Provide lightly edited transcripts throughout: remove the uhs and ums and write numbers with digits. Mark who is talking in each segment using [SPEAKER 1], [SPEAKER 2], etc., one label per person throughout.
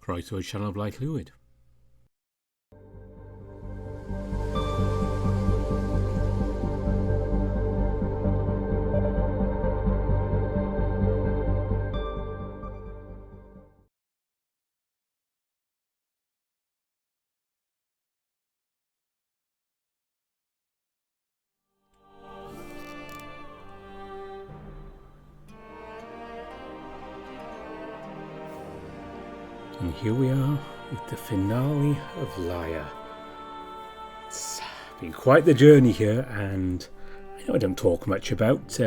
[SPEAKER 1] right to a channel of Like Fluid. And here we are with the finale of Lyre. It's been quite the journey here, and I know I don't talk much about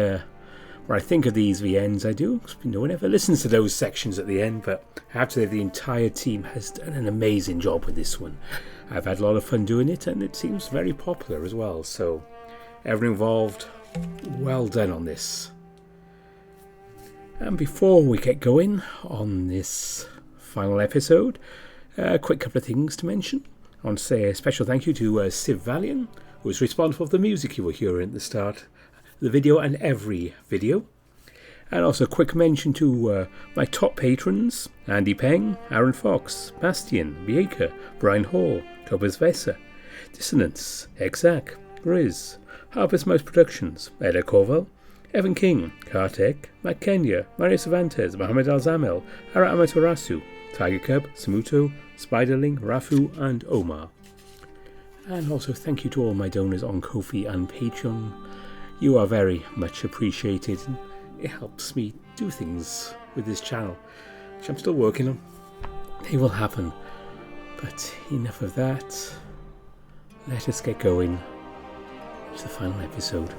[SPEAKER 1] what I think of these VNs. I do, no one ever listens to those sections at the end, but I have to say the entire team has done an amazing job with this one. I've had a lot of fun doing it, and it seems very popular as well, so everyone involved, well done on this. And before we get going on this final episode, a quick couple of things to mention. I want to say a special thank you to Valian, who was responsible for the music you were hearing at the start of the video and every video. And also a quick mention to my top patrons: Andy Peng, Aaron Fox, Bastian, Bieka, Brian Hall, Tobias Vesser, Dissonance, Exact, Riz, Harvest Mouse Productions, Eda Corval, Evan King, Kartek, Matt Kenya, Mario Cervantes, Mohamed Al-Zamel, Ara Amaterasu, Tiger Cub, Samuto, Spiderling, Rafu and Omar. And also thank you to all my donors on Ko-fi and Patreon. You are very much appreciated, and it helps me do things with this channel, which I'm still working on. They will happen. But enough of that. Let us get going to the final episode.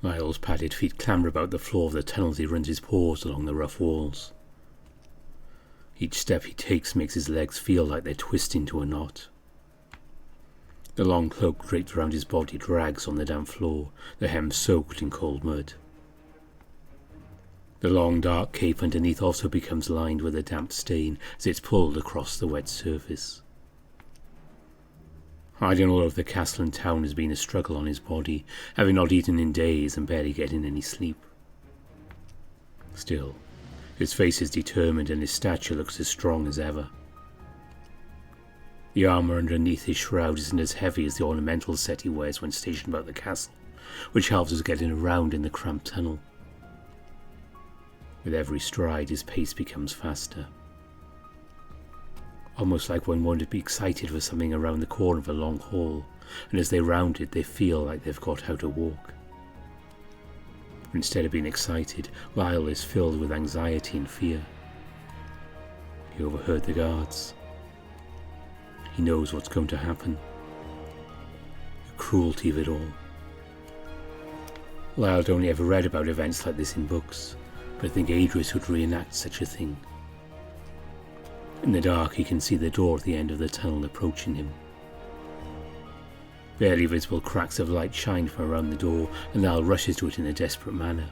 [SPEAKER 1] Lyall's padded feet clamber about the floor of the tunnel as he runs his paws along the rough walls. Each step he takes makes his legs feel like they're twisting to a knot. The long cloak draped around his body drags on the damp floor, the hem soaked in cold mud. The long dark cape underneath also becomes lined with a damp stain as it's pulled across the wet surface. Hiding all over the castle and town has been a struggle on his body, having not eaten in days and barely getting any sleep. Still, his face is determined and his stature looks as strong as ever. The armour underneath his shroud isn't as heavy as the ornamental set he wears when stationed about the castle, which helps us getting around in the cramped tunnel. With every stride his pace becomes faster. Almost like when one would be excited for something around the corner of a long hall, and as they round it they feel like they've got how to walk. But instead of being excited, Lyall is filled with anxiety and fear. He overheard the guards. He knows what's going to happen. The cruelty of it all. Lyall had only ever read about events like this in books, but I think Adrius would reenact such a thing. In the dark he can see the door at the end of the tunnel approaching him. Barely visible cracks of light shine from around the door, and Lyall rushes to it in a desperate manner.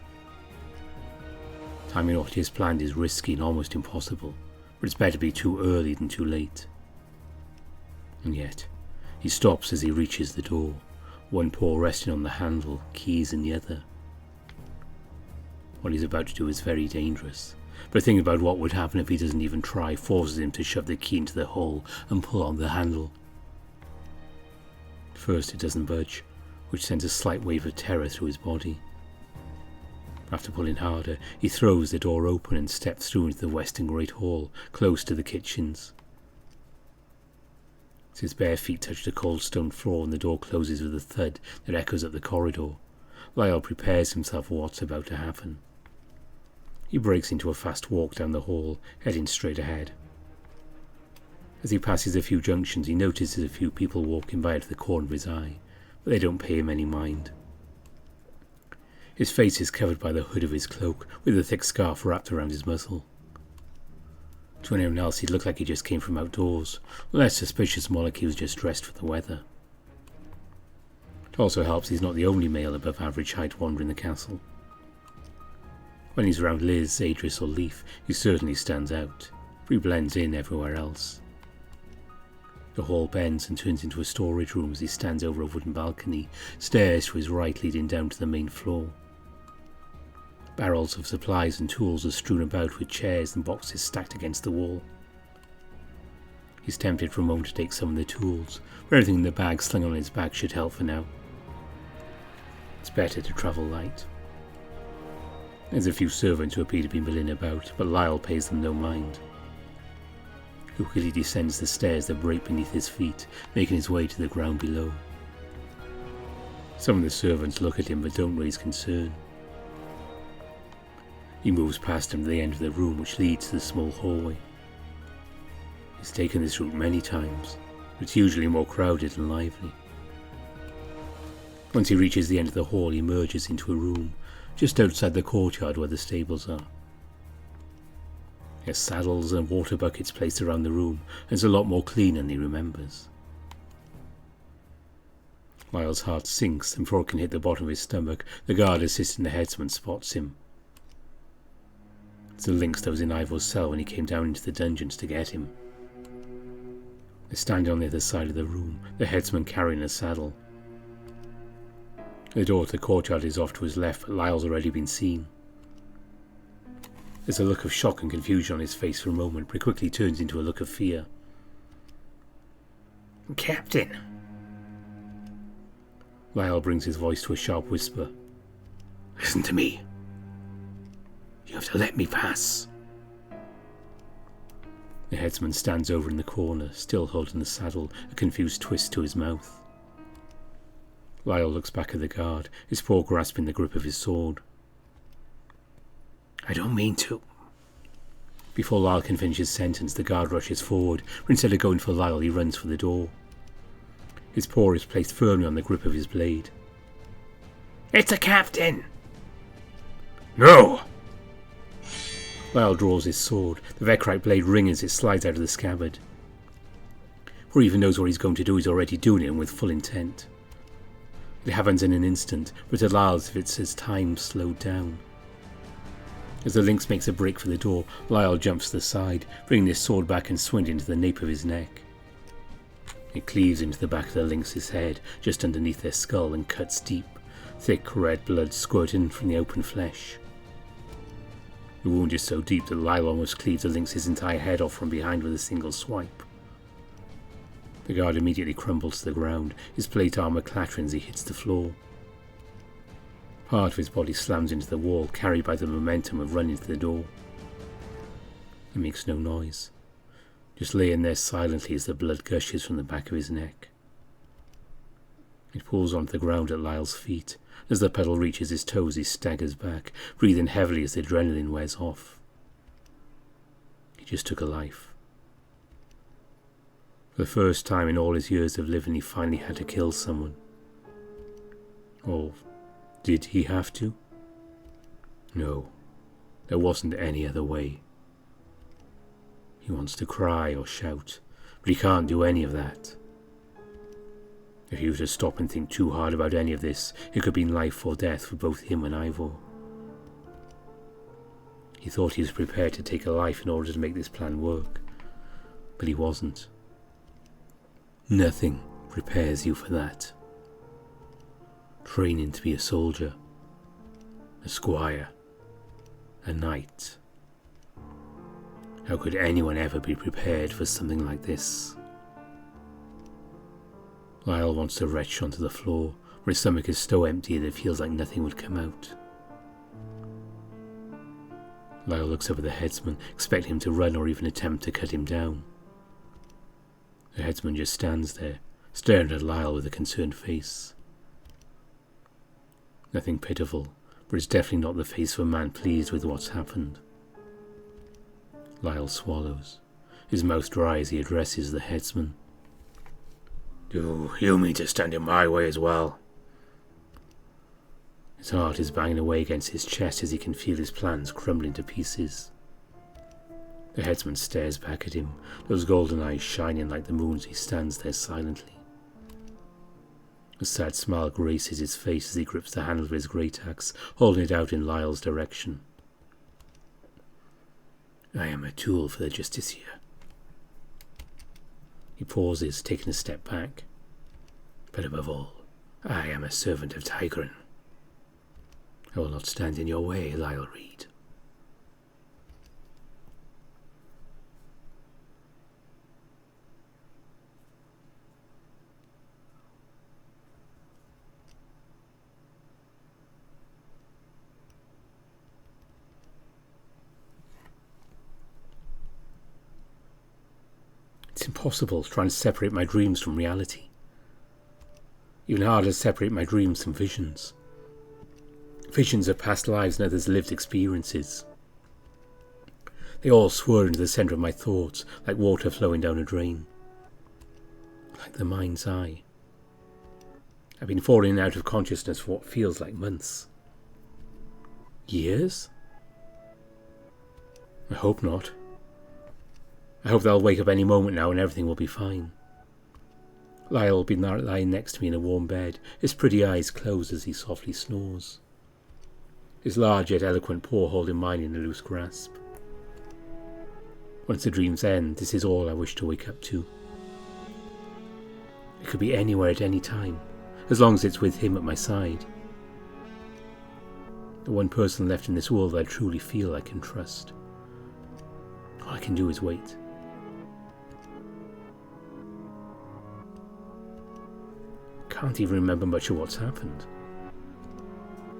[SPEAKER 1] Timing what he has planned is risky and almost impossible, but it's better to be too early than too late. And yet, he stops as he reaches the door, one paw resting on the handle, keys in the other. What he's about to do is very dangerous, but thinking about what would happen if he doesn't even try forces him to shove the key into the hole and pull on the handle. First it doesn't budge, which sends a slight wave of terror through his body. After pulling harder, he throws the door open and steps through into the western great hall, close to the kitchens. As his bare feet touch the cold stone floor and the door closes with a thud that echoes up the corridor, Lyall prepares himself for what's about to happen. He breaks into a fast walk down the hall, heading straight ahead. As he passes a few junctions, he notices a few people walking by out of the corner of his eye, but they don't pay him any mind. His face is covered by the hood of his cloak, with a thick scarf wrapped around his muzzle. To anyone else, he looked like he just came from outdoors, less suspicious more like he was just dressed for the weather. Also helps he's not the only male above average height wandering the castle. When he's around Liz, Adrius or Leaf, he certainly stands out, for he blends in everywhere else. The hall bends and turns into a storage room as he stands over a wooden balcony, stairs to his right leading down to the main floor. Barrels of supplies and tools are strewn about with chairs and boxes stacked against the wall. He's tempted for a moment to take some of the tools, but everything in the bag slung on his back should help for now. It's better to travel light. There's a few servants who appear to be milling about, but Lyall pays them no mind. Quickly descends the stairs that break beneath his feet, making his way to the ground below. Some of the servants look at him but don't raise concern. He moves past them to the end of the room which leads to the small hallway. He's taken this route many times, but it's usually more crowded and lively. Once he reaches the end of the hall, he emerges into a room just outside the courtyard where the stables are. There's saddles and water buckets placed around the room, and it's a lot more clean than he remembers. Lyall's heart sinks, and before it can hit the bottom of his stomach, the guard assisting the headsman spots him. It's the lynx that was in Ivor's cell when he came down into the dungeons to get him. They're standing on the other side of the room, the headsman carrying a saddle. The door to the courtyard is off to his left, but Lyall's already been seen. There's a look of shock and confusion on his face for a moment, but it quickly turns into a look of fear.
[SPEAKER 2] Captain!
[SPEAKER 1] Lyall brings his voice to a sharp whisper.
[SPEAKER 2] Listen to me. You have to let me pass.
[SPEAKER 1] The headsman stands over in the corner, still holding the saddle, a confused twist to his mouth. Lyall looks back at the guard, his paw grasping the grip of his sword.
[SPEAKER 2] I don't mean to.
[SPEAKER 1] Before Lyall can finish his sentence, the guard rushes forward, but instead of going for Lyall, he runs for the door. His paw is placed firmly on the grip of his blade.
[SPEAKER 2] It's a captain!
[SPEAKER 1] No! Lyall draws his sword, the Vekrite blade ringing as it slides out of the scabbard. Before he even knows what he's going to do, he's already doing it and with full intent. It happens in an instant, but to Lyall as if it's as time slowed down. As the lynx makes a break for the door, Lyall jumps to the side, bringing his sword back and swinging into the nape of his neck. It cleaves into the back of the lynx's head, just underneath their skull, and cuts deep, thick red blood squirting from the open flesh. The wound is so deep that Lyall almost cleaves the lynx's entire head off from behind with a single swipe. The guard immediately crumbles to the ground, his plate armour clattering as he hits the floor. Part of his body slams into the wall, carried by the momentum of running to the door. He makes no noise, just laying there silently as the blood gushes from the back of his neck. It falls onto the ground at Lyall's feet. As the pedal reaches his toes, he staggers back, breathing heavily as the adrenaline wears off. He just took a life. For the first time in all his years of living, he finally had to kill someone. Or did he have to? No, there wasn't any other way. He wants to cry or shout, but he can't do any of that. If he were to stop and think too hard about any of this, it could mean life or death for both him and Ifor. He thought he was prepared to take a life in order to make this plan work, but he wasn't. Nothing prepares you for that. Training to be a soldier, a squire, a knight. How could anyone ever be prepared for something like this? Lyall wants to retch onto the floor, where his stomach is so empty that it feels like nothing would come out. Lyall looks up at the headsman, expecting him to run or even attempt to cut him down. The headsman just stands there, staring at Lyall with a concerned face. Nothing pitiful, but it's definitely not the face of a man pleased with what's happened. Lyall swallows, his mouth dry as he addresses the headsman.
[SPEAKER 2] Do you mean to stand in my way as well?
[SPEAKER 1] His heart is banging away against his chest as he can feel his plans crumbling to pieces. The headsman stares back at him, those golden eyes shining like the moon as he stands there silently. A sad smile graces his face as he grips the handle of his great axe, holding it out in Lyall's direction.
[SPEAKER 2] I am a tool for the Justiciar.
[SPEAKER 1] He pauses, taking a step back.
[SPEAKER 2] But above all, I am a servant of Tigran. I will not stand in your way, Lyall Reed.
[SPEAKER 1] It's impossible trying to separate my dreams from reality. Even harder to separate my dreams from visions. Visions of past lives and others' lived experiences. They all swirl into the centre of my thoughts, like water flowing down a drain. Like the mind's eye. I've been falling out of consciousness for what feels like months. Years? I hope not. I hope that I'll wake up any moment now and everything will be fine. Lyall will be lying next to me in a warm bed, his pretty eyes closed as he softly snores. His large yet eloquent paw holding mine in a loose grasp. Once the dreams end, this is all I wish to wake up to. It could be anywhere at any time, as long as it's with him at my side. The one person left in this world I truly feel I can trust. All I can do is wait. I can't even remember much of what's happened.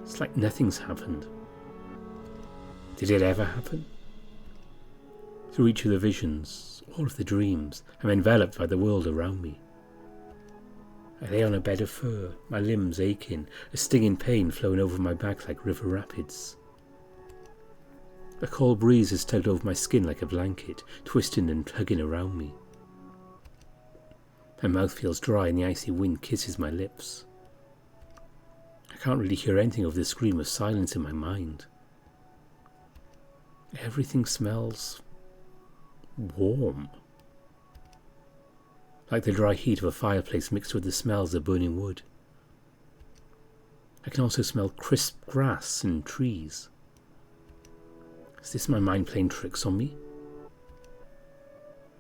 [SPEAKER 1] It's like nothing's happened. Did it ever happen? Through each of the visions, all of the dreams, I'm enveloped by the world around me. I lay on a bed of fur, my limbs aching, a stinging pain flowing over my back like river rapids. A cold breeze has tugged over my skin like a blanket, twisting and tugging around me. My mouth feels dry and the icy wind kisses my lips. I can't really hear anything of the scream of silence in my mind. Everything smells warm. Like the dry heat of a fireplace mixed with the smells of burning wood. I can also smell crisp grass and trees. Is this my mind playing tricks on me?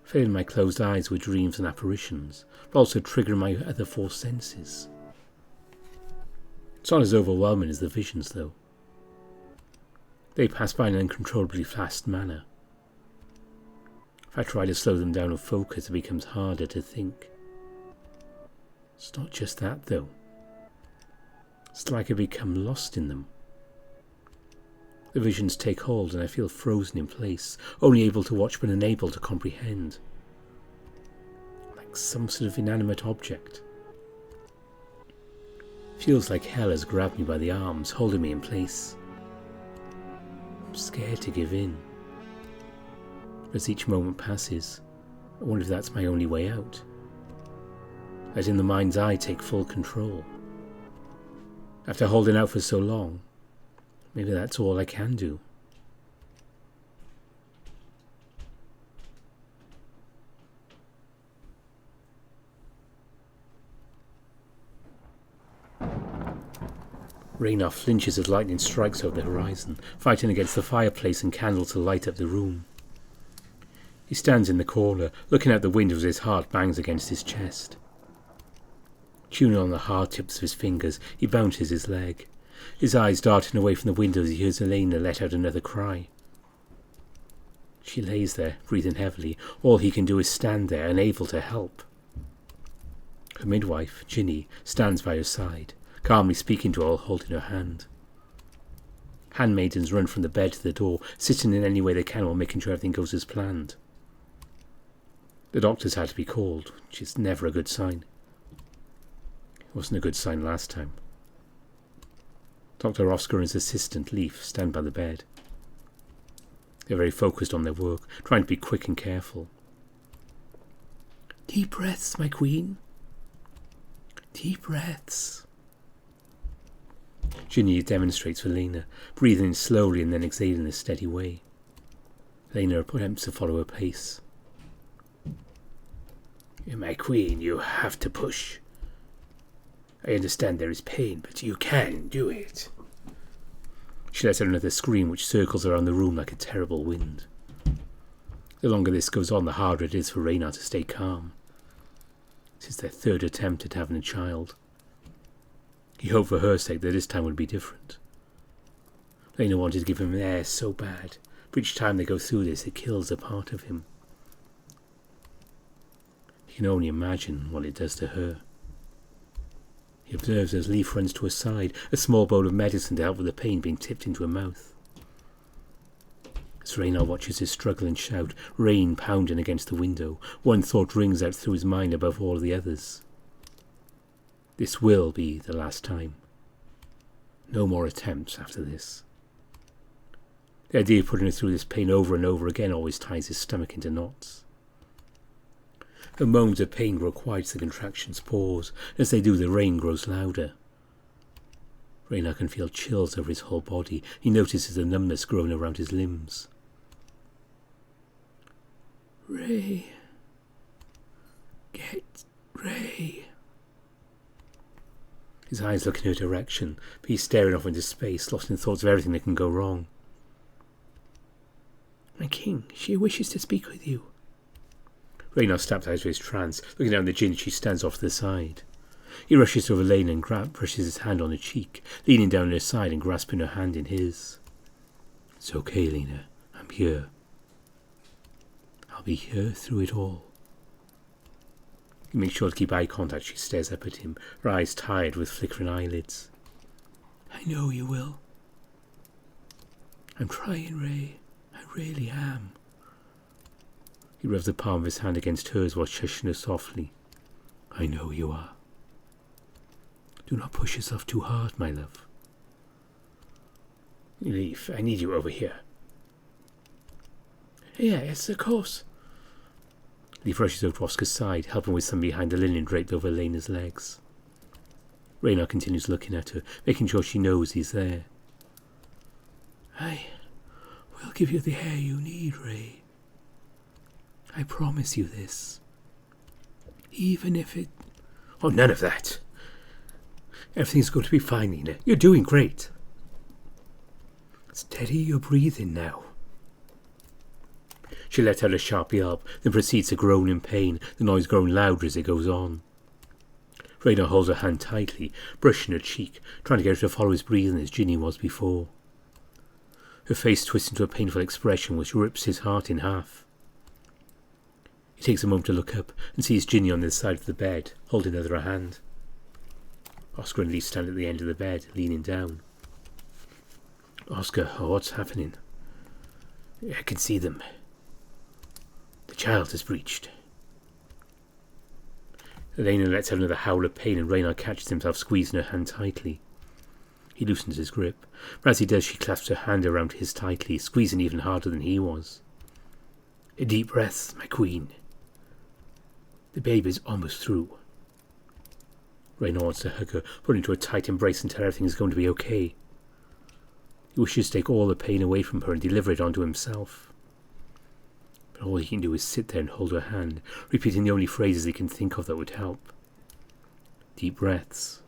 [SPEAKER 1] Filling my closed eyes with dreams and apparitions, but also triggering my other four senses. It's not as overwhelming as the visions, though. They pass by in an uncontrollably fast manner. If I try to slow them down or focus, it becomes harder to think. It's not just that, though. It's like I become lost in them. The visions take hold and I feel frozen in place, only able to watch but unable to comprehend. Like some sort of inanimate object. Feels like hell has grabbed me by the arms, holding me in place. I'm scared to give in. As each moment passes, I wonder if that's my only way out. Letting the mind's eye take full control. After holding out for so long, maybe that's all I can do. Raynar flinches as lightning strikes over the horizon, fighting against the fireplace and candles to light up the room. He stands in the corner, looking out the window as his heart bangs against his chest. Tuning on the hard tips of his fingers, he bounces his leg. His eyes darting away from the window as he hears Elena let out another cry. She lays there, breathing heavily. All he can do is stand there, unable to help. Her midwife, Ginny, stands by her side, calmly speaking to her while holding her hand. Handmaidens run from the bed to the door, sitting in any way they can while making sure everything goes as planned. The doctors had to be called, which is never a good sign. It wasn't a good sign last time. Dr. Oscar and his assistant, Leaf, stand by the bed. They're very focused on their work, trying to be quick and careful. Deep breaths, my queen. Deep breaths. Ginny demonstrates for Lena, breathing slowly and then exhaling in a steady way. Lena attempts to follow her pace.
[SPEAKER 2] My queen, you have to push. I understand there is pain, but you can do it.
[SPEAKER 1] She lets out another scream which circles around the room like a terrible wind. The longer this goes on, the harder it is for Raynar to stay calm. This is their third attempt at having a child. He hoped for her sake that this time would be different. Raynar wanted to give him an heir so bad, but each time they go through this, it kills a part of him. He can only imagine what it does to her. He observes as Leaf runs to her side, a small bowl of medicine to help with the pain being tipped into her mouth. As Raynar watches his struggle and shout, rain pounding against the window, one thought rings out through his mind above all the others. This will be the last time. No more attempts after this. The idea of putting her through this pain over and over again always ties his stomach into knots. Her moans of pain grow quiet as the contractions pause. As they do, the rain grows louder. Raynar can feel chills over his whole body. He notices the numbness growing around his limbs. Ray. Get Ray. His eyes look in her direction, but he's staring off into space, lost in thoughts of everything that can go wrong. My king, she wishes to speak with you. Raynar snaps out of his trance, looking down the Jinn as she stands off to the side. He rushes to Valian and brushes his hand on her cheek, leaning down at her side and grasping her hand in his. It's okay, Lena. I'm here. I'll be here through it all. He makes sure to keep eye contact. She stares up at him, her eyes tired with flickering eyelids. I know you will. I'm trying, Ray. I really am. He rubs the palm of his hand against hers while shushing her softly. I know you are. Do not push yourself too hard, my love. Leaf, I need you over here. Yes, of course. Leaf rushes over to Oscar's side, helping with some behind the linen draped over Lena's legs. Raynar continues looking at her, making sure she knows he's there. I will give you the hair you need, Ray. I promise you this. Even if it... Oh, none of that. Everything's going to be fine, Nina. You're doing great. Steady your breathing now. She lets out a sharp yelp, then proceeds to groan in pain, the noise growing louder as it goes on. Raynar holds her hand tightly, brushing her cheek, trying to get her to follow his breathing as Ginny was before. Her face twists into a painful expression which rips his heart in half. He takes a moment to look up and sees Ginny on the side of the bed, holding her other hand. Oscar and Lee stand at the end of the bed, leaning down. Oscar, what's happening? I can see them. The child has breached. Elena lets out another howl of pain and Raynar catches himself squeezing her hand tightly. He loosens his grip, but as he does she clasps her hand around his tightly, squeezing even harder than he was. A deep breath, my queen. The baby's almost through. Raynar wants to hug her, put her into a tight embrace and tell her everything is going to be okay. He wishes to take all the pain away from her and deliver it onto himself. But all he can do is sit there and hold her hand, repeating the only phrases he can think of that would help. Deep breaths.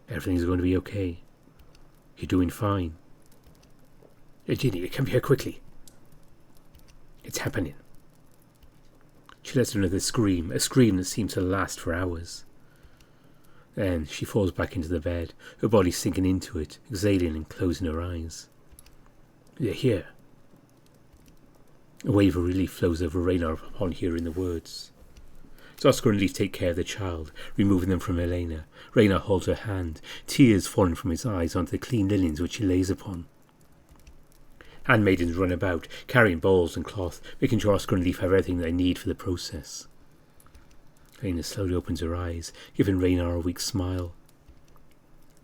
[SPEAKER 1] Everything's going to be okay. You're doing fine. Ginny, come here quickly. It's happening. She lets out another scream, a scream that seems to last for hours. Then she falls back into the bed, her body sinking into it, exhaling and closing her eyes. They're here. A wave of relief flows over Raynar upon hearing the words. So Oscar and Leaf take care of the child, removing them from Elena. Raynar holds her hand, tears falling from his eyes onto the clean linens which he lays upon. Handmaidens run about, carrying bowls and cloth, making sure Oscar and Leaf have everything they need for the process. Elena slowly opens her eyes, giving Raynar a weak smile.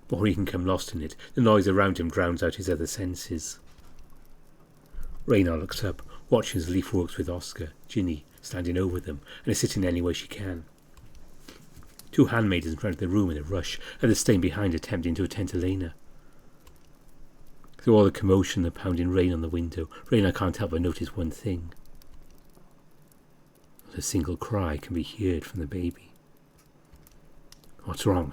[SPEAKER 1] Before he can come lost in it, the noise around him drowns out his other senses. Raynar looks up, watching as Leaf works with Oscar, Ginny, standing over them, and is sitting any way she can. Two handmaidens run out of the room in a rush, at the staying behind attempting to attend to Lena. Through all the commotion and the pounding rain on the window, Raynar can't help but notice one thing. Not a single cry can be heard from the baby. What's wrong?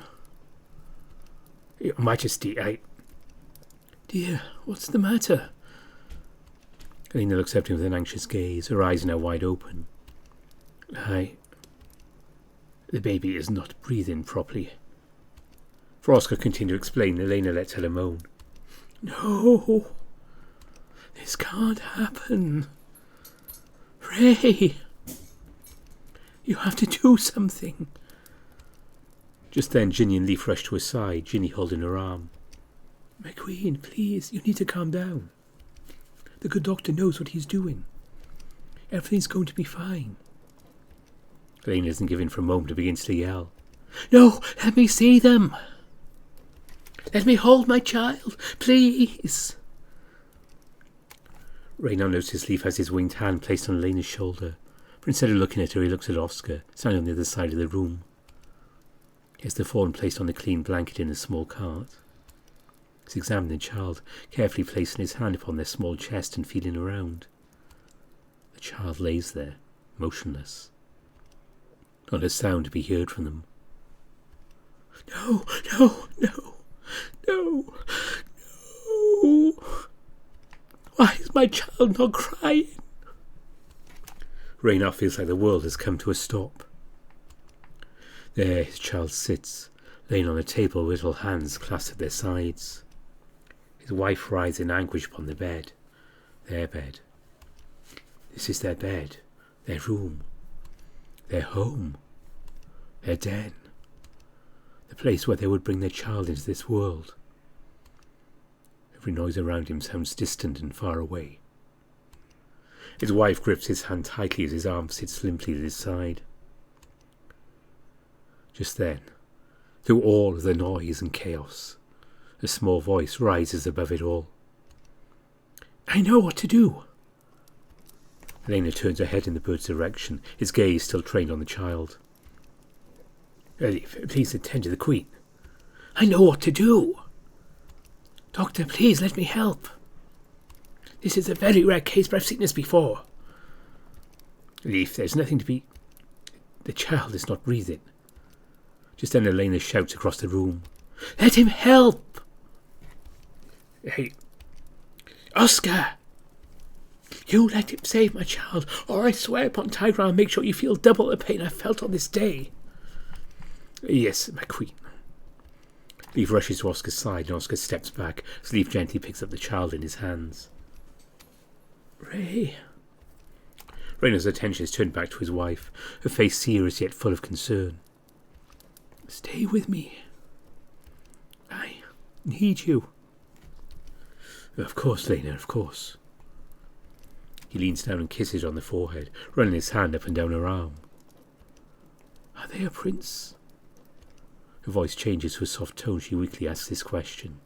[SPEAKER 2] Your Majesty, Dear, what's the matter?
[SPEAKER 1] Elena looks up at him with an anxious gaze, her eyes now wide open.
[SPEAKER 2] The baby is not breathing properly.
[SPEAKER 1] For Oscar continued to explain, Elena lets out a moan.
[SPEAKER 2] No, this can't happen. Ray, you have to do something.
[SPEAKER 1] Just then, Ginny and Leaf rush to her side, Ginny holding her arm.
[SPEAKER 2] My queen, please, you need to calm down. The good doctor knows what he's doing. Everything's going to be fine.
[SPEAKER 1] Elena isn't giving for a moment and begins to yell.
[SPEAKER 2] No, let me see them. Let me hold my child, please.
[SPEAKER 1] Ray now notices Leaf has his winged hand placed on Elena's shoulder, but instead of looking at her, he looks at Oscar, standing on the other side of the room. He has the fawn placed on a clean blanket in a small cart. He's examining the child, carefully placing his hand upon their small chest and feeling around. The child lays there, motionless. Not a sound to be heard from them.
[SPEAKER 2] No, no, no, no, no. Why is my child not crying?
[SPEAKER 1] Ray now feels like the world has come to a stop. There his child sits, laying on a table with little hands clasped at their sides. His wife writhes in anguish upon the bed. Their bed. This is their bed, their room, their home, their den. The place where they would bring their child into this world. Every noise around him sounds distant and far away. His wife grips his hand tightly as his arm sits limply at his side. Just then, through all of the noise and chaos, a small voice rises above it all.
[SPEAKER 2] I know what to do.
[SPEAKER 1] Elena turns her head in the bird's direction, his gaze still trained on the child.
[SPEAKER 2] Please attend to the Queen. I know what to do. Doctor, please let me help. This is a very rare case, but I've seen this before.
[SPEAKER 1] Leaf, there's nothing to be... The child is not breathing. Just then Elena shouts across the room.
[SPEAKER 2] Let him help!
[SPEAKER 1] Hey,
[SPEAKER 2] Oscar! You let him save my child, or I swear upon Tigra I'll make sure you feel double the pain I felt on this day.
[SPEAKER 1] Yes, my queen. Leaf rushes to Oscar's side and Oscar steps back as Leaf gently picks up the child in his hands.
[SPEAKER 2] Ray.
[SPEAKER 1] Raynor's attention is turned back to his wife, her face serious yet full of concern.
[SPEAKER 2] Stay with me. I need you.
[SPEAKER 1] Of course, Lena, of course. He leans down and kisses her on the forehead, running his hand up and down her arm.
[SPEAKER 2] Are they a prince?
[SPEAKER 1] Her voice changes to a soft tone. She weakly asks this question.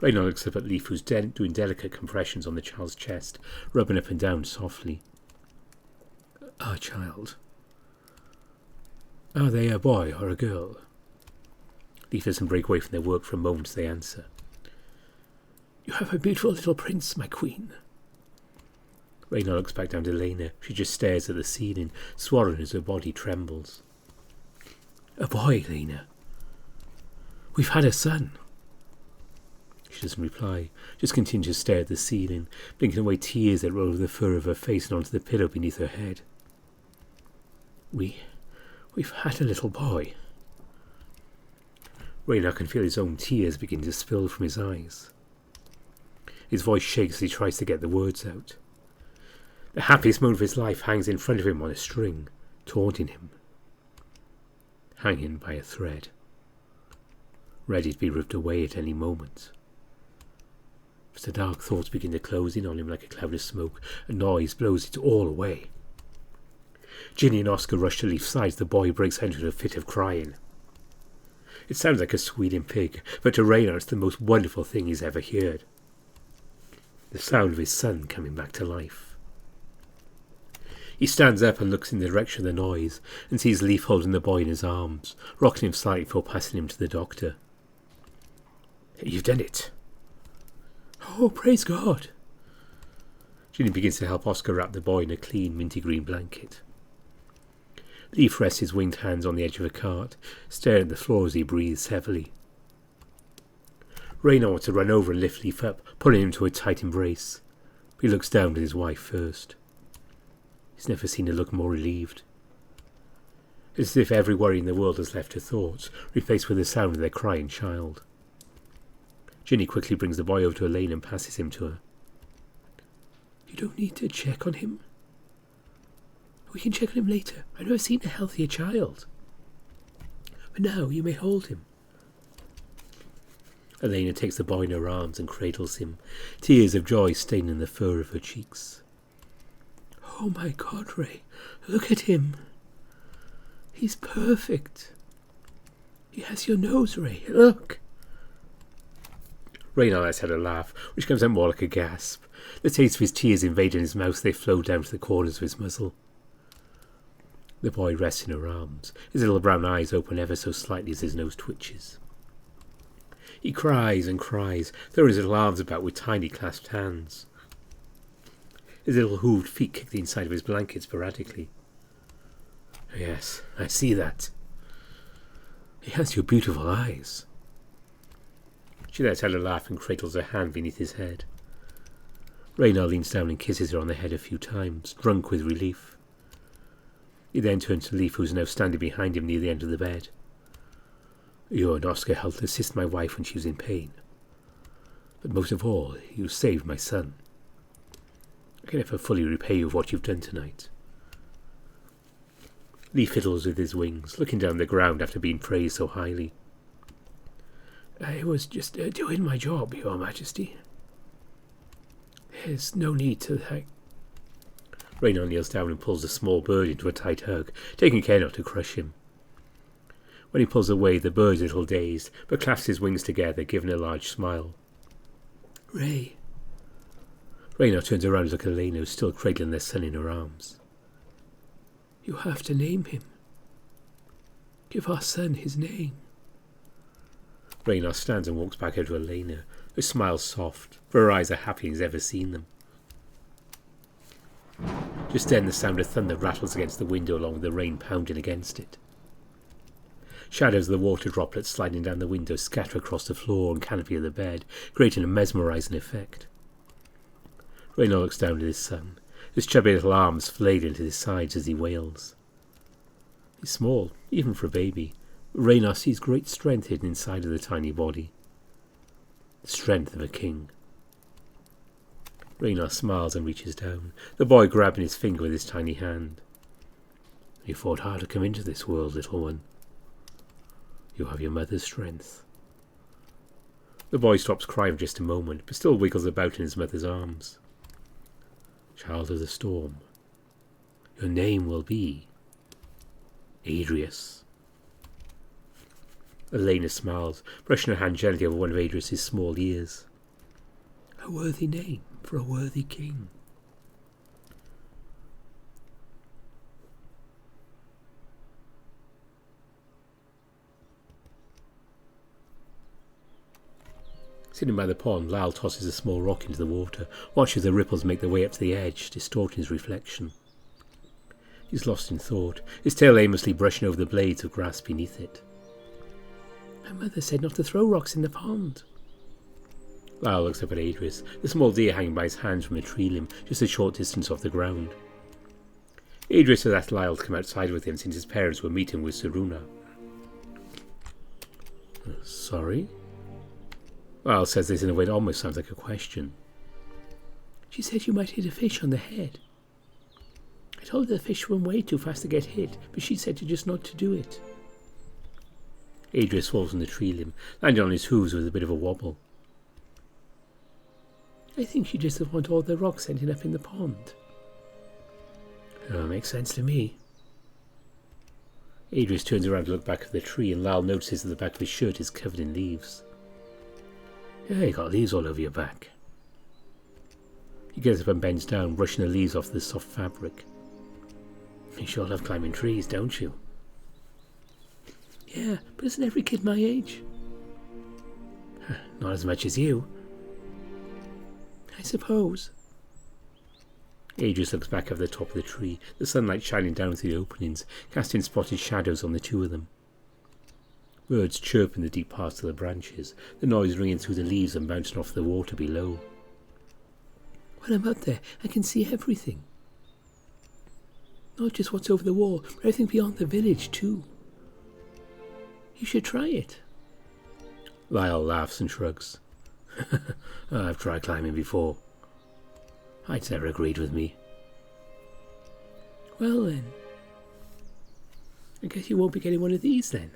[SPEAKER 1] Raynor looks up at Leaf, who's doing delicate compressions on the child's chest, rubbing up and down softly. Our child. Are they a boy or a girl? Leaf doesn't break away from their work for a moment as they answer.
[SPEAKER 2] You have a beautiful little prince, my queen.
[SPEAKER 1] Raynor looks back down to Lena. She just stares at the ceiling, swollen as her body trembles. A boy, Lena. We've had a son. She doesn't reply, just continues to stare at the ceiling, blinking away tears that roll over the fur of her face and onto the pillow beneath her head. We've had a little boy. Raynor can feel his own tears begin to spill from his eyes. His voice shakes as he tries to get the words out. The happiest moment of his life hangs in front of him on a string, taunting him. Hanging by a thread. Ready to be ripped away at any moment. As the dark thoughts begin to close in on him like a cloud of smoke, a noise blows it all away. Ginny and Oscar rush to Leaf's side as the boy breaks out into a fit of crying. It sounds like a squealing pig, but to Raynor it's the most wonderful thing he's ever heard. The sound of his son coming back to life. He stands up and looks in the direction of the noise and sees Leaf holding the boy in his arms, rocking him slightly before passing him to the doctor. You've done it.
[SPEAKER 2] Oh, praise God.
[SPEAKER 1] Ginny begins to help Oscar wrap the boy in a clean, minty green blanket. Leaf rests his winged hands on the edge of a cart, staring at the floor as he breathes heavily. Raynor wants to run over and lift Leaf up, pulling him to a tight embrace. But he looks down at his wife first. He's never seen her look more relieved. It's as if every worry in the world has left her thoughts, replaced with the sound of their crying child. Ginny quickly brings the boy over to Elaine and passes him to her.
[SPEAKER 2] You don't need to check on him. We can check on him later. I've never seen a healthier child. But now you may hold him.
[SPEAKER 1] Elena takes the boy in her arms and cradles him, tears of joy staining the fur of her cheeks.
[SPEAKER 2] Oh my God, Ray, look at him. He's perfect. He has your nose, Ray, look.
[SPEAKER 1] Raynor lets out a laugh, which comes out more like a gasp. The taste of his tears invading his mouth, they flow down to the corners of his muzzle. The boy rests in her arms, his little brown eyes open ever so slightly as his nose twitches. He cries and cries, throwing his little arms about with tiny clasped hands. His little hooved feet kick the inside of his blanket sporadically. Yes, I see that. He has your beautiful eyes. She lets out a laugh and cradles her hand beneath his head. Raynor leans down and kisses her on the head a few times, drunk with relief. He then turns to Leaf, who is now standing behind him near the end of the bed. You and Oscar helped assist my wife when she was in pain. But most of all, you saved my son. I can never fully repay you for what you've done tonight. Leaf fiddles with his wings, looking down the ground after being praised so highly.
[SPEAKER 2] I was just doing my job, Your Majesty. There's no need to thank.
[SPEAKER 1] Raynor kneels down and pulls the small bird into a tight hug, taking care not to crush him. When he pulls away, the bird's a little dazed, but clasps his wings together, giving a large smile.
[SPEAKER 2] Ray.
[SPEAKER 1] Raynor turns around to look at Elena, who's still cradling their son in her arms.
[SPEAKER 2] You have to name him. Give our son his name.
[SPEAKER 1] Raynor stands and walks back over to Elena, her smile soft, for her eyes are happy as he's ever seen them. Just then the sound of thunder rattles against the window along with the rain pounding against it. Shadows of the water droplets sliding down the window scatter across the floor and canopy of the bed, creating a mesmerising effect. Raynor looks down at his son, his chubby little arms flayed into his sides as he wails. He's small, even for a baby, but Raynor sees great strength hidden inside of the tiny body. The strength of a king. Raynor smiles and reaches down, the boy grabbing his finger with his tiny hand. You fought hard to come into this world, little one. You have your mother's strength. The boy stops crying for just a moment, but still wiggles about in his mother's arms. Child of the storm, your name will be Adrius. Elena smiles, brushing her hand gently over one of Adrius's small ears.
[SPEAKER 2] A worthy name for a worthy king.
[SPEAKER 1] Sitting by the pond, Lyall tosses a small rock into the water, watches the ripples make their way up to the edge, distorting his reflection. He's lost in thought, his tail aimlessly brushing over the blades of grass beneath it.
[SPEAKER 2] My mother said not to throw rocks in the pond.
[SPEAKER 1] Lyall looks up at Adrius, the small deer hanging by his hands from a tree limb, just a short distance off the ground. Adrius has asked Lyall to come outside with him since his parents were meeting with Saruna. Sorry? Lyall says this in a way that almost sounds like a question.
[SPEAKER 2] She said you might hit a fish on the head. I told her the fish swam way too fast to get hit, but she said to just not to do it.
[SPEAKER 1] Adrius falls from the tree limb, landing on his hooves with a bit of a wobble.
[SPEAKER 2] I think she just doesn't want all the rocks ending up in the pond.
[SPEAKER 1] Makes sense to me. Adrius turns around to look back at the tree, and Lyall notices that the back of his shirt is covered in leaves. Yeah, you got leaves all over your back. He gets up and bends down, brushing the leaves off the soft fabric. You sure love climbing trees, don't you?
[SPEAKER 2] Yeah, but isn't every kid my age?
[SPEAKER 1] Not as much as you.
[SPEAKER 2] I suppose.
[SPEAKER 1] Adrius looks back over the top of the tree, the sunlight shining down through the openings, casting spotted shadows on the two of them. Birds chirp in the deep parts of the branches, the noise ringing through the leaves and bouncing off the water below.
[SPEAKER 2] When I'm up there, I can see everything. Not just what's over the wall, but everything beyond the village too. You should try it.
[SPEAKER 1] Lyall laughs and shrugs. I've tried climbing before. Heights never agreed with me.
[SPEAKER 2] Well then, I guess you won't be getting one of these then.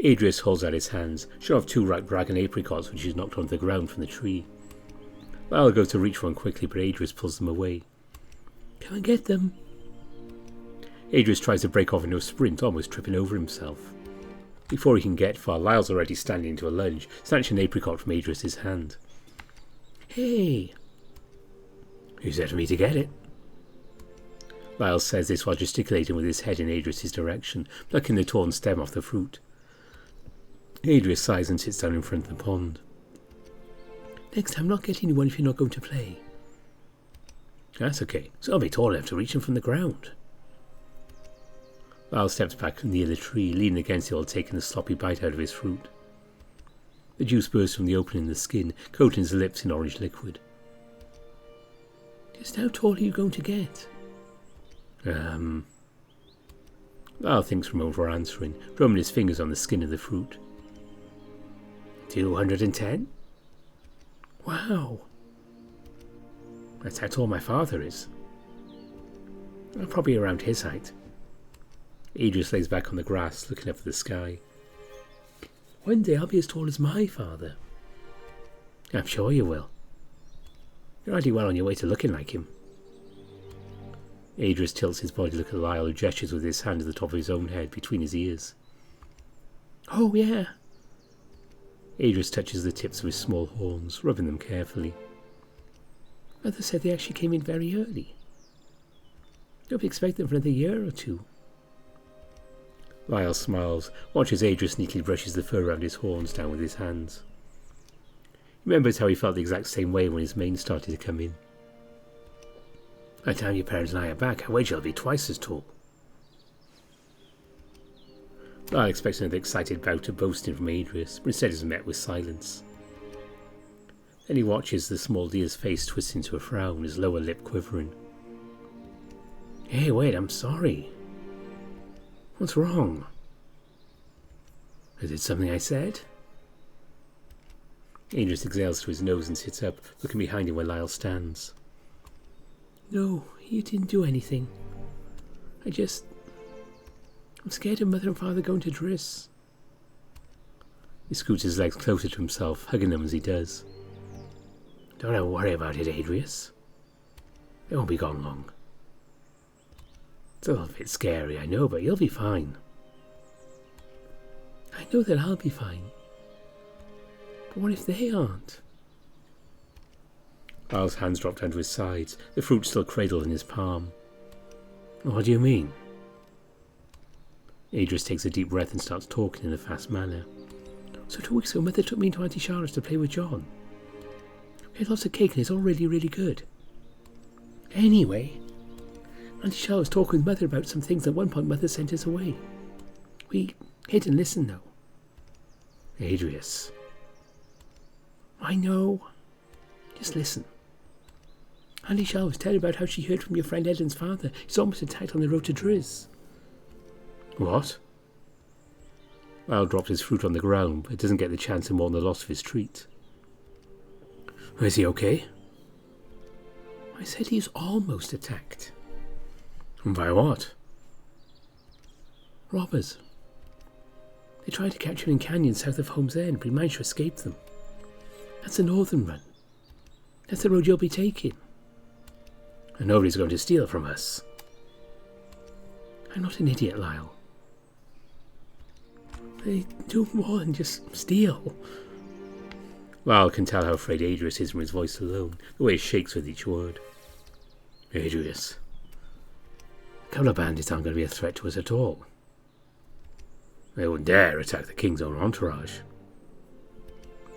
[SPEAKER 1] Adrius holds out his hands, showing off 2 ripe dragon apricots which he's knocked onto the ground from the tree. Lyall goes to reach for one quickly, but Adrius pulls them away.
[SPEAKER 2] Come and get them.
[SPEAKER 1] Adrius tries to break off into a sprint, almost tripping over himself. Before he can get far, Lyall's already standing into a lunge, snatching an apricot from Adrius's hand.
[SPEAKER 2] Hey!
[SPEAKER 1] You said for me to get it. Lyall says this while gesticulating with his head in Adrius's direction, plucking the torn stem off the fruit. Adrius sighs and sits down in front of the pond.
[SPEAKER 2] Next time, I'm not getting you one if you're not going to play.
[SPEAKER 1] That's okay, so I'll be tall enough to reach him from the ground. Lyall steps back near the tree, leaning against it while taking a sloppy bite out of his fruit. The juice bursts from the opening in the skin, coating his lips in orange liquid.
[SPEAKER 2] Just how tall are you going to get?
[SPEAKER 1] Lyall thinks for a moment before answering, drumming his fingers on the skin of the fruit. 210?
[SPEAKER 2] Wow.
[SPEAKER 1] That's how tall my father is. I'm probably around his height. Adrius lays back on the grass, looking up at the sky.
[SPEAKER 2] One day I'll be as tall as my father.
[SPEAKER 1] I'm sure you will. You're already well on your way to looking like him. Adrius tilts his body to look at Lyall, who gestures with his hand to the top of his own head, between his ears.
[SPEAKER 2] Oh, yeah.
[SPEAKER 1] Adrius touches the tips of his small horns, rubbing them carefully.
[SPEAKER 2] Mother said they actually came in very early. Don't expect them for another year or 2.
[SPEAKER 1] Lyall smiles, watches Adrius neatly brushes the fur around his horns down with his hands. He remembers how he felt the exact same way when his mane started to come in. By the time your parents and I are back, I wager I'll be twice as tall. Lyall expects another excited bout of boasting from Adrius, but instead is met with silence. Then he watches the small deer's face twist into a frown, his lower lip quivering. Hey, wait, I'm sorry. What's wrong? Is it something I said? Adrius exhales through his nose and sits up, looking behind him where Lyall stands.
[SPEAKER 2] No, you didn't do anything. I'm scared of Mother and Father going to Driss.
[SPEAKER 1] He scoots his legs closer to himself, hugging them as he does. Don't ever worry about it, Adrius. They won't be gone long. It's a little bit scary, I know, but you'll be fine.
[SPEAKER 2] I know that I'll be fine. But what if they aren't?
[SPEAKER 1] Lyall's hands drop down to his sides, the fruit still cradled in his palm. What do you mean? Adrius takes a deep breath and starts talking in a fast manner.
[SPEAKER 2] So 2 weeks ago, Mother took me into Auntie Charlotte's to play with John. We had lots of cake and it's all really, really good. Anyway, Auntie Charlotte was talking with Mother about some things. At one point, Mother sent us away. We hid and listened, though.
[SPEAKER 1] Adrius.
[SPEAKER 2] I know. Just listen. Auntie Charlotte was telling about how she heard from your friend Edlen's father. He's almost attacked on the road to Driss.
[SPEAKER 1] What? Lyall drops his fruit on the ground, but doesn't get the chance to mourn the loss of his treat. Is he okay?
[SPEAKER 2] I said he's almost attacked.
[SPEAKER 1] By what?
[SPEAKER 2] Robbers. They tried to catch him in canyons south of Holmes End, but he managed to escape them. That's the northern run. That's the road you'll be taking.
[SPEAKER 1] And nobody's going to steal from us.
[SPEAKER 2] I'm not an idiot, Lyall. They do more than just steal.
[SPEAKER 1] Lyall can tell how afraid Adrius is from his voice alone, the way it shakes with each word. Adrius. A couple of bandits aren't going to be a threat to us at all. They wouldn't dare attack the king's own entourage.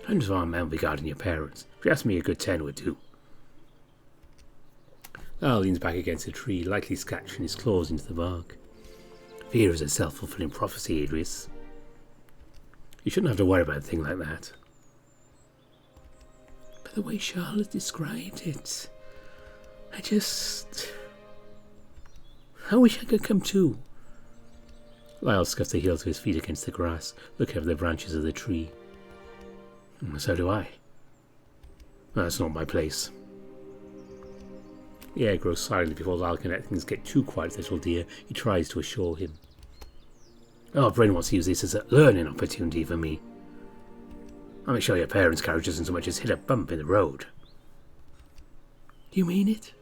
[SPEAKER 1] Hundreds of armed men will be guarding your parents. If you ask me, a good 10 would do. Lyall leans back against a tree, lightly scratching his claws into the bark.
[SPEAKER 2] Fear is a self-fulfilling prophecy, Adrius. You shouldn't have to worry about a thing like that. But the way Charlotte described it, I wish I could come too. Lyall scuffed the heels of his feet against the grass, looking over the branches of the tree. So do I. That's not my place. The air grows silent before Lyall can let things get too quiet, little dear. He tries to assure him. Our brain wants to use this as a learning opportunity for me. I'll make sure your parents' carriage doesn't so much as hit a bump in the road. Do you mean it?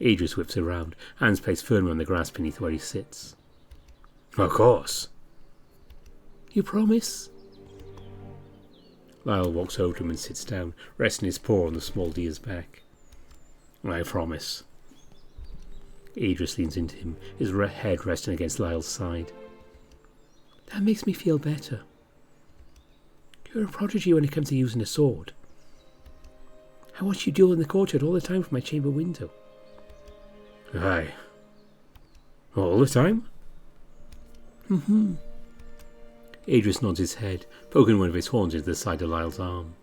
[SPEAKER 2] Adrius whips around, hands placed firmly on the grass beneath where he sits. Of course. You promise? Lyall walks over to him and sits down, resting his paw on the small deer's back. I promise. Adrius leans into him, his head resting against Lyall's side. That makes me feel better. You're a prodigy when it comes to using a sword. I watch you duel in the courtyard all the time from my chamber window. Aye. All the time? Mm-hmm. Adrius nods his head, poking one of his horns into the side of Lyall's arm.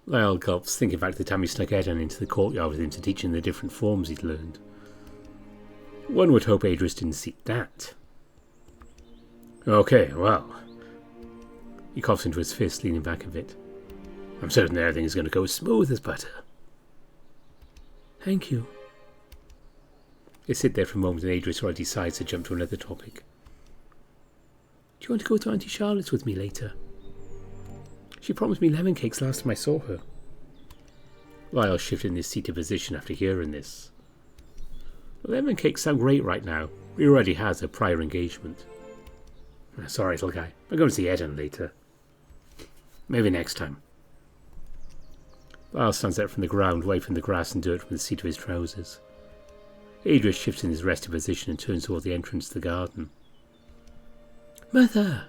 [SPEAKER 2] Lyall gulps, thinking back to the time he snuck Edan into the courtyard with him to teach him the different forms he'd learned. One would hope Adrius didn't see that. Okay, well. He coughs into his fist, leaning back a bit. I'm certain that everything is going to go smooth as butter. Thank you. They sit there for a moment and Adrius already decides to jump to another topic. Do you want to go to Auntie Charlotte's with me later? She promised me lemon cakes last time I saw her. Lyall shifted in his seated position after hearing this. Lemon cakes sound great right now. He already has a prior engagement. Sorry, little guy. I'm going to see Edan later. Maybe next time. Lyall stands up from the ground, wiping the grass and dirt from the seat of his trousers. Adrius shifts in his resting position and turns toward the entrance to the garden. Mother!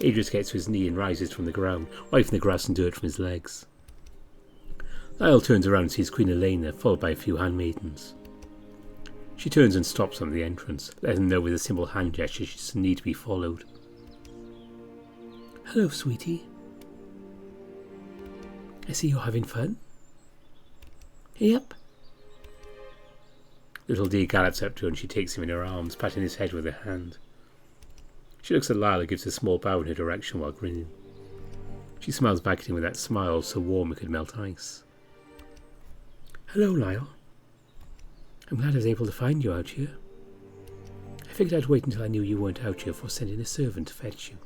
[SPEAKER 2] Adrius gets to his knee and rises from the ground, wiping the grass and dirt from his legs. Lyall turns around and sees Queen Elena, followed by a few handmaidens. She turns and stops on the entrance, letting them know with a simple hand gesture she doesn't need to be followed. Hello, sweetie. I see you're having fun. Yep. Little Dee gallops up to her and she takes him in her arms, patting his head with her hand. She looks at Lyall and gives a small bow in her direction while grinning. She smiles back at him with that smile so warm it could melt ice. Hello, Lyall. I'm glad I was able to find you out here. I figured I'd wait until I knew you weren't out here before sending a servant to fetch you.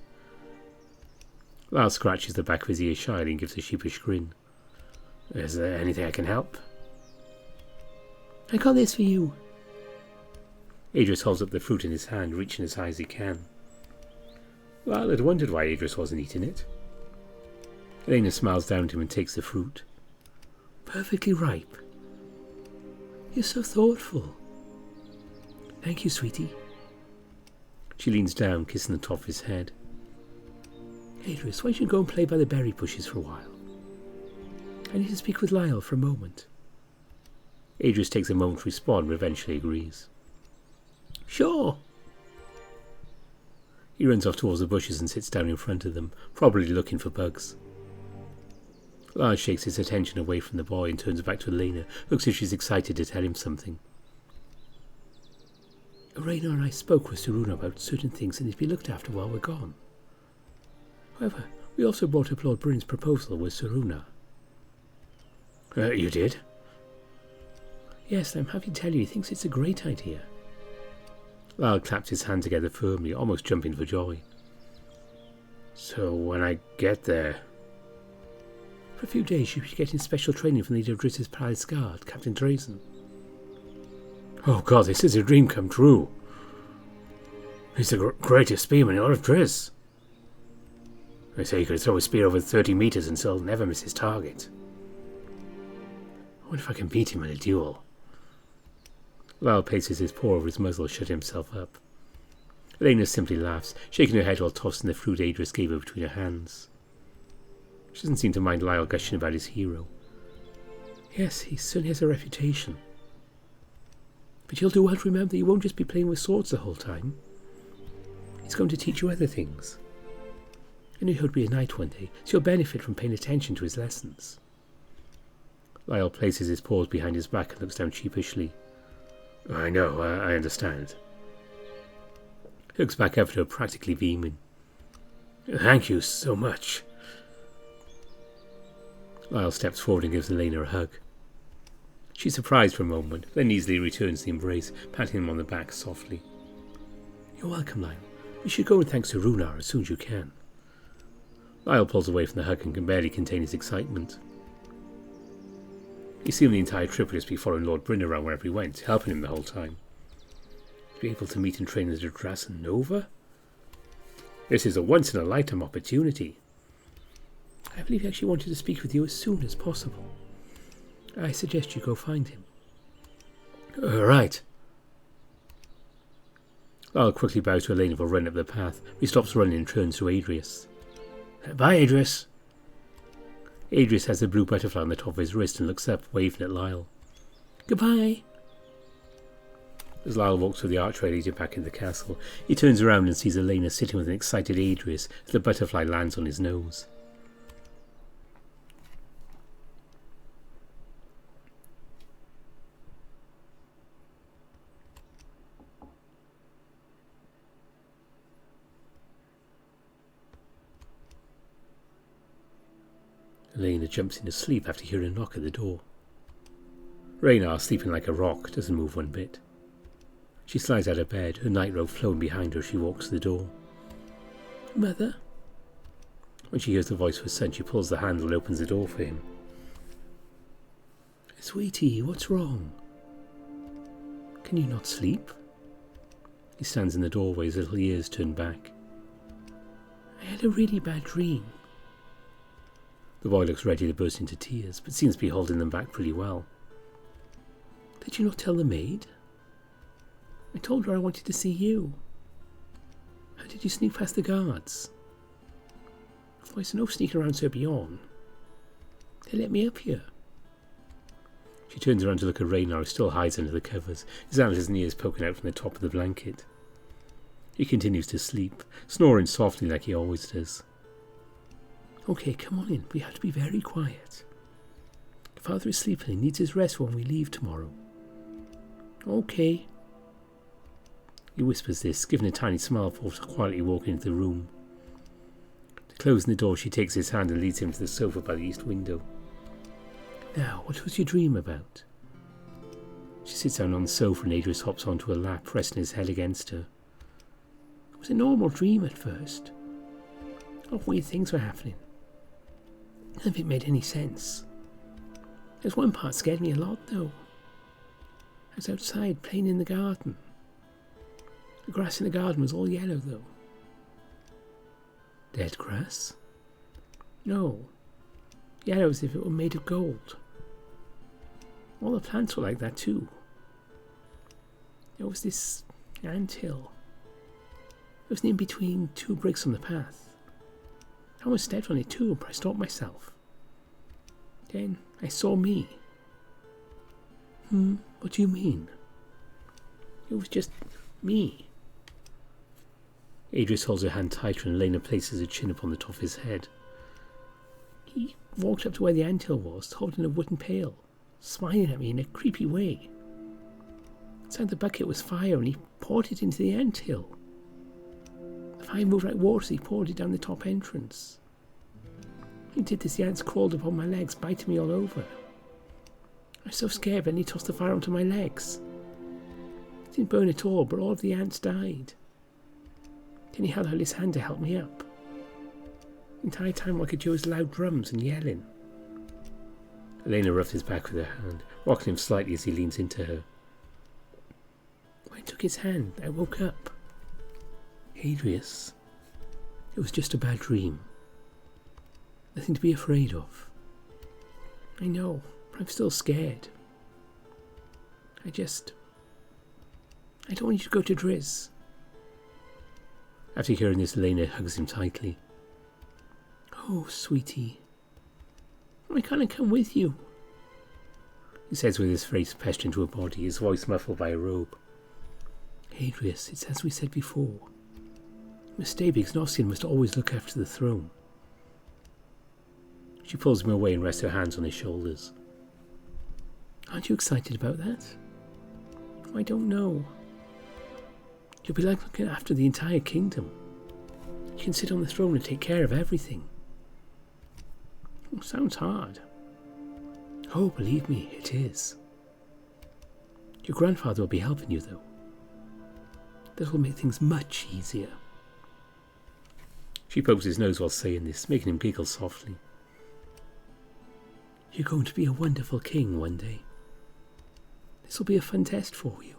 [SPEAKER 2] Lyall scratches the back of his ear shyly and gives a sheepish grin. Is there anything I can help? I got this for you. Adrius holds up the fruit in his hand, reaching as high as he can. Lyall had wondered why Adrius wasn't eating it. Elena smiles down at him and takes the fruit. Perfectly ripe. You're so thoughtful. Thank you, sweetie. She leans down, kissing the top of his head. Adrius, why don't you go and play by the berry bushes for a while? I need to speak with Lyall for a moment. Adrius takes a moment to respond, but eventually agrees. Sure. He runs off towards the bushes and sits down in front of them, probably looking for bugs. Lyall shakes his attention away from the boy and turns back to Elena, looks as if she's excited to tell him something. Irena and I spoke with Seruna about certain things and need to be looked after while we're gone. However, we also brought up Lord Bryn's proposal with Seruna. You did? Yes, I'm happy to tell you he thinks it's a great idea. Lyall clapped his hands together firmly, almost jumping for joy. So when I get there... For a few days you'll be getting special training from the leader of Drizz's Palace Guard, Captain Drazen. Oh God, this is a dream come true. He's the greatest spearman in all of Drizz. They say he could throw a spear over 30 meters and still never miss his target. I wonder if I can beat him in a duel. Lyall places his paw over his muzzle, shutting himself up. Elena simply laughs, shaking her head while tossing the fruit Adrius gave her between her hands. She doesn't seem to mind Lyall gushing about his hero. Yes, he certainly has a reputation. But you'll do well to remember that you won't just be playing with swords the whole time. He's going to teach you other things. I knew he would be a knight one day, so you'll benefit from paying attention to his lessons. Lyall places his paws behind his back and looks down sheepishly. I know, I understand. He looks back up at her, practically beaming. Thank you so much. Lyall steps forward and gives Elena a hug. She's surprised for a moment, then easily returns the embrace, patting him on the back softly. You're welcome, Lyall. You should go and thank Sir Runar as soon as you can. Lyall pulls away from the hug and can barely contain his excitement. He seemed the entire trip would just be following Lord Bryn around wherever he went, helping him the whole time. To be able to meet and train as a Drassen Nova? This is a once-in-a-lifetime opportunity. I believe he actually wanted to speak with you as soon as possible. I suggest you go find him. Right. Lyall quickly bows to Elena for running up the path. He stops running and turns to Adrius. Bye, Adrius. Adrius has a blue butterfly on the top of his wrist and looks up, waving at Lyall. Goodbye. As Lyall walks through the archway leading back into the castle, he turns around and sees Elena sitting with an excited Adrius as the butterfly lands on his nose. Elena jumps into sleep after hearing a knock at the door. Raynar, sleeping like a rock, doesn't move one bit. She slides out of bed, her nightrobe flowing behind her as she walks to the door. Mother? When she hears the voice of her son, she pulls the handle and opens the door for him. Sweetie, what's wrong? Can you not sleep? He stands in the doorway, his little ears turned back. I had a really bad dream. The boy looks ready to burst into tears, but seems to be holding them back pretty well. Did you not tell the maid? I told her I wanted to see you. How did you sneak past the guards? There's no sneaking around Sir Bjorn. They let me up here. She turns around to look at Raynar, who still hides under the covers, his antlers and ears poking out from the top of the blanket. He continues to sleep, snoring softly like he always does. Okay, come on in. We have to be very quiet. Father is sleeping and needs his rest when we leave tomorrow. Okay. He whispers this, giving a tiny smile before quietly walking into the room. To closing the door, she takes his hand and leads him to the sofa by the east window. Now, what was your dream about? She sits down on the sofa and Adrius hops onto her lap, resting his head against her. It was a normal dream at first. A lot of weird things were happening. None of it made any sense. There's one part scared me a lot, though. I was outside playing in the garden. The grass in the garden was all yellow, though. Dead grass? No. Yellow as if it were made of gold. All the plants were like that, too. There was this anthill. It was in between two bricks on the path. I almost stepped on it too, but I stopped myself. Then I saw me. What do you mean? It was just me. Adrius holds her hand tighter and Elena places her chin upon the top of his head. He walked up to where the anthill was, holding a wooden pail, smiling at me in a creepy way. Inside the bucket was fire and he poured it into the anthill. The fire moved like water, so he poured it down the top entrance. He did this, the ants crawled upon my legs, biting me all over. I was so scared when he tossed the fire onto my legs. It didn't burn at all, but all of the ants died. Then he held out his hand to help me up. The entire time I could hear his loud drums and yelling. Elena rubbed his back with her hand, rocking him slightly as he leans into her. When I took his hand, I woke up. Adrius, it was just a bad dream. Nothing to be afraid of. I know, but I'm still scared. I don't want you to go to Driz. After hearing this, Elena hugs him tightly. Oh, sweetie. Why can't I come with you? he says with his face pressed into her body, his voice muffled by a robe. Adrius, it's as we said before. Mistabix Nossian must always look after the throne. She pulls him away and rests her hands on his shoulders. Aren't you excited about that? I don't know. You'll be like looking after the entire kingdom. You can sit on the throne and take care of everything. Sounds hard. Oh, believe me, it is. Your grandfather will be helping you, though. That will make things much easier. She pokes his nose while saying this, making him giggle softly. You're going to be a wonderful king one day. This will be a fun test for you.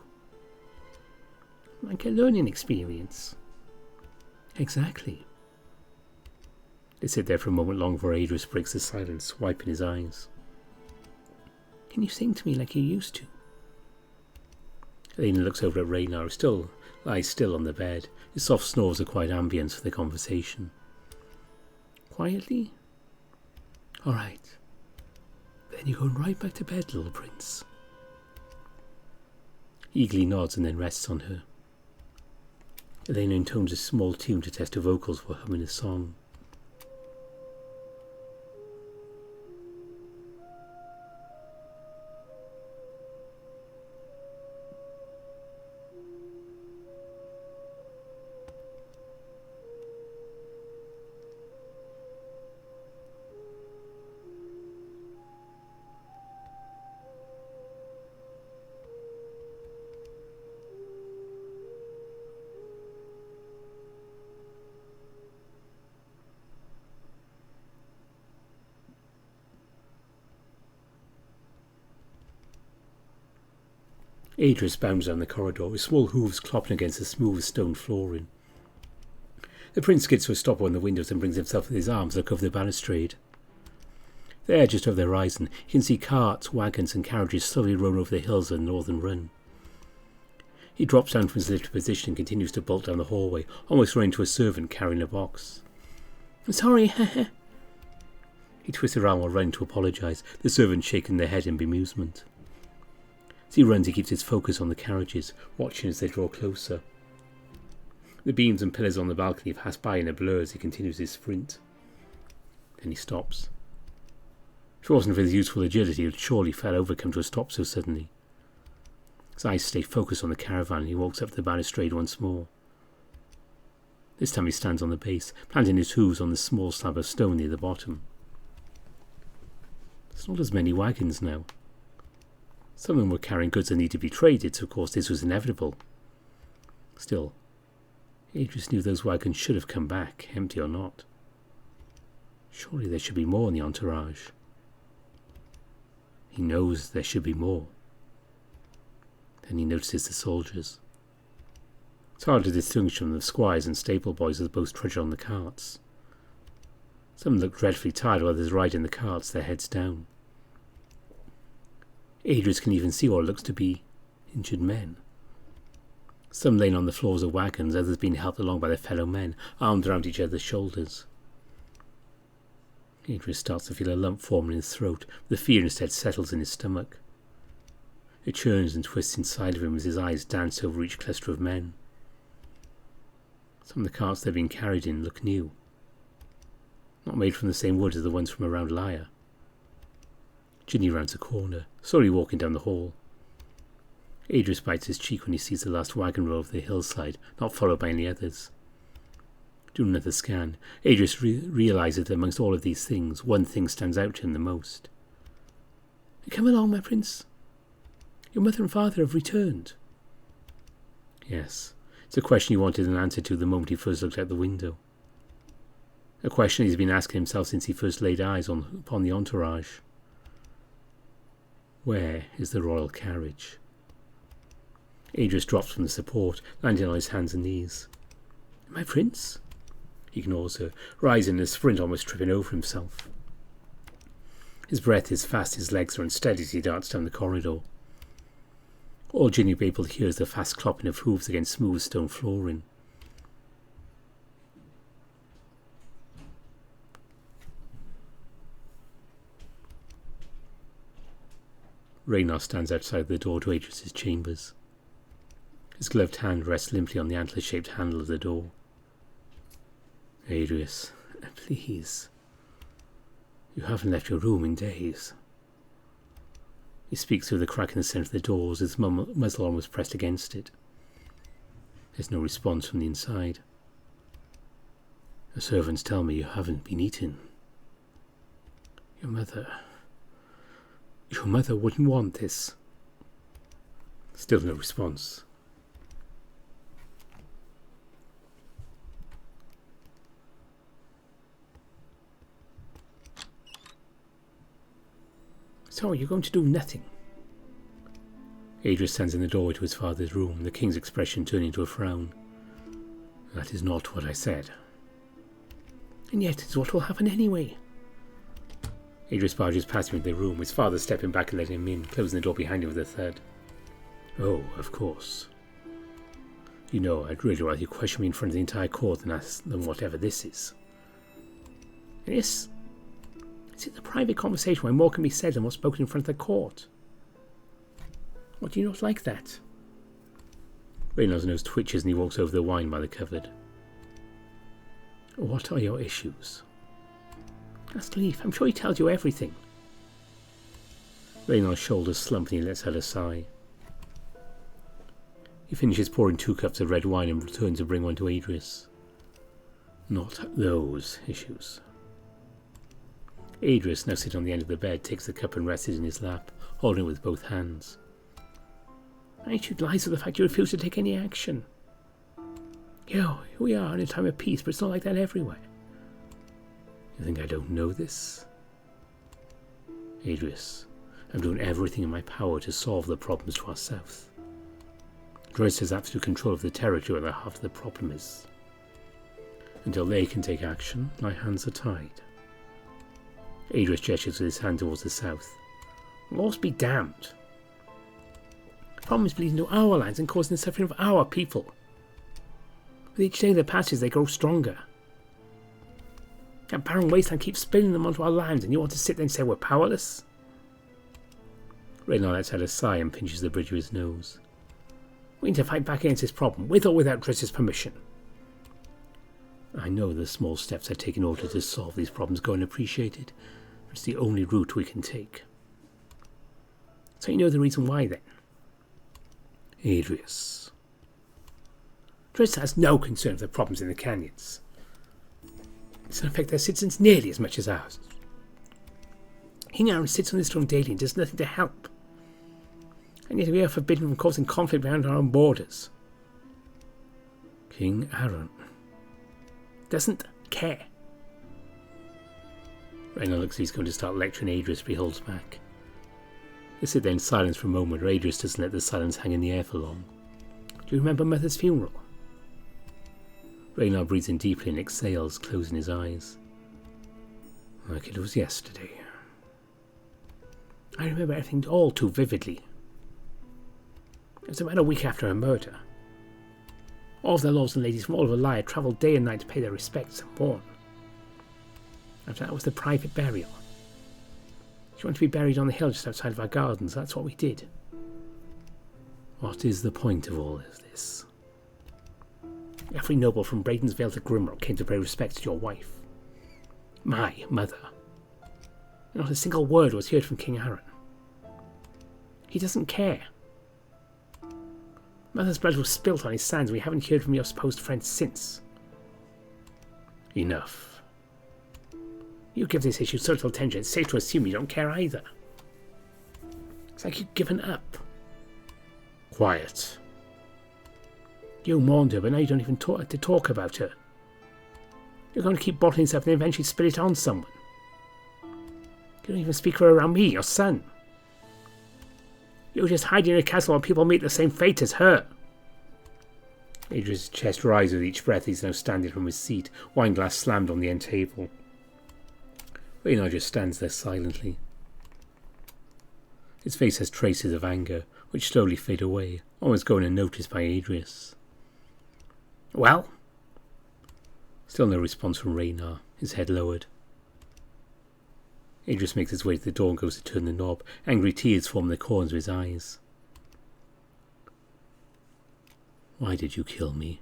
[SPEAKER 2] Like a learning experience. Exactly. They sit there for a moment long before Adrius breaks the silence, wiping his eyes. Can you sing to me like you used to? Elena looks over at Raynar, who still lies still on the bed. His soft snores are quite ambience for the conversation. Quietly? All right. Then you're going right back to bed, little prince. He eagerly nods and then rests on her. Elena intones a small tune to test her vocals for humming a song. Adrius bounds down the corridor, his small hooves clopping against the smooth stone flooring. The prince skids to a stop on the windows and brings himself with his arms that cover the balustrade. There, just over the horizon, you can see carts, wagons and carriages slowly roll over the hills of the northern run. He drops down from his lifted position and continues to bolt down the hallway, almost running to a servant carrying a box. Sorry, He twists around while running to apologise, the servant shaking their head in bemusement. As he runs, he keeps his focus on the carriages, watching as they draw closer. The beams and pillars on the balcony pass by in a blur as he continues his sprint. Then he stops. If it wasn't for his youthful agility, he would surely fell over, come to a stop so suddenly. His eyes stay focused on the caravan and he walks up to the balustrade once more. This time he stands on the base, planting his hooves on the small slab of stone near the bottom. There's not as many wagons now. Some of them were carrying goods that need to be traded, so of course this was inevitable. Still, Adrius knew those wagons should have come back, empty or not. Surely there should be more in the entourage. He knows there should be more. Then he notices the soldiers. It's hard to distinguish from the squires and stable boys as both trudge on the carts. Some look dreadfully tired while others ride in the carts, their heads down. Adrius can even see what looks to be injured men. Some laying on the floors of wagons, others being helped along by their fellow men, armed around each other's shoulders. Adrius starts to feel a lump form in his throat, but the fear instead settles in his stomach. It churns and twists inside of him as his eyes dance over each cluster of men. Some of the carts they've been carried in look new. Not made from the same wood as the ones from around Lyre. Ginny rounds a corner, slowly walking down the hall. Adrius bites his cheek when he sees the last wagon row of the hillside, not followed by any others. Doing another scan, Adrius realises that amongst all of these things, one thing stands out to him the most. Come along, my prince. Your mother and father have returned. Yes, it's a question he wanted an answer to the moment he first looked out the window. A question he's been asking himself since he first laid eyes upon the entourage. Where is the royal carriage? Adrius drops from the support, landing on his hands and knees. My prince? He ignores her, rising in a sprint, almost tripping over himself. His breath is fast, his legs are unsteady as he darts down the corridor. All Ginny will be able to hear is the fast clopping of hooves against smooth stone flooring.
[SPEAKER 1] Raynar stands outside the door to Adrius' chambers. His gloved hand rests limply on the antler-shaped handle of the door. Adrius, please. You haven't left your room in days. He speaks through the crack in the centre of the door as his muzzle arm was pressed against it. There's no response from the inside. The servants tell me you haven't been eating. Your mother wouldn't want this. Still no response.
[SPEAKER 2] So you're going to do nothing?
[SPEAKER 1] Adrius stands in the doorway to his father's room, the king's expression turning to a frown. That is not what I said.
[SPEAKER 2] And yet it's what will happen anyway.
[SPEAKER 1] Adrius barges past him into the room, his father stepping back and letting him in, closing the door behind him with a thud. Oh, of course. You know, I'd really rather you question me in front of the entire court than whatever this is.
[SPEAKER 2] This? It's a private conversation where more can be said than what's spoken in front of the court. What do you not like that?
[SPEAKER 1] Raynar's nose twitches and he walks over the wine by the cupboard.
[SPEAKER 2] What are your issues? Ask Leaf. I'm sure he tells you everything.
[SPEAKER 1] Raynar's shoulders slump and he lets out a sigh. He finishes pouring 2 cups of red wine and returns to bring one to Adrius. Not those issues. Adrius, now sitting on the end of the bed, takes the cup and rests it in his lap, holding it with both hands.
[SPEAKER 2] Attitude lies with the fact you refuse to take any action. Here we are in a time of peace, but it's not like that everywhere.
[SPEAKER 1] You think I don't know this? Adrius, I'm doing everything in my power to solve the problems to our south. Dres has absolute control of the territory where half of the problem is. Until they can take action, my hands are tied. Adrius gestures with his hand towards the south.
[SPEAKER 2] Laws be damned. The problem is bleeding into our lands and causing the suffering of our people. With each day that passes, they grow stronger. That barren wasteland keeps spilling them onto our lands, and you want to sit there and say we're powerless?
[SPEAKER 1] Raynar lets out a sigh and pinches the bridge of his nose.
[SPEAKER 2] We need to fight back against this problem, with or without Dres's permission.
[SPEAKER 1] I know the small steps I take in order to solve these problems go unappreciated, but it's the only route we can take.
[SPEAKER 2] So you know the reason why, then?
[SPEAKER 1] Adrius.
[SPEAKER 2] Dres has no concern with the problems in the canyons. It doesn't affect their citizens nearly as much as ours. King Aaron sits on his throne daily and does nothing to help. And yet we are forbidden from causing conflict beyond our own borders.
[SPEAKER 1] King Aaron
[SPEAKER 2] doesn't care.
[SPEAKER 1] Raynar looks like he's going to start lecturing Adrius, but he holds back. They sit there in silence for a moment, where Adrius doesn't let the silence hang in the air for long.
[SPEAKER 2] Do you remember Mother's funeral?
[SPEAKER 1] Raynar breathes in deeply and exhales, closing his eyes. Like it was yesterday.
[SPEAKER 2] I remember everything all too vividly. It was about a week after her murder. All of the lords and ladies from all over Lyre travelled day and night to pay their respects and mourn. After that was the private burial. She wanted to be buried on the hill just outside of our gardens. That's what we did.
[SPEAKER 1] What is the point of all of this?
[SPEAKER 2] Every noble from Braiden's Vale to Grimrock came to pay respect to your wife. My mother. Not a single word was heard from King Aaron. He doesn't care. Mother's blood was spilt on his sands. We haven't heard from your supposed friend since.
[SPEAKER 1] Enough.
[SPEAKER 2] You give this issue so little attention, it's safe to assume you don't care either. It's like you've given up.
[SPEAKER 1] Quiet.
[SPEAKER 2] You mourned her, but now you don't even talk about her. You're going to keep bottling stuff and eventually spill it on someone. You don't even speak for her around me, your son. You're just hiding in a castle while people meet the same fate as her.
[SPEAKER 1] Adrius' chest rises with each breath. He's now standing from his seat, wine glass slammed on the end table. Raynar just stands there silently. His face has traces of anger, which slowly fade away, almost going unnoticed by Adrius.
[SPEAKER 2] Well?
[SPEAKER 1] Still no response from Raynar, his head lowered.
[SPEAKER 2] Adrius makes his way to the door and goes to turn the knob. Angry tears form the corners of his eyes. Why did you kill me?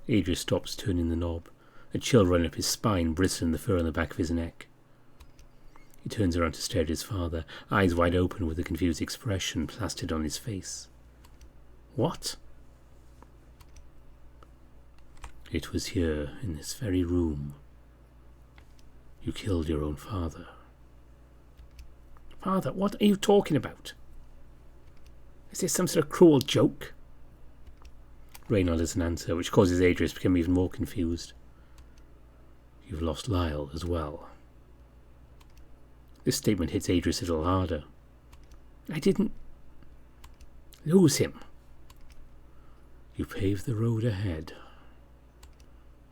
[SPEAKER 2] Adrius stops turning the knob. A chill running up his spine, bristling the fur on the back of his neck. He turns around to stare at his father, eyes wide open with a confused expression plastered on his face. What? It was here, in this very room. You killed your own father. Father, what are you talking about? Is this some sort of cruel joke? Reynard doesn't answer, which causes Adrius to become even more confused. You've lost Lyall as well. This statement hits Adrius a little harder. I didn't lose him. You paved the road ahead.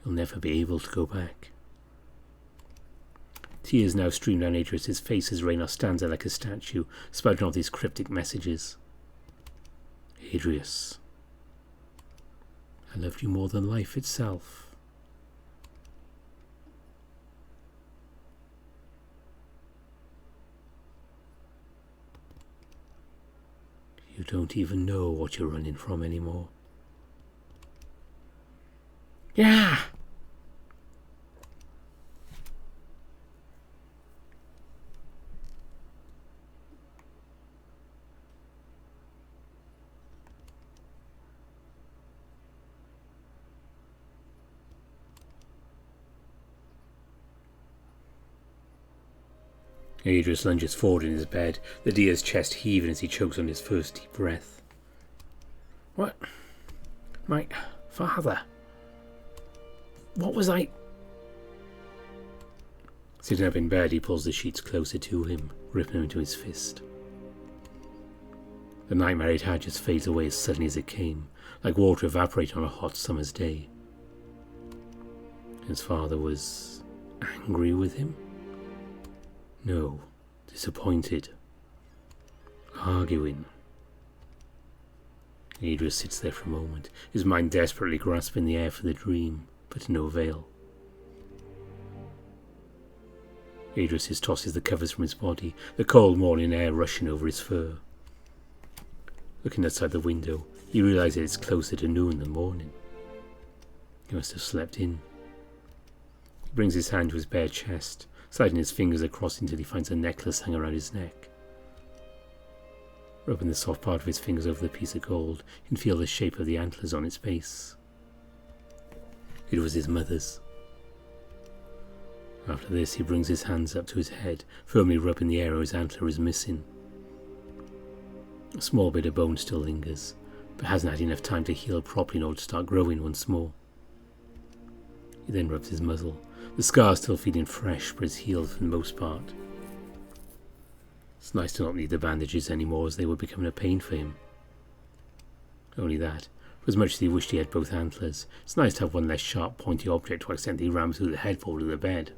[SPEAKER 2] You'll never be able to go back. Tears now stream down Adrius's face as Reynard stands there like a statue, spouting all these cryptic messages. Adrius, I loved you more than life itself. You don't even know what you're running from anymore. Yeah! Adrius lunges forward in his bed, the deer's chest heaving as he chokes on his first deep breath. What? My father? What was I? Sitting up in bed, he pulls the sheets closer to him, ripping them into his fist. The nightmare he'd had just fades away as suddenly as it came, like water evaporating on a hot summer's day. His father was angry with him? No, disappointed. Arguing. Adrius sits there for a moment, his mind desperately grasping the air for the dream, but to no avail. Adrius tosses the covers from his body, the cold morning air rushing over his fur. Looking outside the window, he realizes it's closer to noon than morning. He must have slept in. He brings his hand to his bare chest, sliding his fingers across until he finds a necklace hanging around his neck. Rubbing the soft part of his fingers over the piece of gold, he can feel the shape of the antlers on its base. It was his mother's. After this, he brings his hands up to his head, firmly rubbing the area his antler is missing. A small bit of bone still lingers, but hasn't had enough time to heal properly in order to start growing once more. He then rubs his muzzle, the scar still feeling fresh, but it's healed for the most part. It's nice to not need the bandages anymore, as they were becoming a pain for him. Only that, for as much as he wished he had both antlers, it's nice to have one less sharp, pointy object to accidentally ram through the headboard of the bed.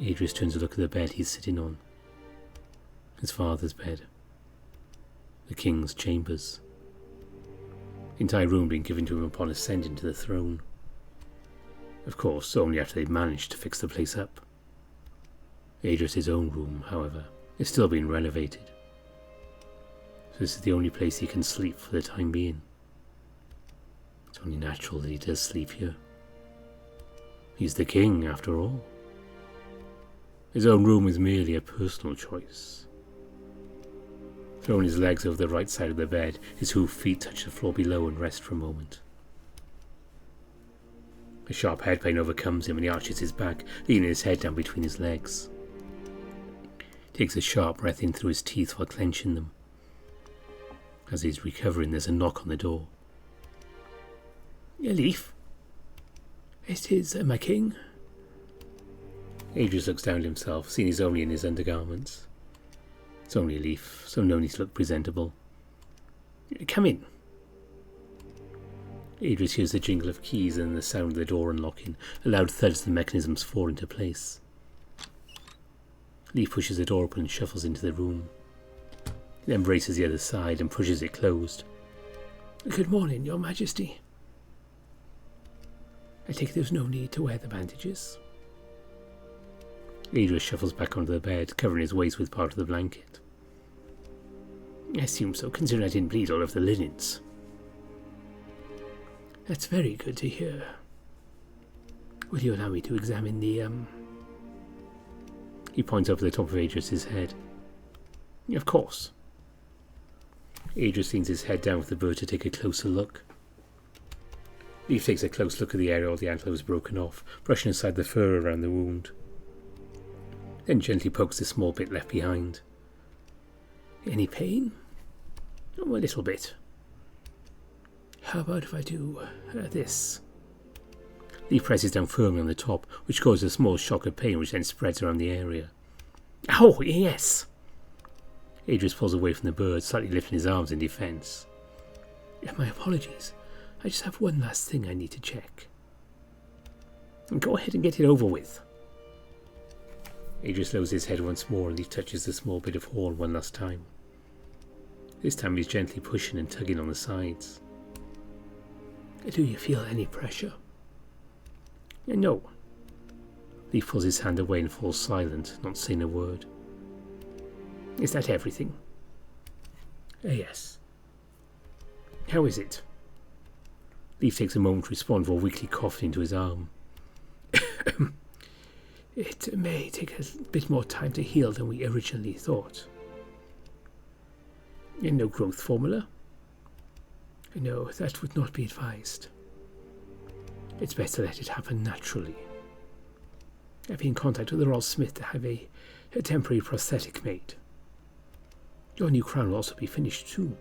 [SPEAKER 2] Adrius turns to look at the bed he's sitting on. His father's bed. The king's chambers. The entire room being given to him upon ascending to the throne. Of course, only after they'd managed to fix the place up. Adrius' own room, however, is still being renovated. So this is the only place he can sleep for the time being. It's only natural that he does sleep here. He's the king, after all. His own room is merely a personal choice. Throwing his legs over the right side of the bed, his hoof feet touch the floor below and rest for a moment. A sharp head pain overcomes him and he arches his back, leaning his head down between his legs. He takes a sharp breath in through his teeth while clenching them. As he's recovering, there's a knock on the door. Leaf? It is my king. Adrius looks down at himself, seeing he's only in his undergarments. It's only Leaf, so no need to look presentable. Come in. Adrius hears the jingle of keys and the sound of the door unlocking, a loud thud as the mechanisms fall into place. Leaf pushes the door open and shuffles into the room. He then braces the other side and pushes it closed. Good morning, Your Majesty. I take there's no need to wear the bandages. Adrius shuffles back onto the bed, covering his waist with part of the blanket. I assume so, considering I didn't bleed all over the linens. That's very good to hear. Will you allow me to examine the, He points over the top of Adrius's head. Of course. Adrius leans his head down with the bird to take a closer look. Leaf takes a close look at the area where the antler was broken off, brushing aside the fur around the wound. Then gently pokes the small bit left behind. Any pain? Oh, a little bit. How about if I do this? Leaf presses down firmly on the top, which causes a small shock of pain which then spreads around the area. Oh, yes! Adrius pulls away from the bird, slightly lifting his arms in defence. My apologies. I just have one last thing I need to check. Go ahead and get it over with. Adrius lowers his head once more and Leaf touches the small bit of horn one last time. This time he's gently pushing and tugging on the sides. Do you feel any pressure? No. Leaf pulls his hand away and falls silent, not saying a word. Is that everything? Yes. How is it? Leaf takes a moment to respond while weakly coughing into his arm. It may take a bit more time to heal than we originally thought. No growth formula? No, that would not be advised. It's best to let it happen naturally. I've been in contact with the Royal Smith to have a temporary prosthetic made. Your new crown will also be finished soon.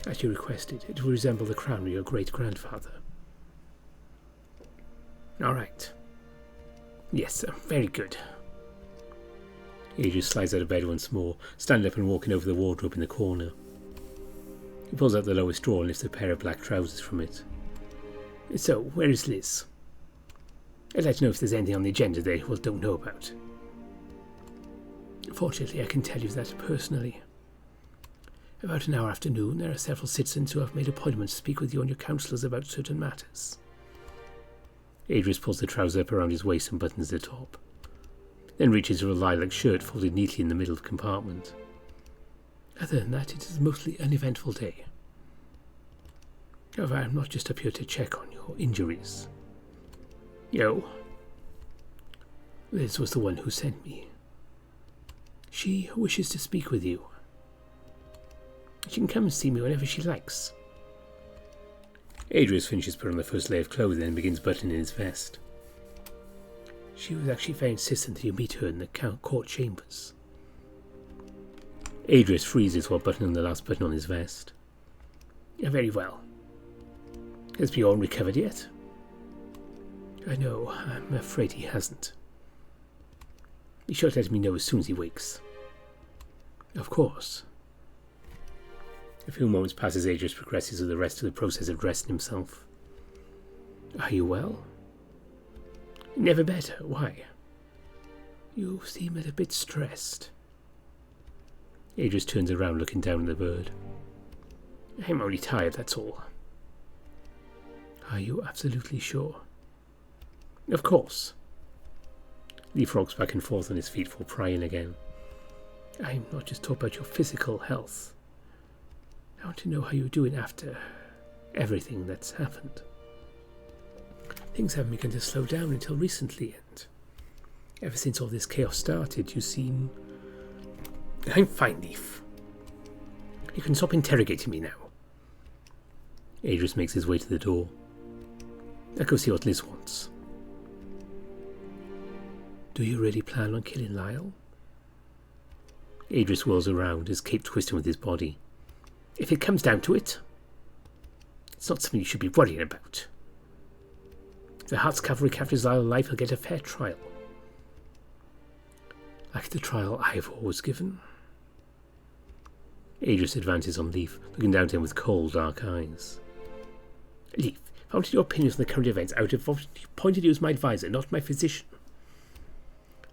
[SPEAKER 2] As you requested, it will resemble the crown of your great-grandfather. All right. Yes, sir. Very good. Adrius slides out of bed once more, standing up and walking over the wardrobe in the corner. He pulls out the lowest drawer and lifts a pair of black trousers from it. So, where is Liz? I'd like to know if there's anything on the agenda they don't know about. Fortunately, I can tell you that personally. About an hour after noon, there are several citizens who have made appointments to speak with you and your councillors about certain matters. Adrius pulls the trouser up around his waist and buttons the top, then reaches for a lilac shirt folded neatly in the middle of the compartment. Other than that, it is a mostly uneventful day. However, I'm not just up here to check on your injuries. Yo. Liz was the one who sent me. She wishes to speak with you. She can come and see me whenever she likes. Adrius finishes putting on the first layer of clothing and begins buttoning his vest. She was actually very insistent that you meet her in the court chambers. Adrius freezes while buttoning the last button on his vest. Very well. Has Bjorn recovered yet? I know, I'm afraid he hasn't. Be sure to let me know as soon as he wakes. Of course. A few moments pass as Adrius progresses with the rest of the process of dressing himself. Are you well? Never better. Why? You seem a bit stressed. Adrius turns around, looking down at the bird. I'm only tired, that's all. Are you absolutely sure? Of course. Leaf rocks back and forth on his feet before prying again. I'm not just talking about your physical health. I want to know how you're doing after everything that's happened. Things haven't begun to slow down until recently, and ever since all this chaos started, you seem... I'm fine, Leaf. You can stop interrogating me now. Adrius makes his way to the door. I'll go see what Liz wants. Do you really plan on killing Lyall? Adrius whirls around, his cape twisting with his body. If it comes down to it, it's not something you should be worrying about. If the Heart's cavalry captures Lyall and Ifor, he'll get a fair trial. Like the trial Ifor was given. Adrius advances on Leaf, looking down to him with cold, dark eyes. Leaf, if I wanted your opinions on the current events, I would have appointed you as my advisor, not my physician.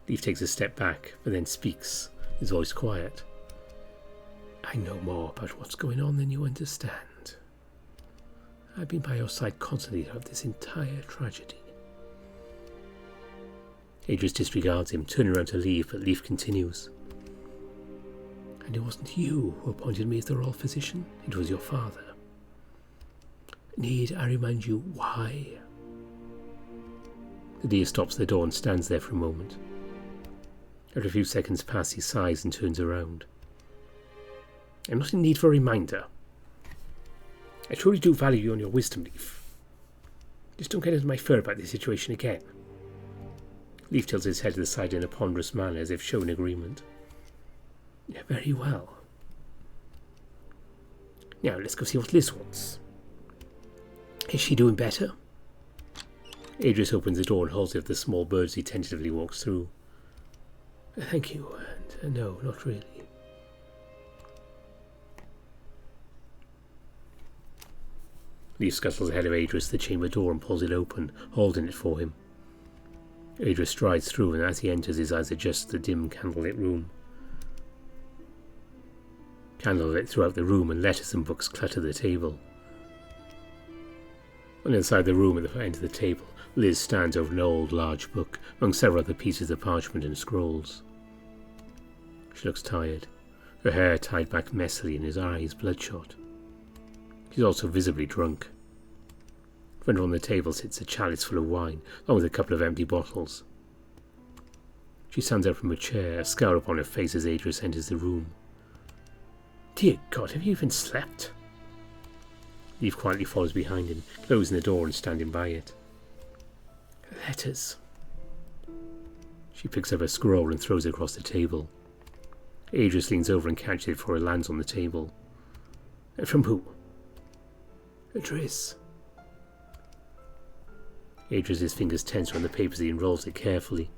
[SPEAKER 2] Leaf takes a step back, but then speaks, his voice quiet. I know more about what's going on than you understand. I've been by your side constantly throughout this entire tragedy. Adrius disregards him, turning around to leave, but Leaf continues. And it wasn't you who appointed me as the royal physician, it was your father. Need I remind you why? The deer stops at the door and stands there for a moment. After a few seconds pass, he sighs and turns around. I'm not in need for a reminder. I truly do value you and your wisdom, Leaf. Just don't get into my fur about this situation again. Leaf tilts his head to the side in a ponderous manner, as if showing agreement. Yeah, very well. Now let's go see what Liz wants. Is she doing better? Adrius opens the door and holds it up the small birds he tentatively walks through. Thank you, and no, not really. Leaf scuttles ahead of Adrius to the chamber door and pulls it open, holding it for him. Adrius strides through, and as he enters, his eyes adjust to the dim candlelit room. Candlelit throughout the room, and letters and books clutter the table. On the other side of the room, at the end of the table, Liz stands over an old, large book, among several other pieces of parchment and scrolls. She looks tired, her hair tied back messily and his eyes bloodshot. She's also visibly drunk. In front of her on the table sits a chalice full of wine, along with a couple of empty bottles. She stands up from her chair, a scowl upon her face as Adrius enters the room. Dear God, have you even slept? Leaf quietly follows behind him, closing the door and standing by it. Letters. She picks up a scroll and throws it across the table. Adrius leans over and catches it before it lands on the table. From who? Adrius. Adrius's fingers tense around the papers. He unrolls it carefully.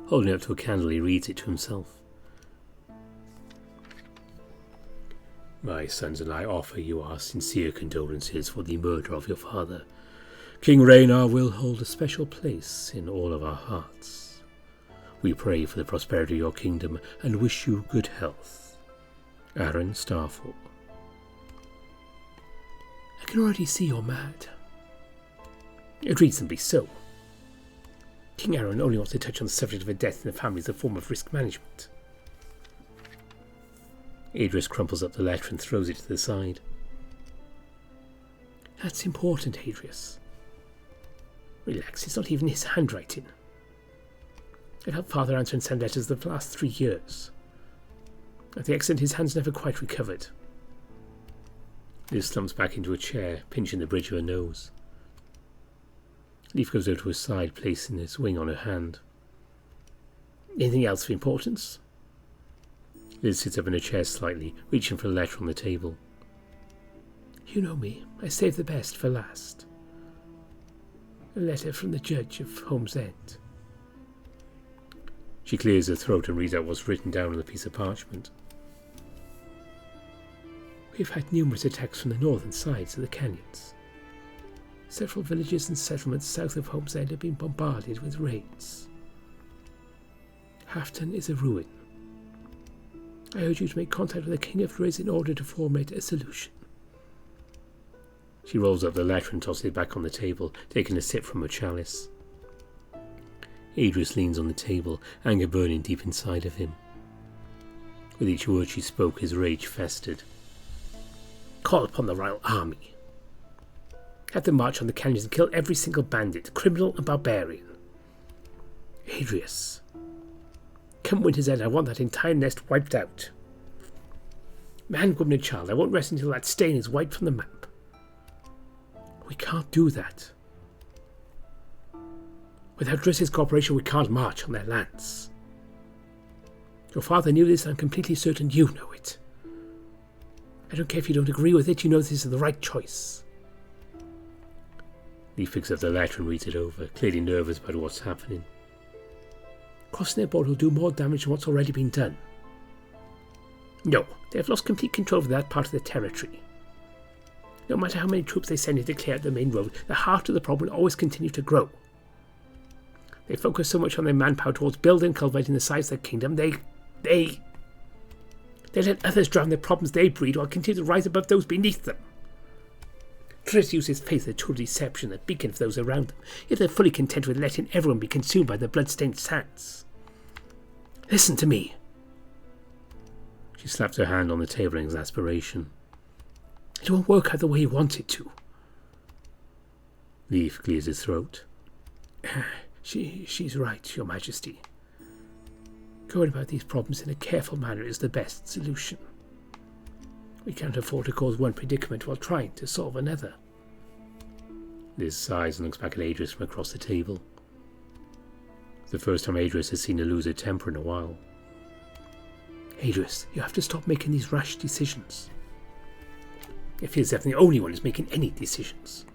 [SPEAKER 2] Holding it up to a candle, he reads it to himself. My sons and I offer you our sincere condolences for the murder of your father. King Raynar will hold a special place in all of our hearts. We pray for the prosperity of your kingdom and wish you good health. Aaron Starfall. I can already see you're mad. Reasonably so. King Aaron only wants to touch on the subject of a death in the family as a form of risk management. Adrius crumples up the letter and throws it to the side. That's important, Adrius. Relax, it's not even his handwriting. I've helped Father answer and send letters the last 3 years. At the accident, his hand's never quite recovered. Liz slumps back into a chair, pinching the bridge of her nose. Leaf goes over to her side, placing his wing on her hand. Anything else of importance? Liz sits up in her chair slightly, reaching for a letter on the table. You know me. I save the best for last. A letter from the Judge of Holmes End. She clears her throat and reads out what's written down on the piece of parchment. We've had numerous attacks from the northern sides of the canyons. Several villages and settlements south of Holmes End have been bombarded with raids. Hafton is a ruin. I urge you to make contact with the King of Riz in order to formulate a solution. She rolls up the letter and tosses it back on the table, taking a sip from her chalice. Adrius leans on the table, anger burning deep inside of him. With each word she spoke, his rage festered. Call upon the royal army. Have them march on the canyons and kill every single bandit, criminal and barbarian. Adrius. Come winter's end, I want that entire nest wiped out. Man, woman and child, I won't rest until that stain is wiped from the map. We can't do that. Without Driss's cooperation, we can't march on their lands. Your father knew this, and I'm completely certain you know it. I don't care if you don't agree with it, you know this is the right choice. Leaf picks up the letter and reads it over, clearly nervous about what's happening. Crossing their border will do more damage than what's already been done. No, they have lost complete control over that part of the territory. No matter how many troops they send in to clear out the main road, the heart of the problem will always continue to grow. They focus so much on their manpower towards building and cultivating the size of their kingdom, they let others drown the problems they breed while continue to rise above those beneath them. Driss used his faith as a tool of deception, a beacon for those around them, yet they're fully content with letting everyone be consumed by the blood-stained sands. Listen to me.
[SPEAKER 1] She slapped her hand on the table in exasperation.
[SPEAKER 2] It won't work out the way you want it to.
[SPEAKER 1] Leaf clears his throat.
[SPEAKER 2] She's right, Your Majesty. Going about these problems in a careful manner is the best solution. We can't afford to cause one predicament while trying to solve another.
[SPEAKER 1] Liz sighs and looks back at Adrius from across the table. It's the first time Adrius has seen her lose her temper in a while.
[SPEAKER 2] Adrius, you have to stop making these rash decisions. It feels like I'm the only one who's making any decisions.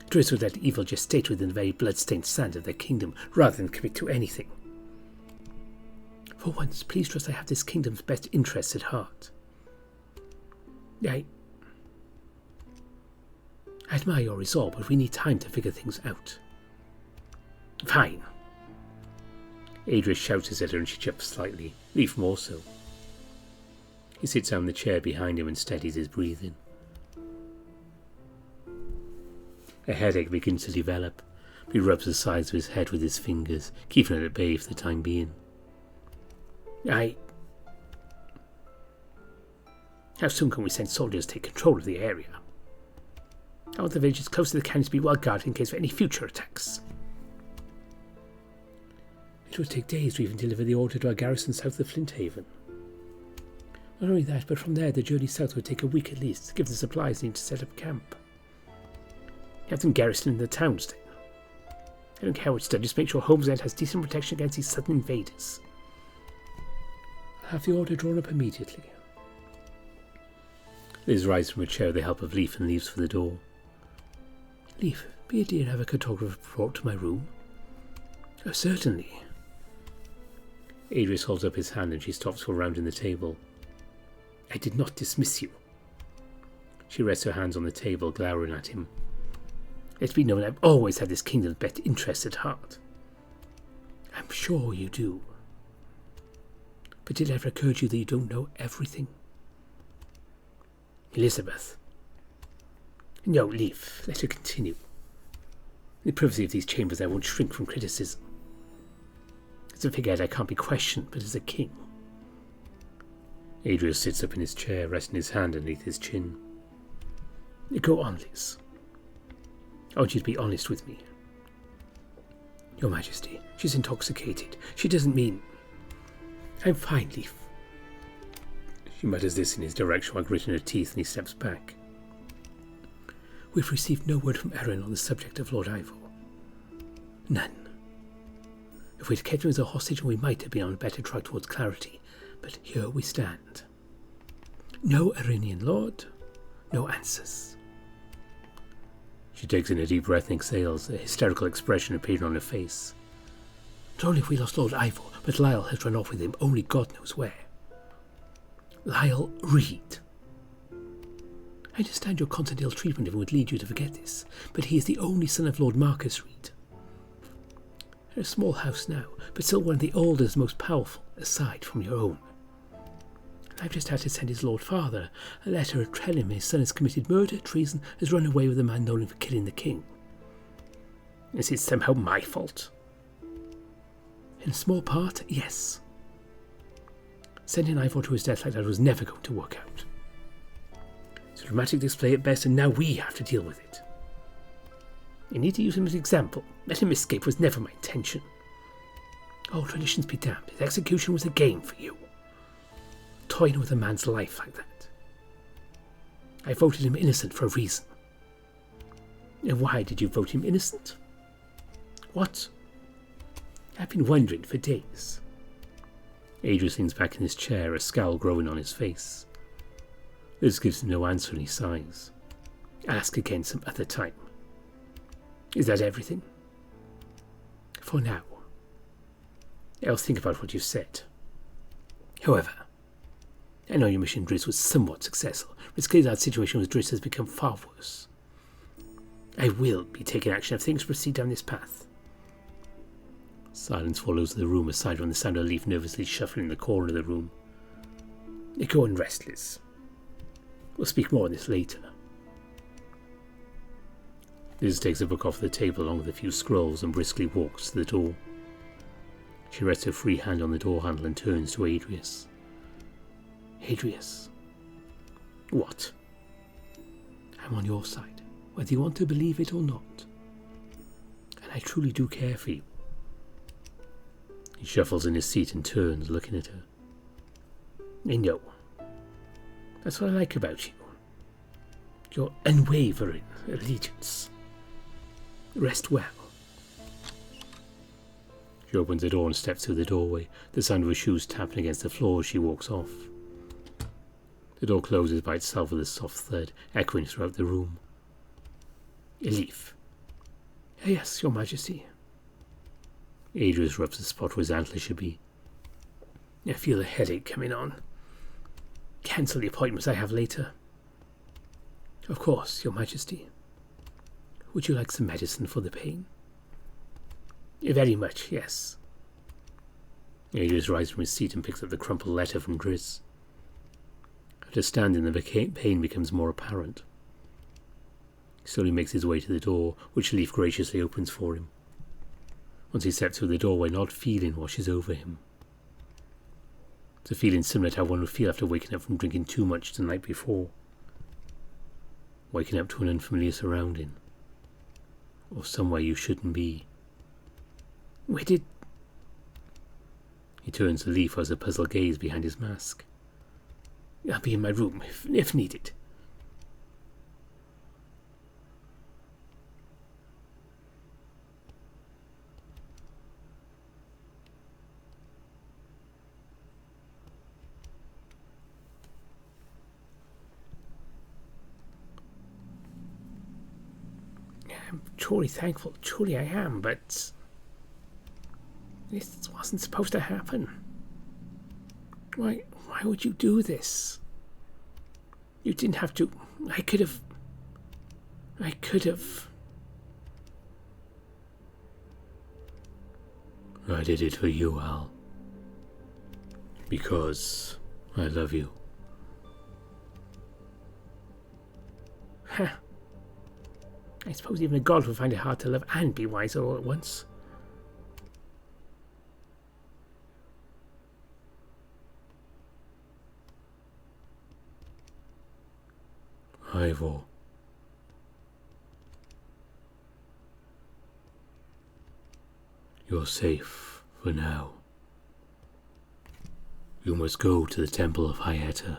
[SPEAKER 2] Driss would let evil gestate within the very blood-stained sand of their kingdom rather than commit to anything. For once, please trust I have this kingdom's best interests at heart. I admire your resolve, but we need time to figure things out. Fine.
[SPEAKER 1] Adrius shouts at her and she jumps slightly, Leaf more so. He sits down in the chair behind him and steadies his breathing. A headache begins to develop, but he rubs the sides of his head with his fingers, keeping it at bay for the time being.
[SPEAKER 2] How soon can we send soldiers to take control of the area? I want the villages close to the canyons to be well guarded in case of any future attacks. It would take days to even deliver the order to our garrison south of Flint Haven. Not only that, but from there the journey south would take a week at least to give the supplies needed to set up camp. Have them garrison in the towns then. I don't care how it's done, just make sure Holmes End has decent protection against these sudden invaders. I'll have the order drawn up immediately.
[SPEAKER 1] Liz rises from her chair with the help of Leaf and leaves for the door.
[SPEAKER 2] Leaf, be a dear and have a cartographer brought to my room. Oh, certainly.
[SPEAKER 1] Adrius holds up his hand and she stops for rounding the table.
[SPEAKER 2] I did not dismiss you.
[SPEAKER 1] She rests her hands on the table, glowering at him.
[SPEAKER 2] Let it be known I've always had this kingdom's best interests at heart. I'm sure you do. But did it ever occur to you that you don't know everything? Elizabeth. No, Leaf, let her continue. In the privacy of these chambers I won't shrink from criticism. As a figurehead I can't be questioned, but as a king.
[SPEAKER 1] Adrius sits up in his chair, resting his hand underneath his chin.
[SPEAKER 2] Go on, Liz. I want you to be honest with me. Your Majesty, she's intoxicated. She doesn't mean... I'm fine, Leaf.
[SPEAKER 1] She mutters this in his direction while gritting her teeth and he steps back.
[SPEAKER 2] We've received no word from Erin on the subject of Lord Ifor. None. If we'd kept him as a hostage, we might have been on a better track towards clarity, but here we stand. No Iranian lord, no answers.
[SPEAKER 1] She takes in a deep breath and exhales, a hysterical expression appearing on her face.
[SPEAKER 2] Not only have we lost Lord Ifor, but Lyall has run off with him, only God knows where. Lyall Reed. I understand your constant ill treatment of him would lead you to forget this, but he is the only son of Lord Marcus Reed. They're a small house now, but still one of the oldest, most powerful, aside from your own. I've just had to send his Lord Father a letter telling him his son has committed murder, treason, has run away with a man known for killing the king. Is it somehow my fault? In a small part, yes. Sending Ifor to his death like that was never going to work out. It's a dramatic display at best, and now we have to deal with it. You need to use him as an example. Let him escape was never my intention. All traditions be damned. His execution was a game for you. Toying with a man's life like that. I voted him innocent for a reason. And why did you vote him innocent? What? I've been wondering for days.
[SPEAKER 1] Adrius leans back in his chair, a scowl growing on his face. Liz gives him no answer and he sighs.
[SPEAKER 2] I'll ask again some other time. Is that everything? For now. I'll think about what you said. However, I know your mission Driss was somewhat successful, but it's clear that situation with Driss has become far worse. I will be taking action if things proceed down this path.
[SPEAKER 1] Silence follows the room aside from the sound of Leaf nervously shuffling in the corner of the room.
[SPEAKER 2] Go and rest, Liz. We'll speak more on this later.
[SPEAKER 1] Liz takes a book off the table along with a few scrolls and briskly walks to the door. She rests her free hand on the door handle and turns to Adrius. Adrius. What? I'm on your side, whether you want to believe it or not. And I truly do care for you. He shuffles in his seat and turns, looking at her. I know. That's what I like about you. Your unwavering allegiance. Rest well. She opens the door and steps through the doorway, the sound of her shoes tapping against the floor as she walks off. The door closes by itself with a soft thud, echoing throughout the room. Elif. Yes, Your Majesty. Adrius rubs the spot where his antler should be. I feel a headache coming on. Cancel the appointments I have later. Of course, Your Majesty. Would you like some medicine for the pain? Very much, yes. Adrius rises from his seat and picks up the crumpled letter from Driz. After standing, the pain becomes more apparent. He slowly makes his way to the door, which Leaf graciously opens for him. Once he steps through the doorway, an odd feeling washes over him. It's a feeling similar to how one would feel after waking up from drinking too much the night before. Waking up to an unfamiliar surrounding. Or somewhere you shouldn't be. Where did... He turns to Leaf as a puzzled gaze behind his mask. I'll be in my room if needed. I'm truly thankful, truly I am, but this wasn't supposed to happen. Why would you do this? You didn't have to. I could have. I did it for you, Al. Because I love you. Huh. I suppose even a god would find it hard to love and be wise all at once. Ivor. You're safe for now. You must go to the Temple of Hyeta.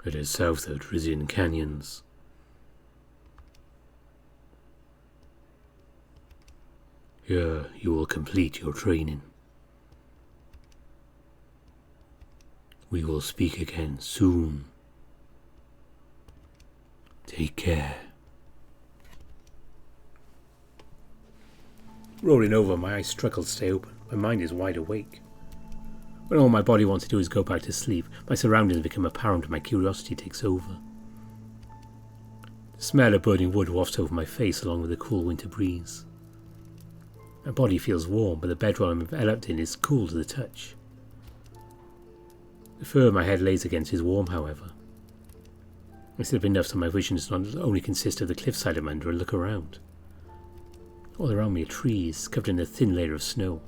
[SPEAKER 1] It is south of Drizian Canyons. Here you will complete your training. We will speak again soon. Take care. Rolling over, my eyes struggle to stay open. My mind is wide awake. When all my body wants to do is go back to sleep, my surroundings become apparent and my curiosity takes over. The smell of burning wood wafts over my face along with the cool winter breeze. My body feels warm, but the bedroll I'm enveloped in is cool to the touch. The fur my head lays against is warm, however. I sit up enough so my vision does not only consist of the cliffside I'm under and look around. All around me are trees, covered in a thin layer of snow.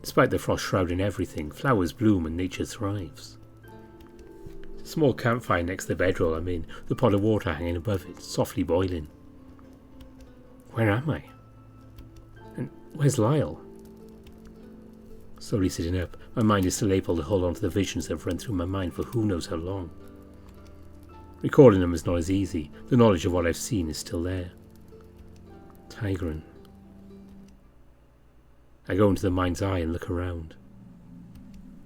[SPEAKER 1] Despite the frost shrouding everything, flowers bloom and nature thrives. There's a small campfire next to the bedroll I'm in, the pot of water hanging above it, softly boiling. Where am I? And where's Lyall? Slowly sitting up, my mind is still able to hold on to the visions that have run through my mind for who knows how long. Recalling them is not as easy. The knowledge of what I've seen is still there. Tigran. I go into the mind's eye and look around.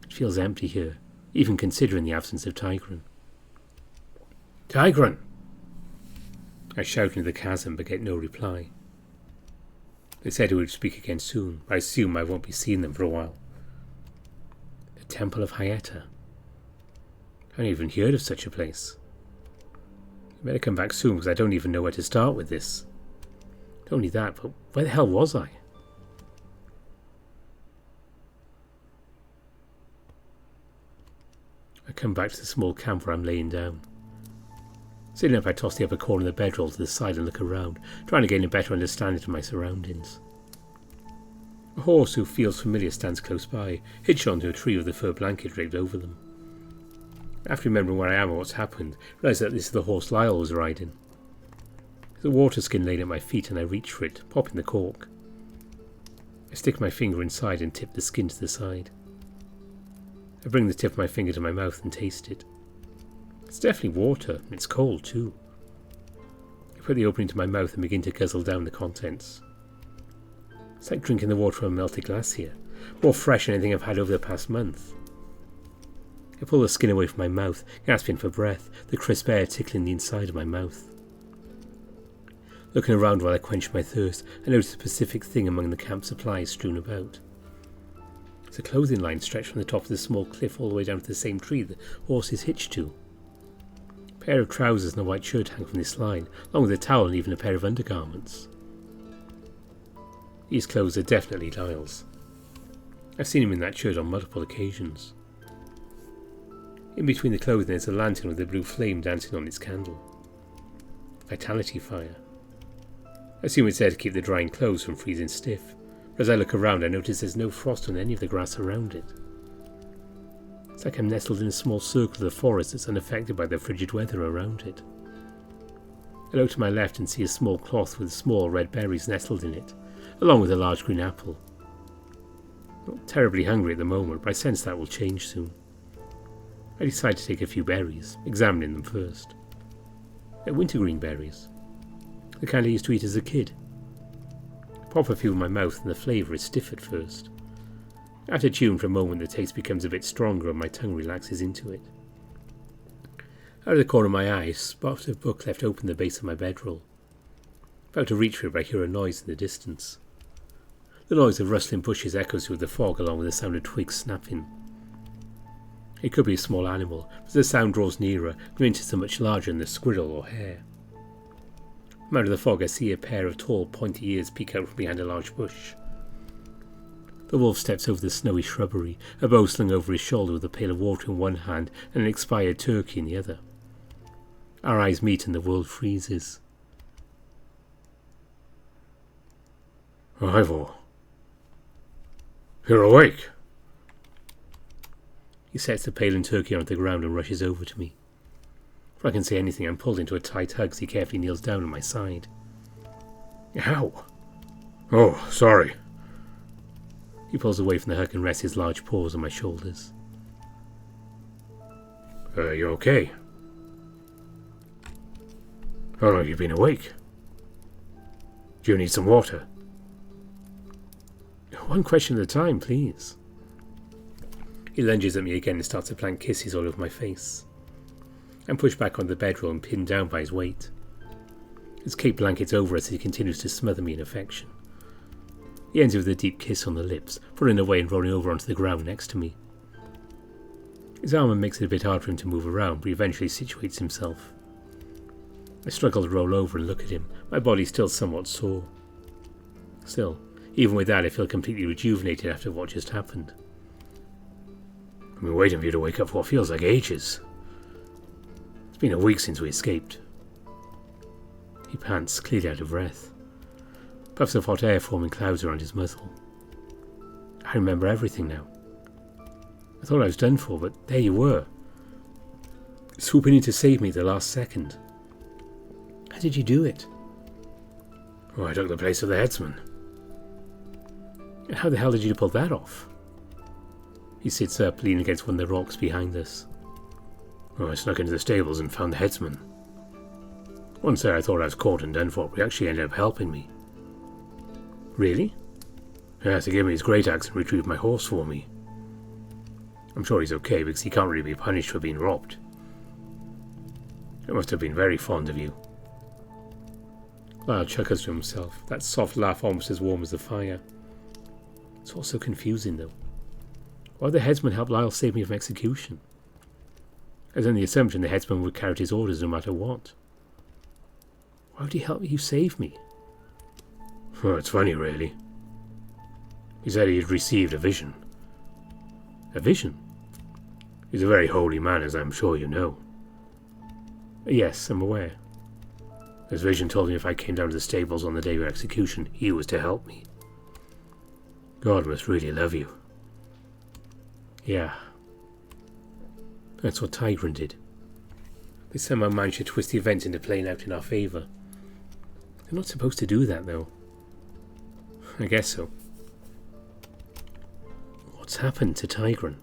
[SPEAKER 1] It feels empty here, even considering the absence of Tigran. Tigran! I shout into the chasm but get no reply. They said we would speak again soon, but I assume I won't be seeing them for a while. The Temple of Hyeta. I haven't even heard of such a place. I better come back soon because I don't even know where to start with this. Not only that, but where the hell was I? I come back to the small camp where I'm laying down.
[SPEAKER 2] Sitting up, I tossed the upper corner of the bedroll to the side and look around, trying to gain a better understanding of my surroundings. A horse who feels familiar stands close by, hitched onto a tree with a fur blanket draped over them. After remembering where I am and what's happened, I realise that this is the horse Lyall was riding. There's a water skin laying at my feet and I reach for it, popping the cork. I stick my finger inside and tip the skin to the side. I bring the tip of my finger to my mouth and taste it. It's definitely water, and it's cold too. I put the opening to my mouth and begin to guzzle down the contents. It's like drinking the water from a melted glacier, more fresh than anything I've had over the past month. I pull the skin away from my mouth, gasping for breath, the crisp air tickling the inside of my mouth. Looking around while I quench my thirst, I notice a specific thing among the camp supplies strewn about. It's a clothing line stretched from the top of the small cliff all the way down to the same tree the horse is hitched to. A pair of trousers and a white shirt hang from this line, along with a towel and even a pair of undergarments. These clothes are definitely Lyall's. I've seen him in that shirt on multiple occasions. In between the clothing there's a lantern with a blue flame dancing on its candle. Vitality fire. I assume it's there to keep the drying clothes from freezing stiff, but as I look around I notice there's no frost on any of the grass around it. It's like I'm nestled in a small circle of the forest that's unaffected by the frigid weather around it. I look to my left and see a small cloth with small red berries nestled in it, along with a large green apple. Not terribly hungry at the moment, but I sense that will change soon. I decide to take a few berries, examining them first. They're wintergreen berries, the kind I used to eat as a kid. I pop a few in my mouth and the flavour is stiff at first. After chewing for a moment the taste becomes a bit stronger and my tongue relaxes into it. Out of the corner of my eye I spot a book left open at the base of my bedroll. About to reach for it but I hear a noise in the distance. The noise of rustling bushes echoes through the fog along with the sound of twigs snapping. It could be a small animal, but as the sound draws nearer, the inches are much larger than the squirrel or hare. From out of the fog I see a pair of tall, pointy ears peek out from behind a large bush. The wolf steps over the snowy shrubbery, a bow slung over his shoulder with a pail of water in one hand and an expired turkey in the other. Our eyes meet and the world freezes.
[SPEAKER 1] Ifor, you're awake.
[SPEAKER 2] He sets the pail and turkey onto the ground and rushes over to me. Before I can say anything, I'm pulled into a tight hug as he carefully kneels down at my side.
[SPEAKER 1] Ow! Oh, sorry.
[SPEAKER 2] He pulls away from the hug and rests his large paws on my shoulders.
[SPEAKER 1] You okay? How long have you been awake? Do you need some water?
[SPEAKER 2] One question at a time, please. He lunges at me again and starts to plant kisses all over my face. I'm pushed back on the bedroll and pinned down by his weight. His cape blankets over us as he continues to smother me in affection. He ends it with a deep kiss on the lips, falling away and rolling over onto the ground next to me. His armour makes it a bit hard for him to move around, but he eventually situates himself. I struggle to roll over and look at him, my body still somewhat sore. Still, even with that I feel completely rejuvenated after what just happened.
[SPEAKER 1] I've been waiting for you to wake up for what feels like ages. It's been a week since we escaped.
[SPEAKER 2] He pants, clearly out of breath. Puffs of hot air forming clouds around his muzzle. I remember everything now. I thought I was done for, but there you were, swooping in to save me at the last second. How did you do it?
[SPEAKER 1] Oh, I took the place of the headsman.
[SPEAKER 2] And how the hell did you pull that off? He sits up, leaning against one of the rocks behind us.
[SPEAKER 1] Oh, I snuck into the stables and found the headsman. Once there I thought I was caught and done for, but he actually ended up helping me.
[SPEAKER 2] Really?
[SPEAKER 1] Yes, he gave me his great axe and retrieved my horse for me. I'm sure he's okay because he can't really be punished for being robbed. He must have been very fond of you.
[SPEAKER 2] Lyall chuckles to himself, that soft laugh almost as warm as the fire. It's all so confusing though. Why would the headsman help Lyall save me from execution? As on the assumption the headsman would carry out his orders no matter what. Why would he help you save me?
[SPEAKER 1] Oh, it's funny really. He said he had received a vision.
[SPEAKER 2] A vision?
[SPEAKER 1] He's a very holy man, as I'm sure you know.
[SPEAKER 2] Yes, I'm aware. His vision told me if I came down to the stables on the day of your execution, he was to help me. God must really love you. Yeah. That's what Tigran did. They somehow managed to twist the events into playing out in our favour. They're not supposed to do that, though. I guess so. What's happened to Tigran?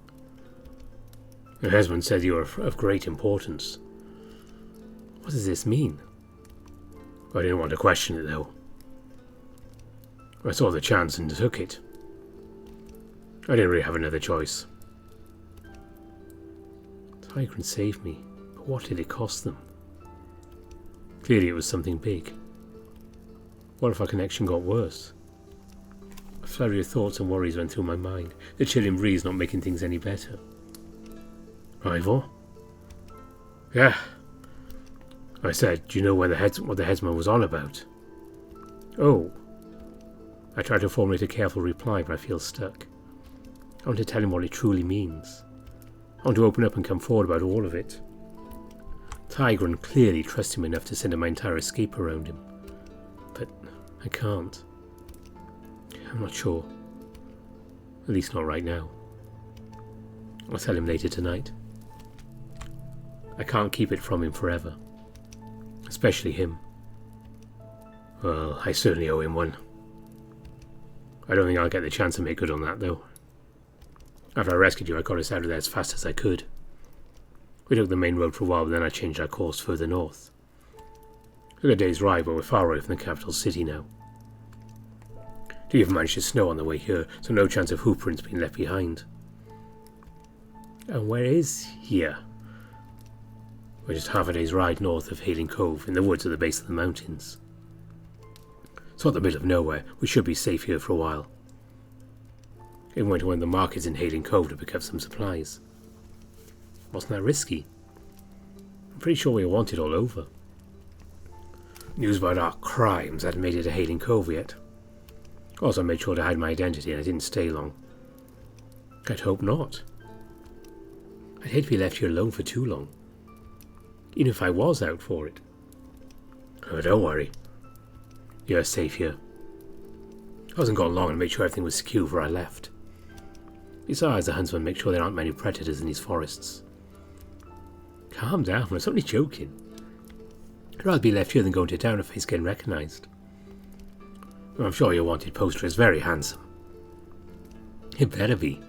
[SPEAKER 2] Her husband said you were of great importance. What does this mean? I didn't want to question it, though. I saw the chance and took it. I didn't really have another choice. Tigran saved me, but what did it cost them? Clearly it was something big. What if our connection got worse? A flurry of thoughts and worries went through my mind, the chilling breeze not making things any better. Ivor? Yeah. I said, do you know what the headsman was on about? Oh. I tried to formulate a careful reply, but I feel stuck. I want to tell him what it truly means. I want to open up and come forward about all of it. Tigran clearly trusts him enough to send my entire escape around him. But I can't. I'm not sure. At least not right now. I'll tell him later tonight. I can't keep it from him forever. Especially him. Well, I certainly owe him one. I don't think I'll get the chance to make good on that, though. After I rescued you, I got us out of there as fast as I could. We took the main road for a while, but then I changed our course further north. Took a day's ride, but we're far away from the capital city now. It even managed to snow on the way here, so no chance of hoofprints being left behind. And where is here? We're just half a day's ride north of Hailing Cove, in the woods at the base of the mountains. It's not the middle of nowhere. We should be safe here for a while. Even went to one of the markets in Hailing Cove to pick up some supplies. Wasn't that risky? I'm pretty sure we were wanted all over. News about our crimes hadn't made it to Hailing Cove yet. Also, I made sure to hide my identity and I didn't stay long. I'd hope not. I'd hate to be left here alone for too long. Even if I was out for it. Oh, don't worry. You're safe here. I wasn't gone long and made sure everything was secure before I left. Besides, the huntsman makes sure there aren't many predators in these forests. Calm down, I was only joking. I'd rather be left here than go into town and face getting recognised. I'm sure your wanted poster is very handsome. It better be.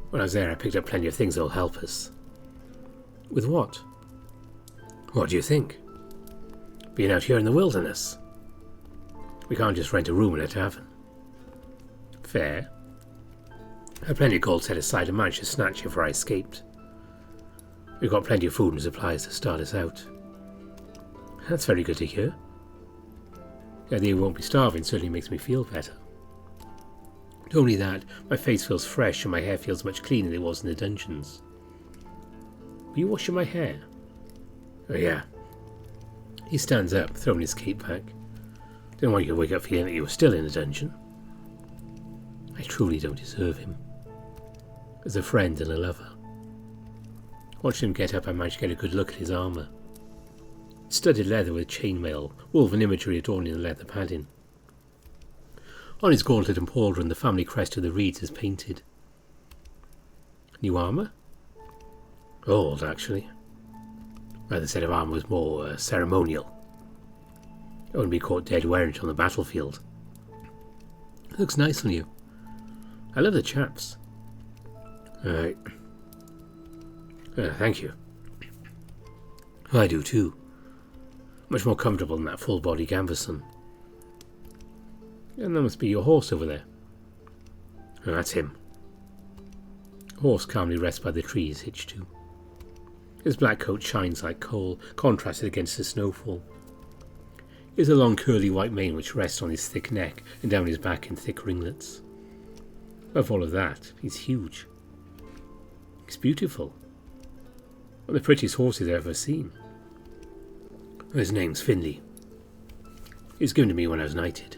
[SPEAKER 2] When I was there, I picked up plenty of things that'll help us. With what? What do you think? Being out here in the wilderness. We can't just rent a room in a tavern. Fair. I had plenty of gold set aside and managed to snatch it before I escaped. We've got plenty of food and supplies to start us out. That's very good to hear. The idea we won't be starving certainly makes me feel better. Not only that, my face feels fresh and my hair feels much cleaner than it was in the dungeons. Were you washing my hair? Oh yeah. He stands up, throwing his cape back. Didn't want you to wake up feeling that you were still in the dungeon. I truly don't deserve him. As a friend and a lover. Watching him get up, I managed to get a good look at his armour. Studded leather with chainmail, woven imagery adorning the leather padding. On his gauntlet and pauldron, the family crest of the Reeds is painted. New armour? Old, actually. The set of armour was more ceremonial. I wouldn't be caught dead wearing it on the battlefield. It looks nice on you. I love the chaps. Thank you. I do too. Much more comfortable than that full-body gambeson. And that must be your horse over there. Oh, that's him. The horse calmly rests by the trees hitched to. His black coat shines like coal, contrasted against the snowfall. He has a long curly white mane which rests on his thick neck and down his back in thick ringlets. Above all of that, he's huge. He's beautiful. One of the prettiest horses I've ever seen. His name's Finley. He was given to me when I was knighted.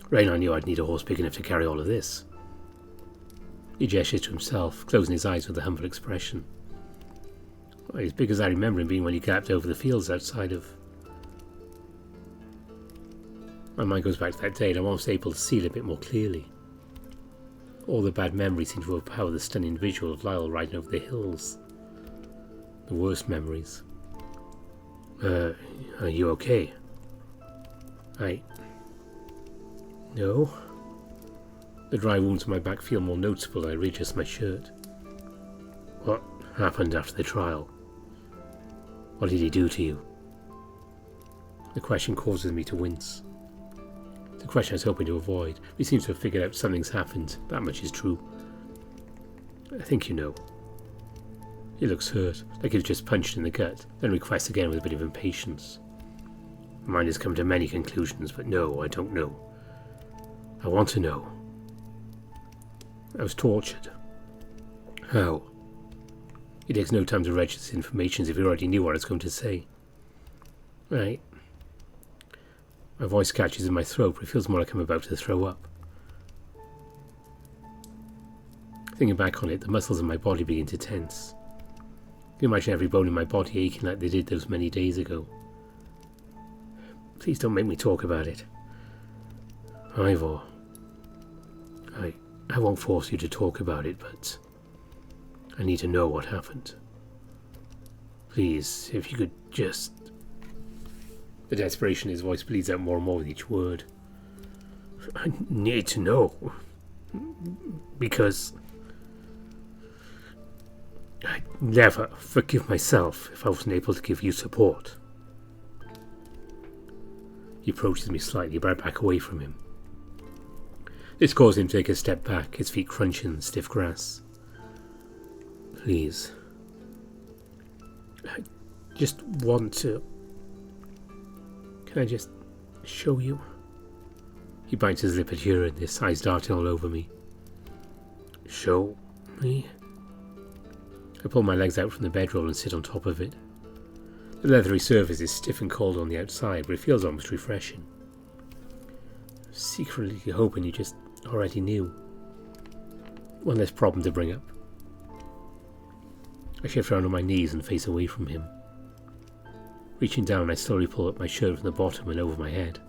[SPEAKER 2] Raynar knew I'd need a horse big enough to carry all of this. He gestures to himself, closing his eyes with a humble expression. Well, as big as I remember him being when he galloped over the fields outside of... My mind goes back to that day and I'm almost able to see it a bit more clearly. All the bad memories seem to overpower the stunning visual of Lyall riding over the hills. The worst memories. Are you okay? No. The dry wounds on my back feel more noticeable as I readjust my shirt. What happened after the trial? What did he do to you? The question causes me to wince. The question I was hoping to avoid. We seem to have figured out something's happened. That much is true. I think you know. He looks hurt, like he was just punched in the gut, then requests again with a bit of impatience. My mind has come to many conclusions, but no, I don't know. I want to know. I was tortured. How? It takes no time to register this information as if he already knew what I was going to say. Right. My voice catches in my throat, but it feels more like I'm about to throw up. Thinking back on it, the muscles in my body begin to tense. You imagine every bone in my body aching like they did those many days ago. Please don't make me talk about it. Ivor, I won't force you to talk about it, but I need to know what happened. Please, if you could just... The desperation in his voice bleeds out more and more with each word. I need to know. Because... I'd never forgive myself if I wasn't able to give you support. He approaches me slightly, but I back away from him. This causes him to take a step back, his feet crunching in stiff grass. Please. I just want to... Can I just show you? He bites his lip at hearing this, eyes darting all over me. Show me? I pull my legs out from the bedroll and sit on top of it. The leathery surface is stiff and cold on the outside, but it feels almost refreshing. Secretly hoping you just already knew. One less problem to bring up. I shift around on my knees and face away from him. Reaching down, I slowly pull up my shirt from the bottom and over my head.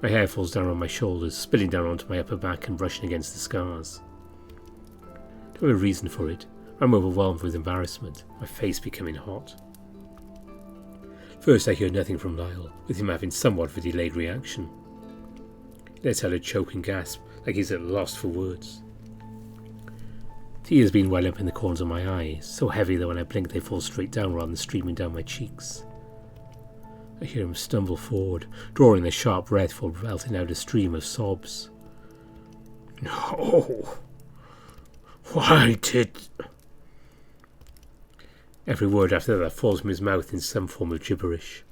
[SPEAKER 2] My hair falls down on my shoulders, spilling down onto my upper back and brushing against the scars. I don't have a reason for it. I'm overwhelmed with embarrassment, my face becoming hot. First I hear nothing from Lyall, with him having somewhat of a delayed reaction. He lets out a choking gasp, like he's at a loss for words. Tears being well up in the corners of my eyes, so heavy that when I blink they fall straight down rather than streaming down my cheeks. I hear him stumble forward, drawing a sharp breath before belting out a stream of sobs. No! Why did... Every word after that falls from his mouth in some form of gibberish.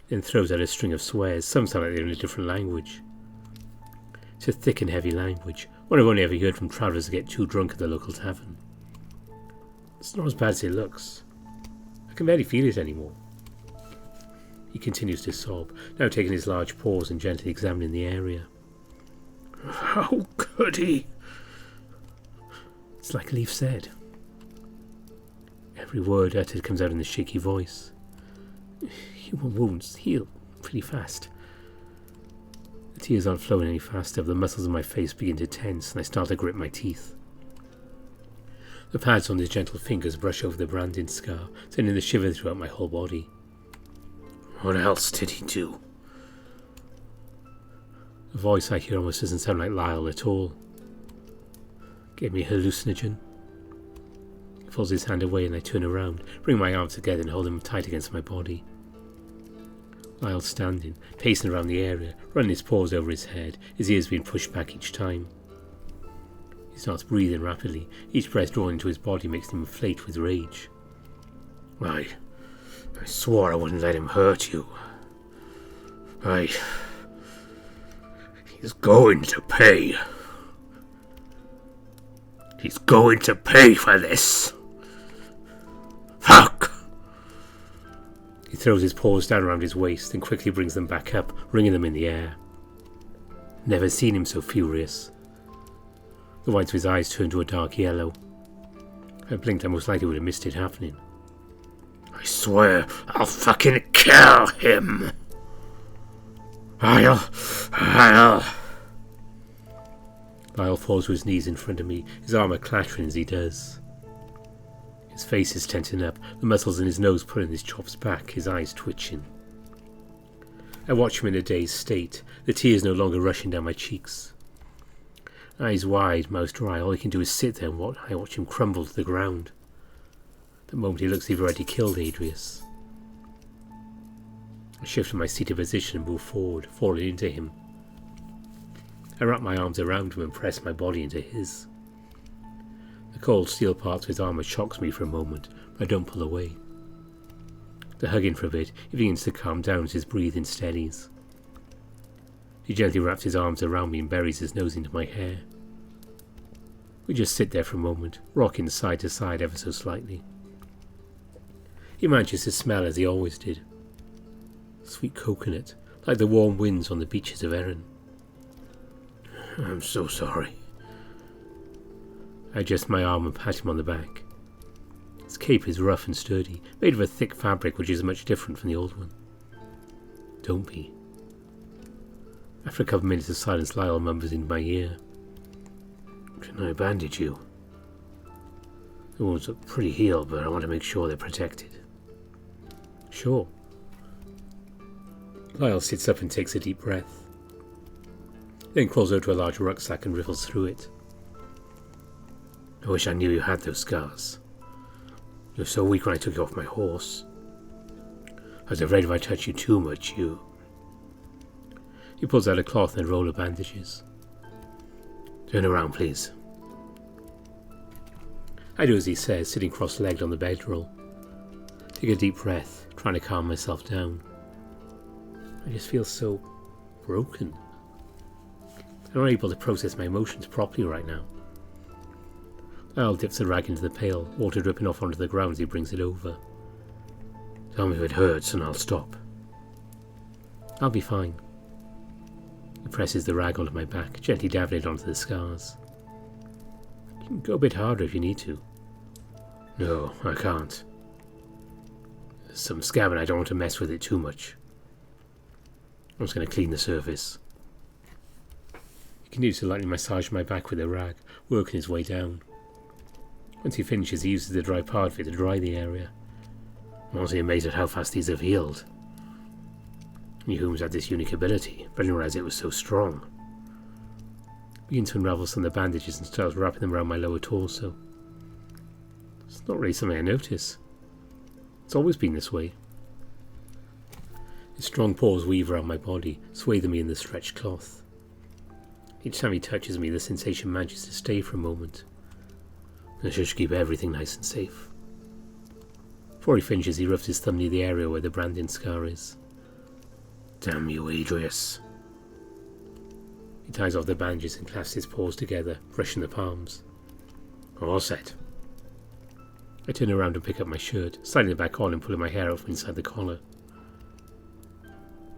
[SPEAKER 2] Then throws out a string of swears, some sound like they're in a different language. It's a thick and heavy language, one I've only ever heard from travellers who get too drunk at the local tavern. It's not as bad as it looks. I can barely feel it anymore. He continues to sob, now taking his large paws and gently examining the area. How could he? It's like Leaf said. Every word uttered comes out in a shaky voice. Human wounds heal pretty fast. The tears aren't flowing any faster, but the muscles of my face begin to tense and I start to grip my teeth. The pads on his gentle fingers brush over the branding scar, sending the shiver throughout my whole body. What else did he do? The voice I hear almost doesn't sound like Lyall at all. Gave me a hallucinogen. He pulls his hand away and I turn around, bring my arms together and hold him tight against my body. Lyall's standing, pacing around the area, running his paws over his head, his ears being pushed back each time. He starts breathing rapidly, each breath drawn into his body makes him inflate with rage. I swore I wouldn't let him hurt you. He's going to pay. He's going to pay for this. Fuck! He throws his paws down around his waist and quickly brings them back up, wringing them in the air. Never seen him so furious. The whites of his eyes turn to a dark yellow. If I blinked, I most likely would have missed it happening.
[SPEAKER 1] I swear I'll fucking kill him. I'll...
[SPEAKER 2] Lyall falls to his knees in front of me, his armour clattering as he does. His face is tensing up, the muscles in his nose pulling his chops back, his eyes twitching. I watch him in a dazed state, the tears no longer rushing down my cheeks. Eyes wide, mouth dry, all he can do is sit there and I watch him crumble to the ground. The moment he looks as if he'd already killed Adrius. I shift from my seated position and move forward, falling into him. I wrap my arms around him and press my body into his. The cold steel parts of his armour shocks me for a moment, but I don't pull away. The hugging for a bit, he begins to calm down as his breathing steadies. He gently wraps his arms around me and buries his nose into my hair. We just sit there for a moment, rocking side to side ever so slightly. He manages to smell as he always did. Sweet coconut, like the warm winds on the beaches of Erin.
[SPEAKER 1] I'm so sorry.
[SPEAKER 2] I adjust my arm and pat him on the back. His cape is rough and sturdy, made of a thick fabric which is much different from the old one. Don't be. After a couple of minutes of silence, Lyall mumbles into my ear.
[SPEAKER 1] Can I bandage you?
[SPEAKER 2] The wounds look pretty healed, but I want to make sure they're protected. Sure. Lyall sits up and takes a deep breath. Then crawls over to a large rucksack and riffles through it.
[SPEAKER 1] I wish I knew you had those scars. You were so weak when I took you off my horse. I was afraid if I touched you too much, you...
[SPEAKER 2] He pulls out a cloth and a roll of bandages.
[SPEAKER 1] Turn around, please.
[SPEAKER 2] I do as he says, sitting cross-legged on the bedroll. Take a deep breath, trying to calm myself down. I just feel so broken. I'm not able to process my emotions properly right now. Lyall dips the rag into the pail, water dripping off onto the ground as he brings it over.
[SPEAKER 1] Tell me if it hurts and I'll stop.
[SPEAKER 2] I'll be fine. He presses the rag onto my back, gently dabbing it onto the scars. You can go a bit harder if you need to.
[SPEAKER 1] No, I can't. There's some scab and I don't want to mess with it too much. I'm just going to clean the surface.
[SPEAKER 2] He continues to lightly massage my back with a rag, working his way down. Once he finishes, he uses the dry part of it to dry the area.
[SPEAKER 1] I'm honestly amazed at how fast these have healed. You humans had this unique ability, but I didn't realize it was so strong.
[SPEAKER 2] I begin to unravel some of the bandages and start wrapping them around my lower torso. It's not really something I notice. It's always been this way. His strong paws weave around my body, swathing me in the stretched cloth. Each time he touches me, the sensation manages to stay for a moment.
[SPEAKER 1] I should keep everything nice and safe.
[SPEAKER 2] Before he finishes, he roughs his thumb near the area where the branding scar is.
[SPEAKER 1] Damn you, Adrius.
[SPEAKER 2] He ties off the bandages and clasps his paws together, brushing the palms.
[SPEAKER 1] All set.
[SPEAKER 2] I turn around and pick up my shirt, sliding it back on and pulling my hair out from inside the collar.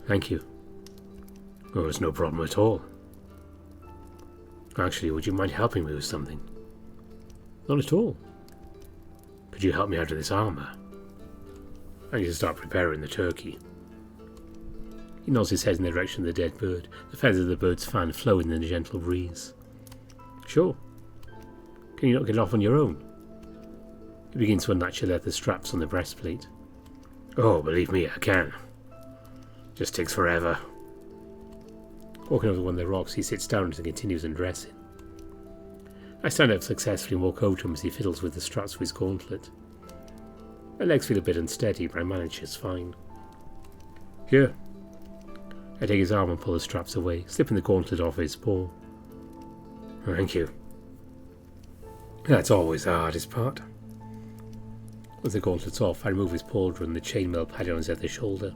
[SPEAKER 1] Thank you. Oh, it's no problem at all. Actually, would you mind helping me with something?
[SPEAKER 2] Not at all.
[SPEAKER 1] Could you help me out of this armour? I need to start preparing the turkey.
[SPEAKER 2] He nods his head in the direction of the dead bird, the feathers of the bird's fan flowing in a gentle breeze. Sure. Can you not get off on your own? He begins to unlatch the leather straps on the breastplate.
[SPEAKER 1] Oh, believe me, I can. Just takes forever.
[SPEAKER 2] Walking over one of the rocks, he sits down and continues undressing. I stand up successfully and walk over to him as he fiddles with the straps of his gauntlet. My legs feel a bit unsteady, but I manage just fine. Here. I take his arm and pull the straps away, slipping the gauntlet off his paw.
[SPEAKER 1] Thank you. That's always the hardest part.
[SPEAKER 2] Once the gauntlet's off, I remove his pauldron and the chainmail padded on his other shoulder.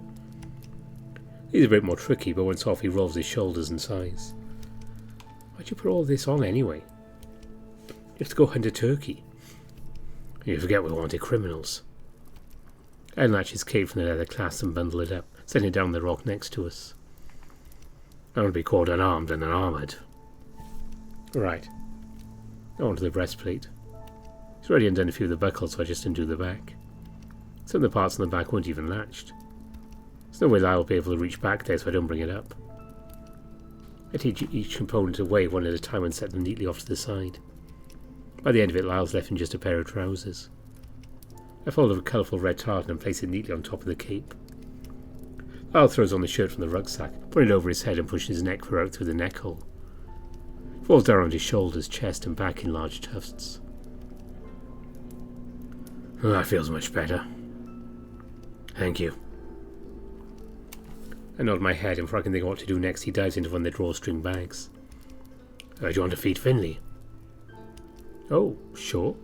[SPEAKER 2] He's a bit more tricky, but once off he rolls his shoulders and sighs. Why'd you put all this on anyway? You have to go hunt a turkey.
[SPEAKER 1] You forget we wanted criminals.
[SPEAKER 2] I unlatch his cape from the leather clasp and bundle it up, setting it down on the rock next to us.
[SPEAKER 1] I want to be called unarmed and unarmoured.
[SPEAKER 2] Right. Now onto the breastplate. He's already undone a few of the buckles, so I just undo the back. Some of the parts on the back weren't even latched. There's no way Lyall will be able to reach back there, so I don't bring it up. I take each component away one at a time and set them neatly off to the side. By the end of it, Lyall's left in just a pair of trousers. I fold a colourful red tartan and place it neatly on top of the cape. Lyall throws on the shirt from the rucksack, putting it over his head and pushes his neck fur out through the neck hole. It falls down on his shoulders, chest and back in large tufts. Oh, that feels much better. Thank you. I nod my head, and before I can think of what to do next, he dives into one of the drawstring bags. Do you want to feed Finley? Oh, sure.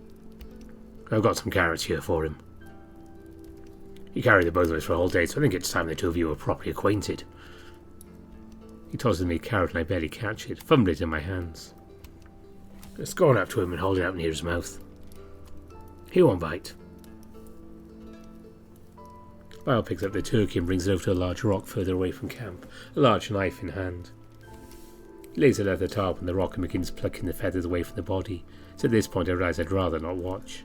[SPEAKER 2] I've got some carrots here for him. He carried the both of us for a whole day, so I think it's time the two of you were properly acquainted. He tosses me a carrot and I barely catch it, fumble it in my hands. Just go on up to him and hold it up near his mouth. He won't bite. Lyall picks up the turkey and brings it over to a large rock further away from camp, a large knife in hand. He lays a leather tarp on the rock and begins plucking the feathers away from the body, so at this point I realise I'd rather not watch.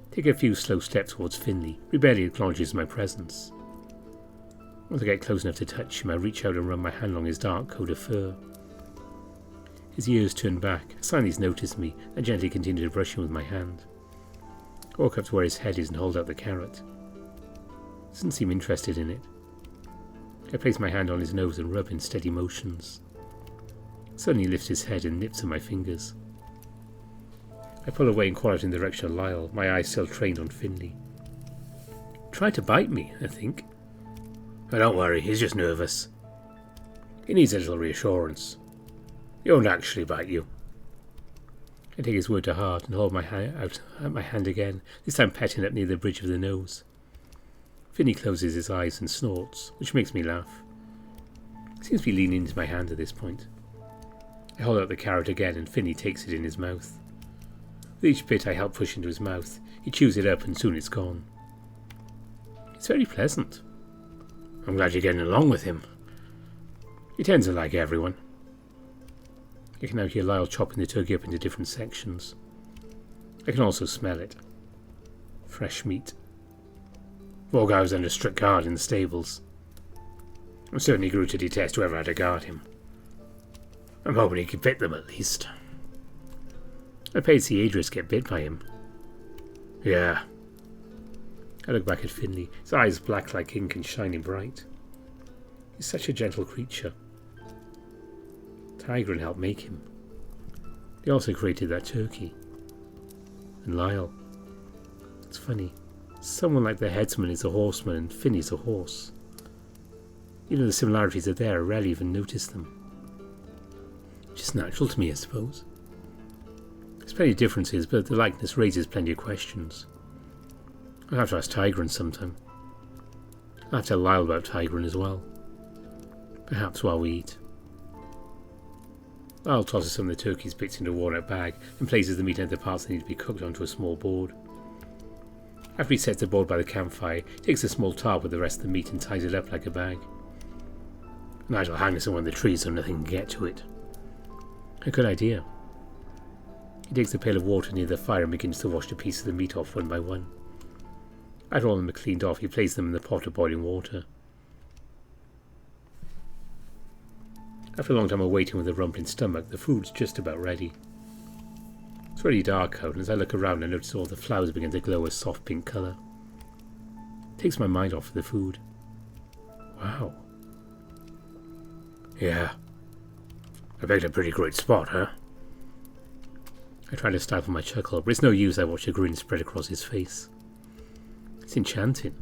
[SPEAKER 2] Take a few slow steps towards Finley, who barely acknowledges my presence. Once I get close enough to touch him, I reach out and run my hand along his dark coat of fur. His ears turn back, a sign he's noticed me, and gently continue to brush him with my hand. I walk up to where his head is and hold out the carrot. He doesn't seem interested in it. I place my hand on his nose and rub in steady motions. Suddenly he lifts his head and nips at my fingers. I pull away and call out in the direction of Lyall, my eyes still trained on Finley. Tried to bite me, I think. Oh, don't worry, he's just nervous. He needs a little reassurance. He won't actually bite you. I take his word to heart and hold my hand again, this time petting up near the bridge of the nose. Finley closes his eyes and snorts, which makes me laugh. He seems to be leaning into my hand at this point. I hold out the carrot again and Finley takes it in his mouth. With each bit I help push into his mouth, he chews it up and soon it's gone. It's very pleasant. I'm glad you're getting along with him. He tends to like everyone. I can now hear Lyall chopping the turkey up into different sections. I can also smell it. Fresh meat. Vorgar was under strict guard in the stables. I certainly grew to detest whoever had to guard him. I'm hoping he could bit them at least. I paid to see Adrius get bit by him. Yeah. I look back at Finley, his eyes black like ink and shining bright. He's such a gentle creature. Tigran helped make him. He also created that turkey. And Lyall. It's funny. Someone like the headsman is a horseman and Finley's a horse. Even though the similarities are there, I rarely even notice them. Just natural to me, I suppose. There's plenty of differences, but the likeness raises plenty of questions. I'll have to ask Tigran sometime. I'll have to tell Lyall about Tigran as well. Perhaps while we eat. Lyall tosses some of the turkey's bits into a walnut bag and places the meat and the parts that need to be cooked onto a small board. After he sets the board by the campfire, he takes a small tarp with the rest of the meat and ties it up like a bag. Nigel hang this on one of the trees so nothing can get to it. A good idea. He takes a pail of water near the fire and begins to wash the pieces of the meat off one by one. After all of them are cleaned off, he places them in the pot of boiling water. After a long time of waiting with a rumbling stomach, the food's just about ready. It's already dark out, and as I look around I notice all the flowers begin to glow a soft pink colour. It takes my mind off the food. Wow. Yeah. I picked a pretty great spot, huh? I try to stifle my chuckle, but it's no use. I watch a grin spread across his face. It's enchanting.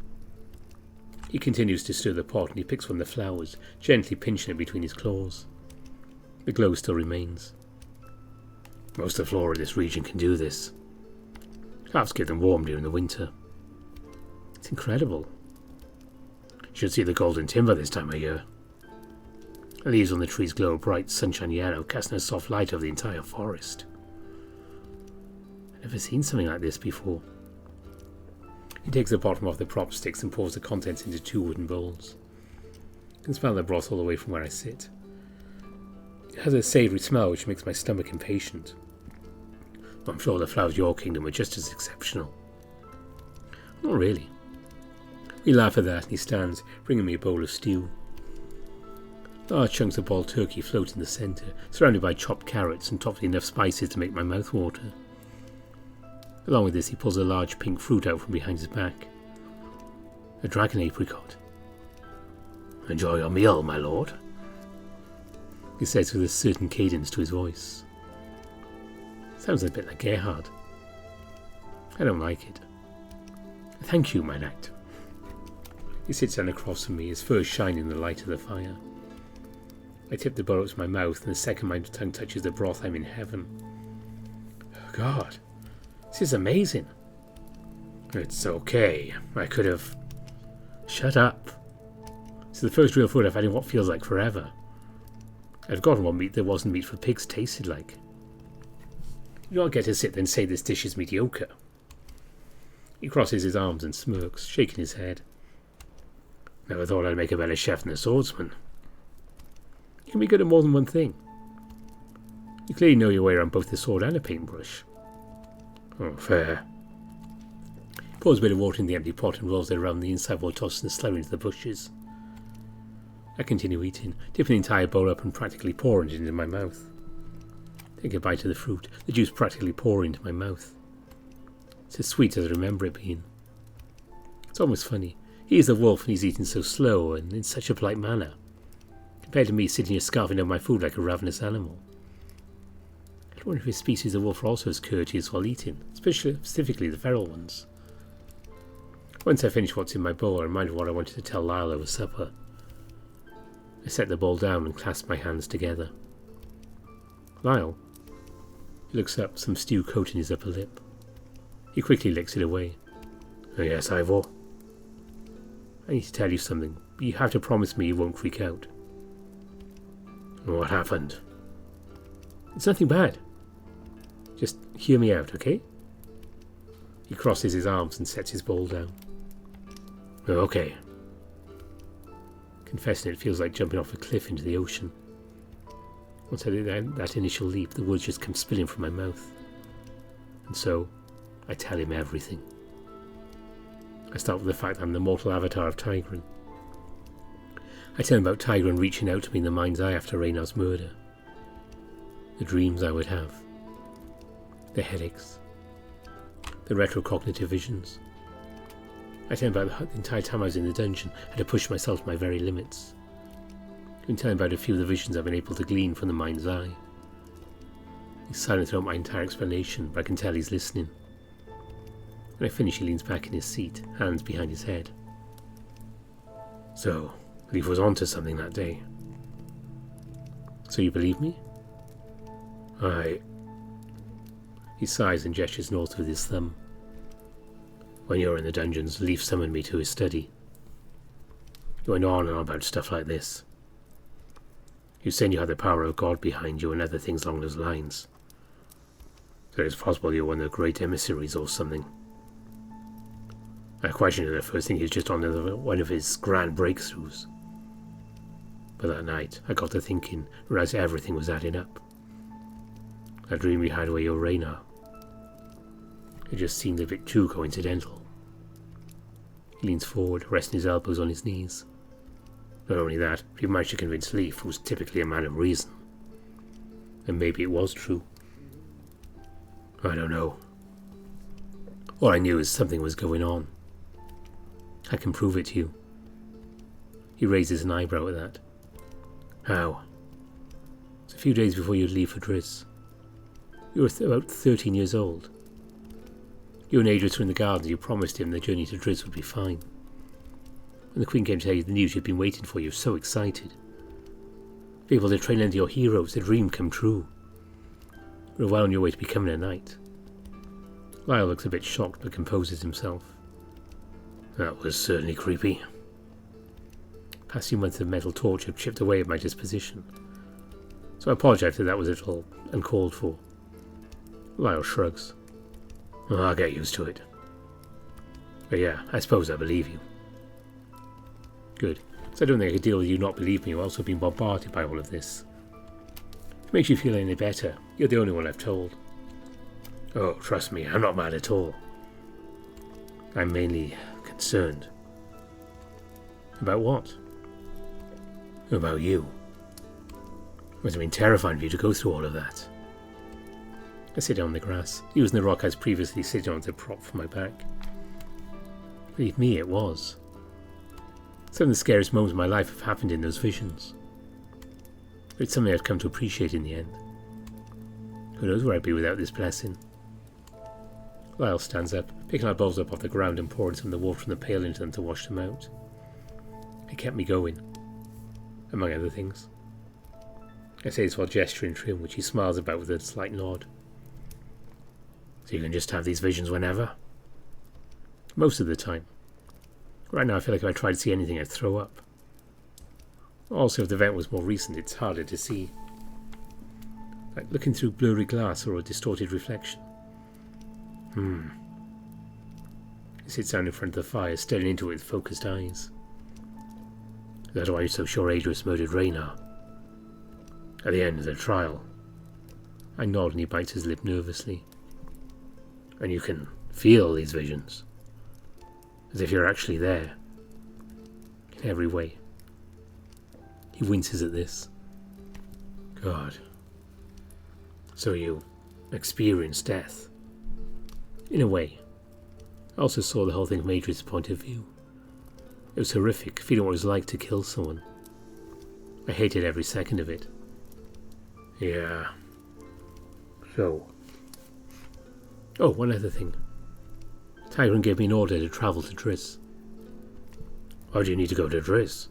[SPEAKER 2] He continues to stir the pot and he picks one of the flowers, gently pinching it between his claws. The glow still remains. Most of the flora in this region can do this. Helps keep them warm during the winter. It's incredible. You should see the golden timber this time of year. The leaves on the trees glow a bright sunshine yellow, casting a soft light over the entire forest. I've never seen something like this before. He takes the bottom off the prop sticks and pours the contents into 2 wooden bowls. I can smell the broth all the way from where I sit. It has a savoury smell which makes my stomach impatient. I'm sure the flowers of your kingdom are just as exceptional. Not really. We laugh at that, and he stands, bringing me a bowl of stew. Large chunks of boiled turkey float in the centre, surrounded by chopped carrots and topped with enough spices to make my mouth water. Along with this, he pulls a large pink fruit out from behind his back. A dragon apricot. Enjoy your meal, my lord, he says with a certain cadence to his voice. Sounds a bit like Gerhard. I don't like it. Thank you, my knight. He sits down across from me, his fur shining in the light of the fire. I tip the bowl up to my mouth, and the second my tongue touches the broth, I'm in heaven. Oh, God, this is amazing. It's okay. I could have... Shut up. It's the first real food I've had in what feels like forever. I'd forgotten what meat there wasn't meat for pigs tasted like. You don't get to sit there and say this dish is mediocre. He crosses his arms and smirks, shaking his head. Never thought I'd make a better chef than a swordsman. You can be good at more than one thing. You clearly know your way around both the sword and a paintbrush. Oh, fair. He pours a bit of water in the empty pot and rolls it around the inside while tossing the slime into the bushes. I continue eating, dipping the entire bowl up and practically pouring it into my mouth. Take a bite of the fruit, the juice practically pouring into my mouth. It's as sweet as I remember it being. It's almost funny. He is the wolf and he's eating so slow and in such a polite manner, compared to me sitting here scarfing down my food like a ravenous animal. I wonder if his species of wolf are also as courteous while eating, specifically the feral ones. Once I finish what's in my bowl, I reminded what I wanted to tell Lyall over supper. I set the bowl down and clasp my hands together. Lyall. He looks up, some stew coating his upper lip. He quickly licks it away. Oh, yes, Ifor. I need to tell you something, but you have to promise me you won't freak out. What happened? It's nothing bad. Just hear me out, okay? He crosses his arms and sets his bowl down. Okay. Confessing it feels like jumping off a cliff into the ocean. Once I do that initial leap, the words just come spilling from my mouth. And so, I tell him everything. I start with the fact that I'm the mortal avatar of Tigran. I tell him about Tigran reaching out to me in the mind's eye after Reynar's murder. The dreams I would have. The headaches. The retrocognitive visions. I tell him about the entire time I was in the dungeon, I had to push myself to my very limits. I can tell him about a few of the visions I've been able to glean from the mind's eye. He's silent throughout my entire explanation, but I can tell he's listening. When I finish, he leans back in his seat, hands behind his head. So, Lyre was onto something that day. So you believe me? He sighs and gestures north with his thumb. When you were in the dungeons, Lyre summoned me to his study. He went on and on about stuff like this. He was saying you had the power of God behind you and other things along those lines. So it's possible you're one of the great emissaries or something. I questioned it at first, thinking he was just on one of his grand breakthroughs. But that night, I got to thinking, realized everything was adding up. That dream we had where you're Raynar. It just seemed a bit too coincidental. He leans forward, resting his elbows on his knees. Not only that, but he managed to convince Lyre, who's typically a man of reason. And maybe it was true. I don't know. All I knew is something was going on. I can prove it to you. He raises an eyebrow at that. How? It's a few days before you'd leave for Driss. You were about 13 years old. You and Adrius were in the gardens. You promised him the journey to Driss would be fine. When the Queen came to tell you the news you'd been waiting for, you were so excited. Be able to train under your heroes, a dream come true. You were well on your way to becoming a knight. Lyall looks a bit shocked but composes himself. That was certainly creepy. Past few months of mental torture have chipped away at my disposition, so I apologise if that was a little uncalled for. Lyall shrugs. I'll get used to it. But yeah, I suppose I believe you. Good, because I don't think I could deal with you not believing me while also being bombarded by all of this. If it makes you feel any better, you're the only one I've told. Oh, trust me, I'm not mad at all. I'm mainly concerned. About what? About you. It must have been terrifying for you to go through all of that. I sit down on the grass, using the rock I was previously sitting on as a prop for my back. Believe me, it was. Some of the scariest moments of my life have happened in those visions. But it's something I've come to appreciate in the end. Who knows where I'd be without this blessing? Lyall stands up, picking our bowls up off the ground and pouring some of the water from the pail into them to wash them out. It kept me going, among other things. I say this while gesturing to him, which he smiles about with a slight nod. So you can just have these visions whenever? Most of the time. Right now I feel like if I try to see anything I'd throw up. Also, if the event was more recent, it's harder to see. Like looking through blurry glass or a distorted reflection. He sits down in front of the fire, staring into it with focused eyes. Is that why you're so sure Adrius murdered Raynar? At the end of the trial. I nod and he bites his lip nervously. And you can feel these visions. As if you're actually there. In every way. He winces at this. God. So you experienced death. In a way. I also saw the whole thing from Adrius' point of view. It was horrific, feeling what it was like to kill someone. I hated every second of it. Yeah. So. Oh, one other thing. Tyrant gave me an order to travel to Driss. Why do you need to go to Driss?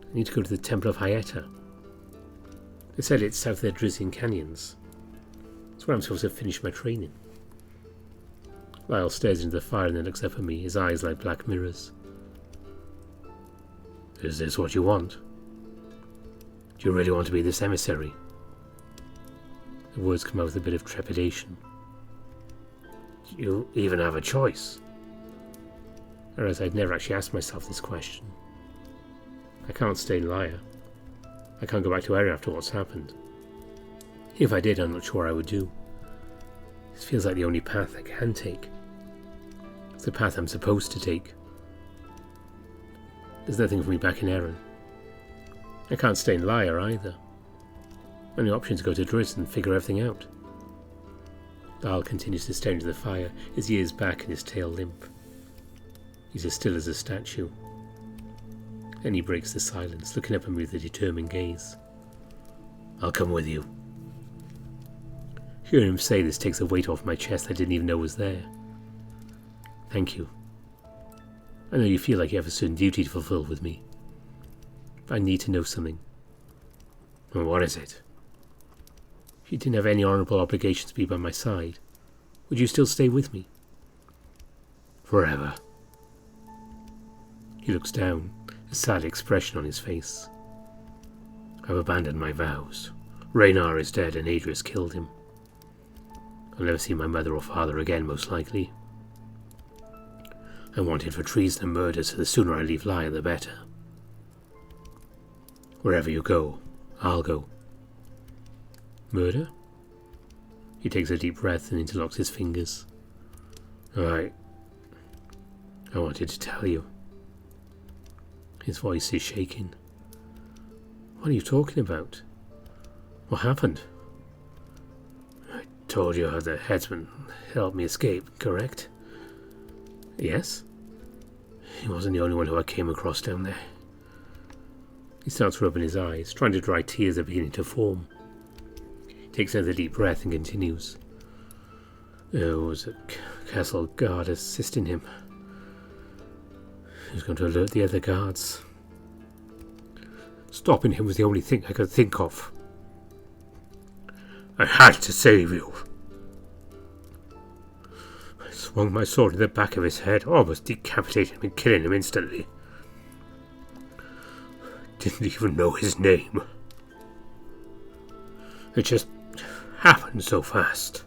[SPEAKER 2] I need to go to the Temple of Hyetta. They said it's south of the Drissian canyons. It's where I'm supposed to finish my training. Lyall stares into the fire and then looks up at me, his eyes like black mirrors. Is this what you want? Do you really want to be this emissary? The words come out with a bit of trepidation. Do you even have a choice? Whereas I'd never actually asked myself this question. I can't stay in Lyre. I can't go back to Erin after what's happened. If I did, I'm not sure I would do. This feels like the only path I can take. It's the path I'm supposed to take. There's nothing for me back in Erin. I can't stay in Lyre either. Only option is to go to Driss and figure everything out. Lyall continues to stare into the fire, his ears back and his tail limp. He's as still as a statue. Then he breaks the silence, looking up at me with a determined gaze. I'll come with you. Hearing him say this takes a weight off my chest I didn't even know was there. Thank you. I know you feel like you have a certain duty to fulfill with me. But I need to know something. And what is it? If you didn't have any honourable obligation to be by my side, would you still stay with me? Forever. He looks down, a sad expression on his face. I've abandoned my vows. Raynar is dead and Adrius killed him. I'll never see my mother or father again, most likely. I'm wanted for treason and murder, so the sooner I leave Lyre, the better. Wherever you go, I'll go. Murder? He takes a deep breath and interlocks his fingers. I wanted to tell you. His voice is shaking. What are you talking about? What happened? I told you how the headsman helped me escape, correct? Yes? He wasn't the only one who I came across down there. He starts rubbing his eyes, trying to dry tears that are beginning to form. He takes another deep breath and continues. There was a castle guard assisting him. He was going to alert the other guards. Stopping him was the only thing I could think of. I had to save you. I swung my sword in the back of his head, almost decapitating him and killing him instantly. Didn't even know his name. It just happened so fast.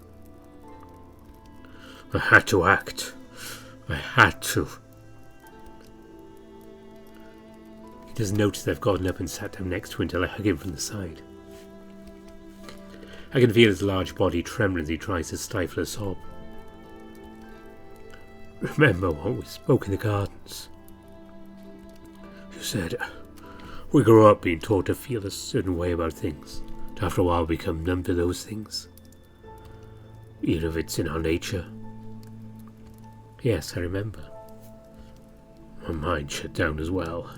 [SPEAKER 2] I had to act. I had to. He doesn't notice that I've gotten up and sat down next to him until I hug him from the side.
[SPEAKER 1] I can feel his large body trembling as he tries to stifle a sob. Remember when we spoke in the gardens? You said we grow up being taught to feel a certain way about things, to after a while become numb to those things, even if it's in our nature. Yes, I remember. My mind shut down as well.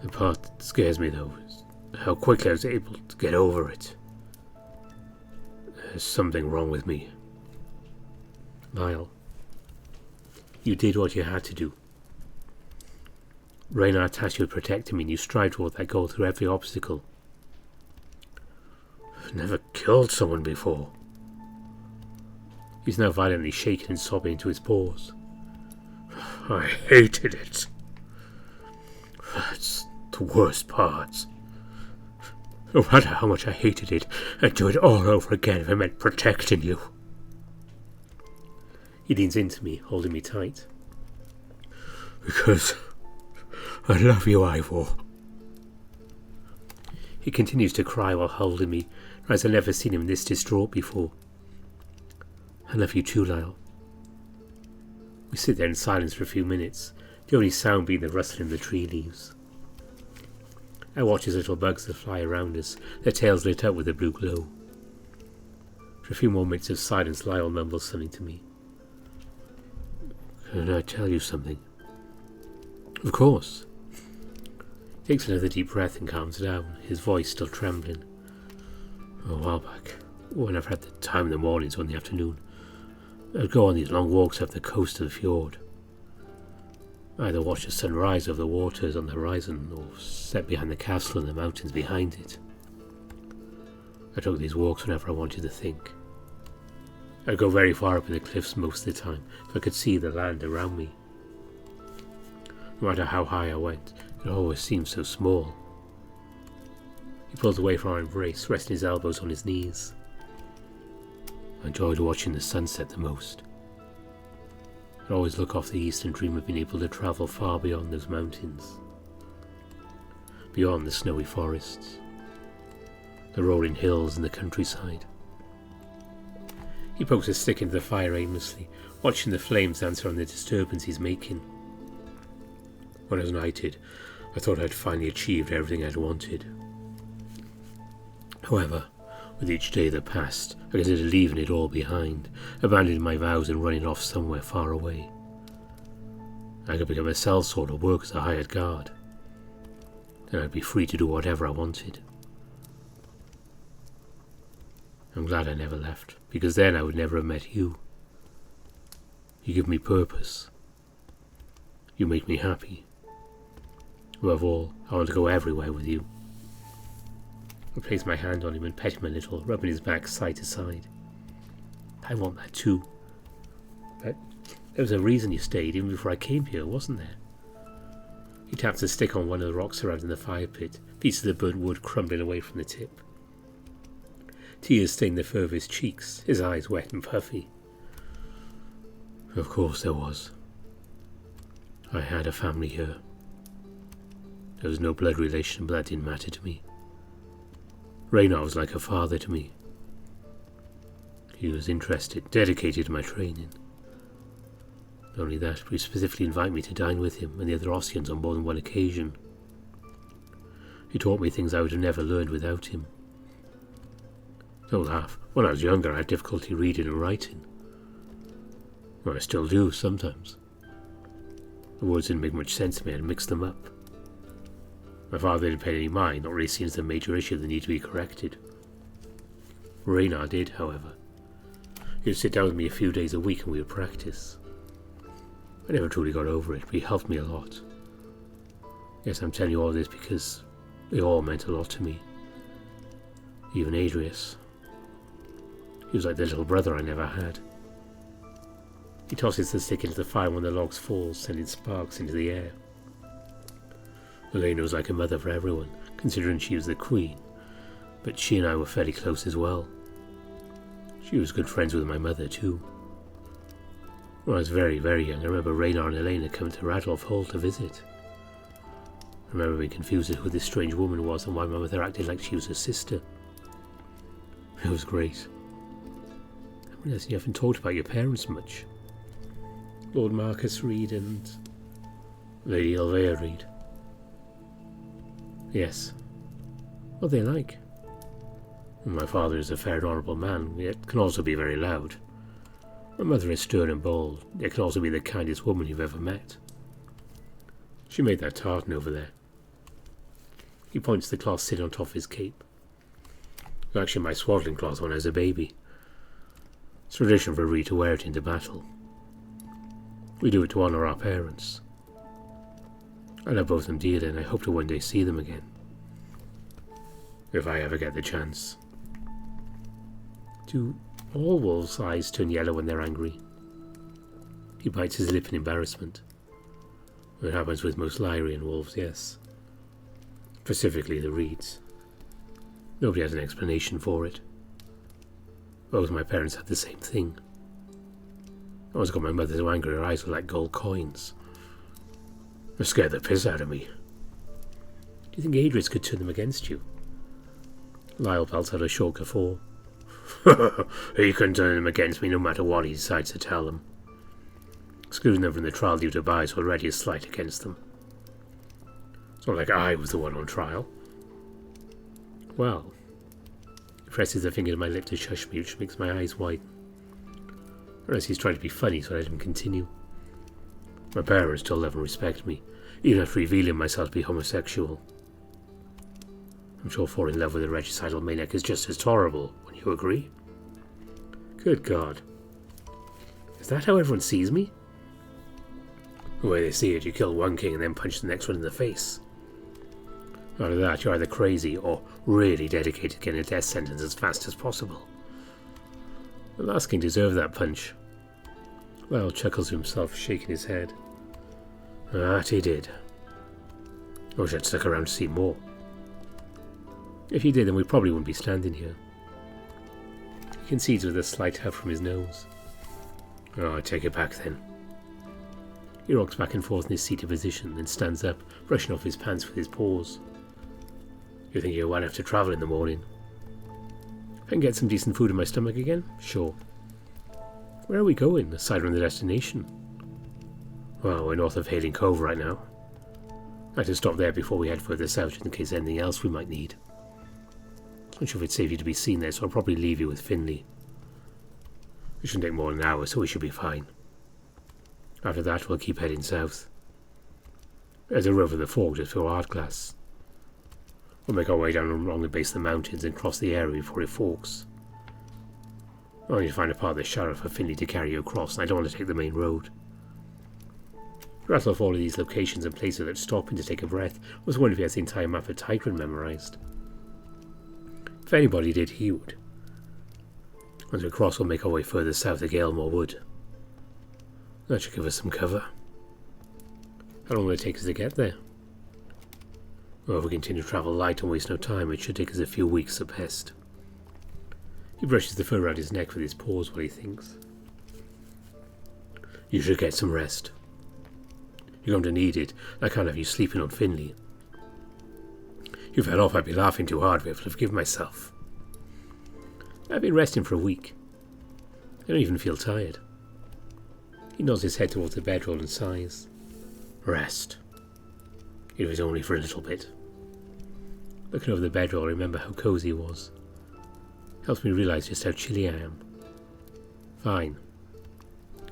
[SPEAKER 1] The part that scares me, though, is how quickly I was able to get over it. There's something wrong with me. Lyall, you did what you had to do. Raynar tasked you with protecting me, and you strived toward that goal through every obstacle. I've never killed someone before. He's now violently shaken and sobbing into his paws. I hated it. That's the worst part. No matter how much I hated it, I'd do it all over again if it meant protecting you. He leans into me, holding me tight. Because I love you, Ifor. He continues to cry while holding me, as I've never seen him this distraught before. I love you too, Lyall. We sit there in silence for a few minutes, the only sound being the rustling of the tree leaves. I watch as little bugs that fly around us, their tails lit up with a blue glow. For a few more minutes of silence, Lyall mumbles something to me. Can I tell you something? Of course. He takes another deep breath and calms down, his voice still trembling. A while back, when I've had the time in the mornings or in the afternoon, I'd go on these long walks up the coast of the fjord. I either watch the sun rise over the waters on the horizon or set behind the castle and the mountains behind it. I took these walks whenever I wanted to think. I'd go very far up in the cliffs most of the time, so I could see the land around me. No matter how high I went, it always seemed so small. He pulled away from our embrace, resting his elbows on his knees. I enjoyed watching the sunset the most. I'd always look off the east and dream of being able to travel far beyond those mountains. Beyond the snowy forests, the rolling hills and the countryside. He pokes a stick into the fire aimlessly, watching the flames dance around the disturbance he's making. When I was knighted, I thought I'd finally achieved everything I'd wanted. However, with each day that passed, I considered leaving it all behind, abandoning my vows and running off somewhere far away. I could become a sellsword or work as a hired guard. Then I'd be free to do whatever I wanted. I'm glad I never left, because then I would never have met you. You give me purpose. You make me happy. Above all, I want to go everywhere with you. I place my hand on him and pet him a little, rubbing his back side to side. I want that too. But there was a reason you stayed even before I came here, wasn't there? He taps a stick on one of the rocks surrounding the fire pit, pieces of burnt wood crumbling away from the tip. Tears stain the fur of his cheeks, his eyes wet and puffy. Of course there was. I had a family here. There was no blood relation, but that didn't matter to me. Raynar was like a father to me. He was interested, dedicated to my training. Not only that, but he specifically invited me to dine with him and the other Ossians on more than one occasion. He taught me things I would have never learned without him. Don't laugh. When I was younger, I had difficulty reading and writing. Well, I still do, sometimes. The words didn't make much sense to me, I'd mix them up. My father didn't pay any mind, not really seen as a major issue that needed to be corrected. Raynar did, however. He would sit down with me a few days a week and we would practice. I never truly got over it, but he helped me a lot. Yes, I'm telling you all this because they all meant a lot to me. Even Adrius. He was like the little brother I never had. He tosses the stick into the fire when the logs fall, sending sparks into the air. Elena was like a mother for everyone, considering she was the queen, but she and I were fairly close as well. She was good friends with my mother too. When I was very, very young, I remember Raynar and Elena coming to Radolf Hall to visit. I remember being confused as who this strange woman was and why my mother acted like she was her sister.
[SPEAKER 2] It was great. I realised you haven't talked about your parents much.
[SPEAKER 1] Lord Marcus Reed and
[SPEAKER 2] Lady Lyre Reed.
[SPEAKER 1] Yes.
[SPEAKER 2] What are they like?
[SPEAKER 1] My father is a fair and honourable man, yet can also be very loud. My mother is stern and bold, yet can also be the kindest woman you've ever met. She made that tartan over there. He points to the cloth sitting on top of his cape. Actually, my swaddling cloth when I was a baby. It's tradition for Reed to wear it into battle. We do it to honour our parents. I love both of them dearly, and I hope to one day see them again. If I ever get the chance.
[SPEAKER 2] Do all wolves' eyes turn yellow when they're angry?
[SPEAKER 1] He bites his lip in embarrassment. It happens with most Lyrian wolves, yes. Specifically the Reeds. Nobody has an explanation for it. Both my parents had the same thing. I once got my mother so angry her eyes were like gold coins. It scared the piss out of me.
[SPEAKER 2] Do you think Adrius could turn them against you?
[SPEAKER 1] Lyall belts out a short guffaw. He can turn them against me no matter what he decides to tell them. Excluding them from the trial due to bias already a slight against them. It's not like I was the one on trial.
[SPEAKER 2] Well, he presses a finger to my lip to shush me, which makes my eyes widen. Unless he's trying to be funny, so I let him continue.
[SPEAKER 1] My parents still love and respect me, even after revealing myself to be homosexual. I'm sure falling in love with a regicidal maniac is just as tolerable, wouldn't you agree?
[SPEAKER 2] Good God. Is that how everyone sees me?
[SPEAKER 1] The way they see it, you kill one king and then punch the next one in the face. After that, you're either crazy or really dedicated to getting a death sentence as fast as possible.
[SPEAKER 2] The last king deserved that punch. Lyall chuckles to himself, shaking his head.
[SPEAKER 1] That he did. I wish I'd stuck around to see more.
[SPEAKER 2] If you did, then we probably wouldn't be standing here. He concedes with a slight huff from his nose.
[SPEAKER 1] Oh, I take it back then.
[SPEAKER 2] He rocks back and forth in his seated position, then stands up, brushing off his pants with his paws.
[SPEAKER 1] You think you won't have to travel in the morning?
[SPEAKER 2] If I can get some decent food in my stomach again, sure. Where are we going, aside from the destination?
[SPEAKER 1] Well, we're north of Hailing Cove right now. I had to stop there before we head further south in case anything else we might need. I'm not sure if it's safe for you to be seen there, so I'll probably leave you with Finley. It shouldn't take more than an hour, so we should be fine. After that, we'll keep heading south. There's a road for the fork just before Ardglass. We'll make our way down along the base of the mountains and cross the area before it forks. I need to find a part of the Shire for Finley to carry you across, and I don't want to take the main road.
[SPEAKER 2] Rattle off all of these locations and places that stop in to take a breath. I was wondering if he has the entire map of Tigran memorised.
[SPEAKER 1] If anybody did, he would. Once we cross, we'll make our way further south to Galemore Wood. That should give us some cover.
[SPEAKER 2] How long will it take us to get there?
[SPEAKER 1] Well, if we continue to travel light and waste no time, it should take us a few weeks at best.
[SPEAKER 2] He brushes the fur around his neck with his paws while he thinks.
[SPEAKER 1] You should get some rest. You're going to need it. I can't have you sleeping on Finley. If you fell off, I'd be laughing too hard to be able to forgive myself.
[SPEAKER 2] I've been resting for a week. I don't even feel tired. He nods his head towards the bedroll and sighs.
[SPEAKER 1] Rest. It was only for a little bit.
[SPEAKER 2] Looking over the bedroll, I remember how cosy it was. Helps me realise just how chilly I am. Fine.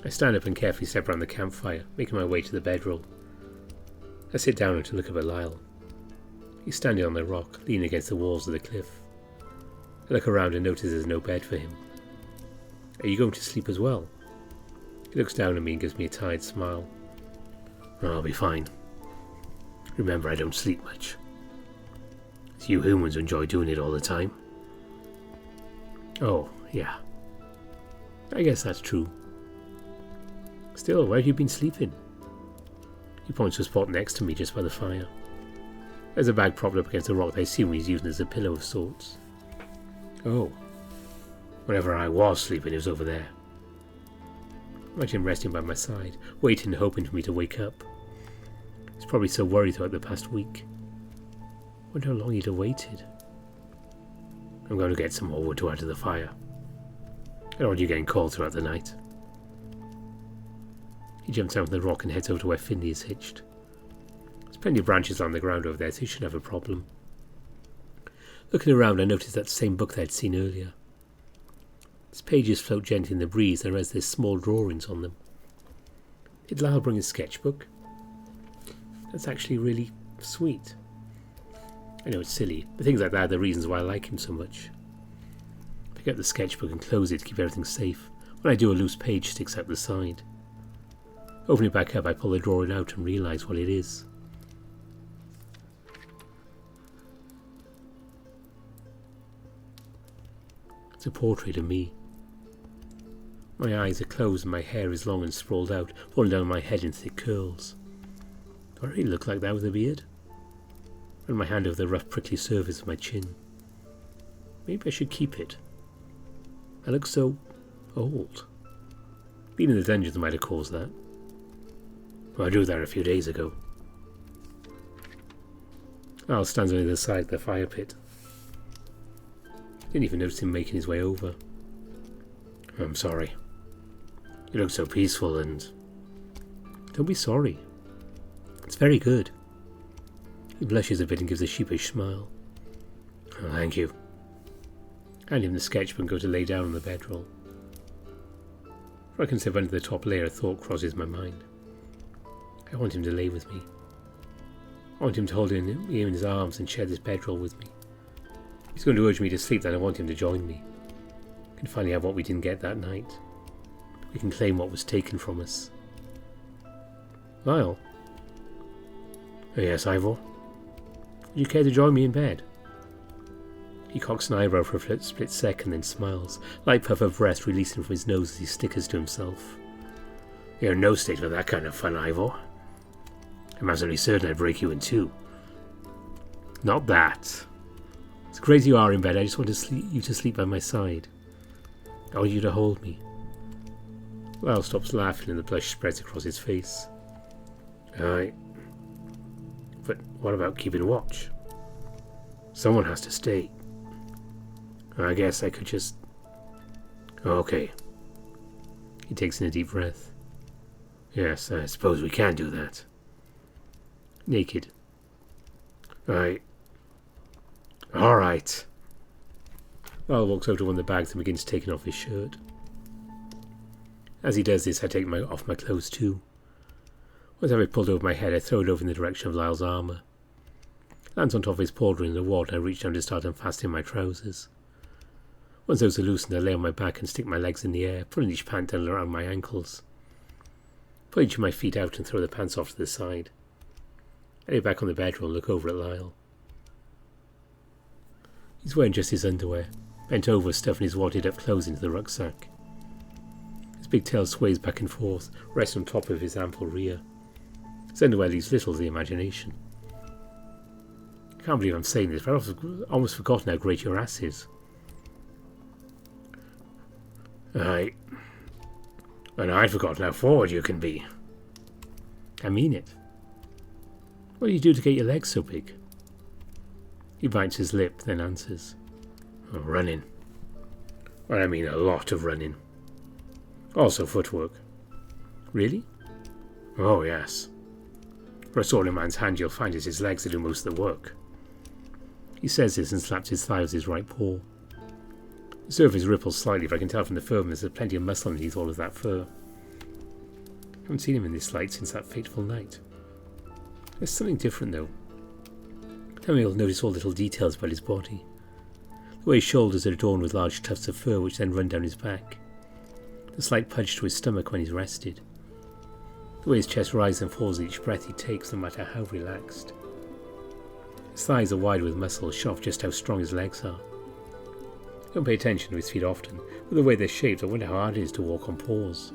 [SPEAKER 2] I stand up and carefully step around the campfire, making my way to the bedroll. I sit down and to look up at Lyall. He's standing on the rock, leaning against the walls of the cliff. I look around and notice there's no bed for him. Are you going to sleep as well? He looks down at me and gives me a tired smile.
[SPEAKER 1] I'll be fine. Remember, I don't sleep much. It's you humans who enjoy doing it all the time.
[SPEAKER 2] Oh, yeah. I guess that's true. Still, where have you been sleeping? He points to a spot next to me just by the fire. There's a bag propped up against the rock that I assume he's using as a pillow of sorts.
[SPEAKER 1] Oh. Whenever I was sleeping, it was over there.
[SPEAKER 2] Imagine him resting by my side, waiting and hoping for me to wake up. He's probably so worried throughout the past week. Wonder how long he'd have waited. I'm going to get some more wood to add to the fire. I don't want you getting cold throughout the night. He jumps out from the rock and heads over to where Finley is hitched. There's plenty of branches on the ground over there, so he should have a problem. Looking around, I noticed that same book that I'd seen earlier. Its pages float gently in the breeze, and there's small drawings on them. Did Lyall bring his sketchbook? That's actually really sweet. I know it's silly, but things like that are the reasons why I like him so much. Pick up the sketchbook and close it to keep everything safe. When I do, a loose page sticks out the side. Opening it back up, I pull the drawing out and realise what it is. It's a portrait of me. My eyes are closed and my hair is long and sprawled out, falling down my head in thick curls. Do I really look like that with a beard? I run my hand over the rough prickly surface of my chin. Maybe I should keep it. I look so old. Being in the dungeons might have caused that. Well, I drew that a few days ago. Al stands on the other side of the fire pit. Didn't even notice him making his way over. I'm sorry. You look so peaceful and... Don't be sorry. It's very good. He blushes a bit and gives a sheepish smile. Oh, thank you. I hand him the sketchbook and go to lay down on the bedroll. Before I can step under the top layer, a thought crosses my mind. I want him to lay with me. I want him to hold me in his arms and share this bedroll with me. He's going to urge me to sleep, then I want him to join me. We can finally have what we didn't get that night. We can claim what was taken from us. Lyall? Oh yes, Ifor? Would you care to join me in bed? He cocks an eyebrow for a split second, then smiles, light puff of breath releasing from his nose as he snickers to himself. You're in no state for that kind of fun, Ifor. I'm absolutely certain I'd break you in two. Not that. It's great you are in bed, I just want you to sleep by my side. I want you to hold me. Lyall stops laughing and the blush spreads across his face. Aye. But what about keeping watch? Someone has to stay. I guess I could just... Okay. He takes in a deep breath. Yes, I suppose we can do that. Naked. Alright. Lyall walks over to one of the bags and begins taking off his shirt. As he does this, I take off my clothes too. Once I have it pulled over my head, I throw it over in the direction of Lyall's armour. It lands on top of his pauldron in the wall, and I reach down to start unfastening my trousers. Once those are loosened, I lay on my back and stick my legs in the air, pulling each pant down around my ankles. Pull each of my feet out and throw the pants off to the side. I lay back on the bedroll and look over at Lyall. He's wearing just his underwear, bent over stuffing his wadded up clothes into the rucksack. His big tail sways back and forth, rests on top of his ample rear. His underwear leaves little to the imagination. I can't believe I'm saying this, but I've almost forgotten how great your ass is. And I'd forgotten how forward you can be. I mean it. What do you do to get your legs so big? He bites his lip, then answers. Oh, running. Well, I mean a lot of running. Also footwork. Really? Oh, yes. For a sword in man's hand, you'll find it's his legs that do most of the work. He says this and slaps his thigh with his right paw. The surface ripples slightly, but I can tell from the firmness there's plenty of muscle underneath all of that fur. I haven't seen him in this light since that fateful night. There's something different, though. Tell me you'll notice all little details about his body. The way his shoulders are adorned with large tufts of fur which then run down his back. The slight punch to his stomach when he's rested. The way his chest rises and falls with each breath he takes, no matter how relaxed. His thighs are wide with muscle, show off just how strong his legs are. I don't pay attention to his feet often. With the way they're shaped, I wonder how hard it is to walk on paws.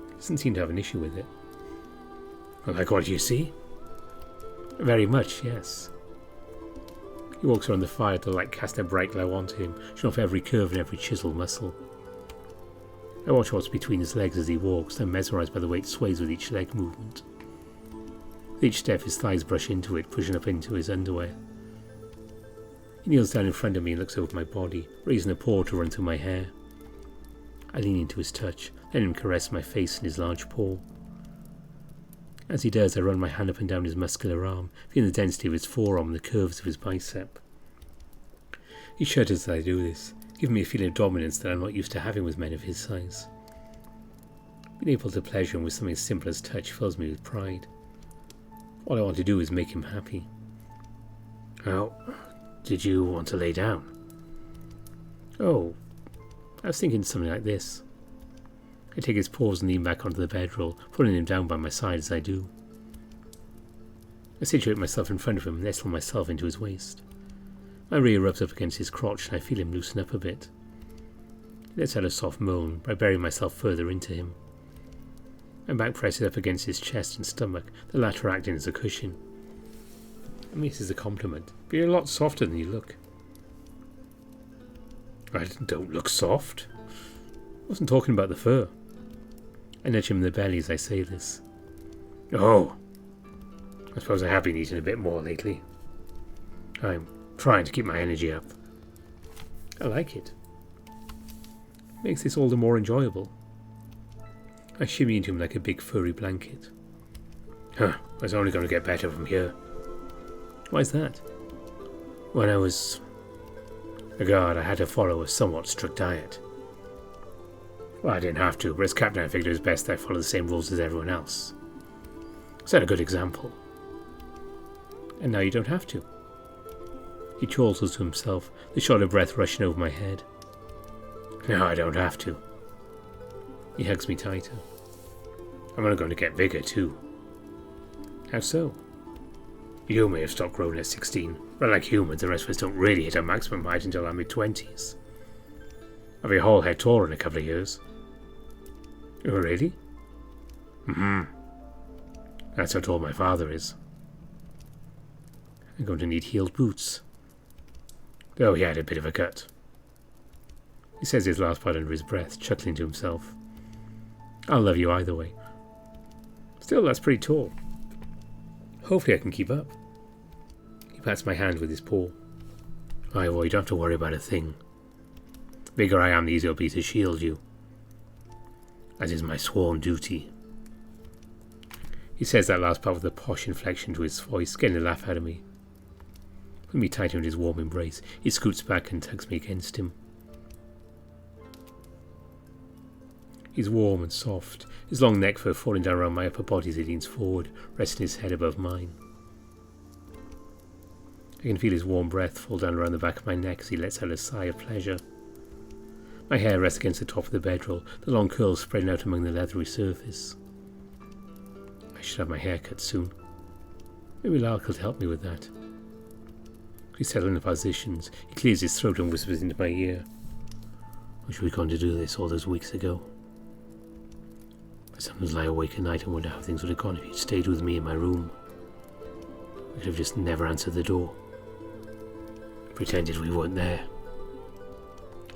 [SPEAKER 2] He doesn't seem to have an issue with it. Like what you see? Very much, yes. He walks around the fire, the light casts a bright glow onto him, showing off every curve and every chiseled muscle. I watch what's between his legs as he walks, then mesmerised by the way it sways with each leg movement. With each step his thighs brush into it, pushing up into his underwear. He kneels down in front of me and looks over my body, raising a paw to run through my hair. I lean into his touch, letting him caress my face in his large paw. As he does, I run my hand up and down his muscular arm, feeling the density of his forearm and the curves of his bicep. He shudders as I do this, giving me a feeling of dominance that I'm not used to having with men of his size. Being able to pleasure him with something as simple as touch fills me with pride. All I want to do is make him happy.
[SPEAKER 1] Oh, did you want to lay down?
[SPEAKER 2] Oh, I was thinking something like this. I take his paws and lean back onto the bedroll, pulling him down by my side as I do. I situate myself in front of him and nestle myself into his waist. My rear rubs up against his crotch and I feel him loosen up a bit. He lets out a soft moan, but I bury myself further into him. My back presses up against his chest and stomach, the latter acting as a cushion. I mean, this is a compliment, but you're a lot softer than you look.
[SPEAKER 1] I don't look soft.
[SPEAKER 2] I wasn't talking about the fur. I nudge him in the belly as I say this.
[SPEAKER 1] Oh, I suppose I have been eating a bit more lately. I'm trying to keep my energy up.
[SPEAKER 2] I like it. Makes this all the more enjoyable. I shimmy into him like a big furry blanket.
[SPEAKER 1] It's only going to get better from here.
[SPEAKER 2] Why's that?
[SPEAKER 1] When I was a guard, I had to follow a somewhat strict diet. Well, I didn't have to, but as captain I figured it was best I follow the same rules as everyone else. Set a good example.
[SPEAKER 2] And now you don't have to. He chortles to himself, the shot of breath rushing over my head.
[SPEAKER 1] No, I don't have to.
[SPEAKER 2] He hugs me tighter.
[SPEAKER 1] I'm only going to get bigger too.
[SPEAKER 2] How so?
[SPEAKER 1] You may have stopped growing at 16, but like humans, the rest of us don't really hit our maximum height until our mid-20s. I'll be a whole head taller in a couple of years.
[SPEAKER 2] Oh, really?
[SPEAKER 1] That's how tall my father is.
[SPEAKER 2] I'm going to need heeled boots.
[SPEAKER 1] Though he had a bit of a cut.
[SPEAKER 2] He says his last part under his breath, chuckling to himself. I'll love you either way. Still, that's pretty tall. Hopefully I can keep up. He pats my hand with his paw.
[SPEAKER 1] Aye, well, you don't have to worry about a thing. The bigger I am, the easier it'll be to shield you. That is my sworn duty.
[SPEAKER 2] He says that last part with a posh inflection to his voice, getting a laugh out of me. Putting me tighter in his warm embrace, he scoots back and tugs me against him. He's warm and soft, his long neck fur falling down around my upper body as he leans forward, resting his head above mine. I can feel his warm breath fall down around the back of my neck as he lets out a sigh of pleasure. My hair rests against the top of the bedroll, the long curls spreading out among the leathery surface. I should have my hair cut soon. Maybe Lyall could help me with that. We settle into positions. He clears his throat and whispers into my ear.
[SPEAKER 1] Wish we'd gone to do this all those weeks ago. I sometimes lie awake at night and wonder how things would have gone if you'd stayed with me in my room. We could have just never answered the door. Pretended we weren't there.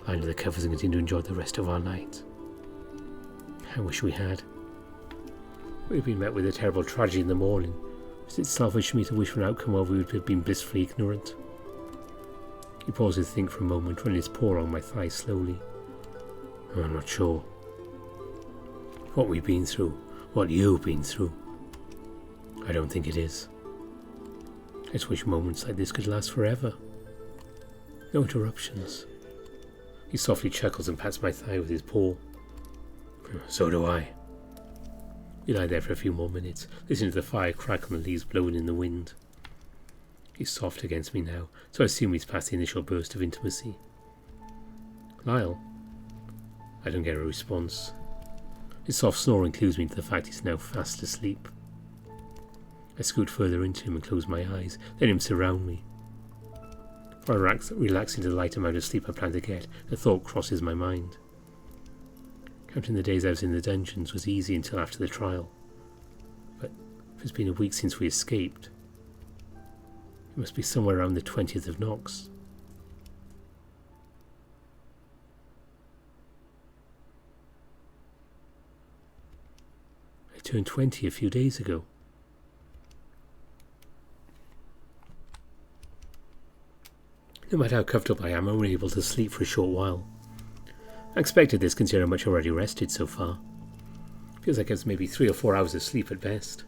[SPEAKER 1] Lie under the covers and continue to enjoy the rest of our night.
[SPEAKER 2] I wish we had. We've been met with a terrible tragedy in the morning. Is it selfish for me to wish for an outcome while we would have been blissfully ignorant? He pauses to think for a moment, running his paw on my thigh slowly.
[SPEAKER 1] I'm not sure. What we've been through, what you've been through, I don't think it is.
[SPEAKER 2] I just wish moments like this could last forever. No interruptions. He softly chuckles and pats my thigh with his paw.
[SPEAKER 1] So do I.
[SPEAKER 2] We lie there for a few more minutes, listening to the fire crackle and the leaves blowing in the wind. He's soft against me now, so I assume he's past the initial burst of intimacy. Lyall? I don't get a response. His soft snoring clues me to the fact he's now fast asleep. I scoot further into him and close my eyes, letting him surround me. Before I relax into the light amount of sleep I plan to get, a thought crosses my mind. Counting the days I was in the dungeons was easy until after the trial. But if it's been a week since we escaped, it must be somewhere around the 20th of Nox. I turned 20 a few days ago. No matter how comfortable I am, I'm only able to sleep for a short while. I expected this considering how much I've already rested so far. Feels like it's maybe 3 or 4 hours of sleep at best.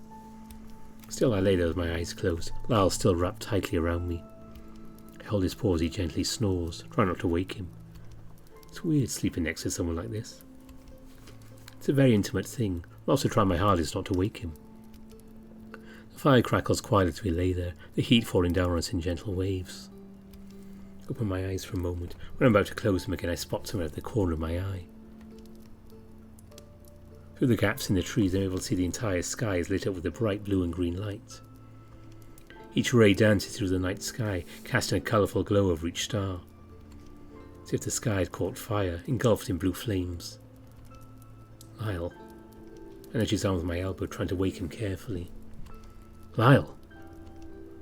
[SPEAKER 2] Still, I lay there with my eyes closed, Lyall still wrapped tightly around me. I hold his paw as he gently snores, try not to wake him. It's weird sleeping next to someone like this. It's a very intimate thing. I'm also trying my hardest not to wake him. The fire crackles quietly as we lay there, the heat falling down on us in gentle waves. I open my eyes for a moment. When I'm about to close them again, I spot something out of the corner of my eye. Through the gaps in the trees, I'm able to see the entire sky is lit up with a bright blue and green light. Each ray dances through the night sky, casting a colourful glow over each star. As if the sky had caught fire, engulfed in blue flames. Lyall. I nudge his arm with my elbow, trying to wake him carefully. Lyall!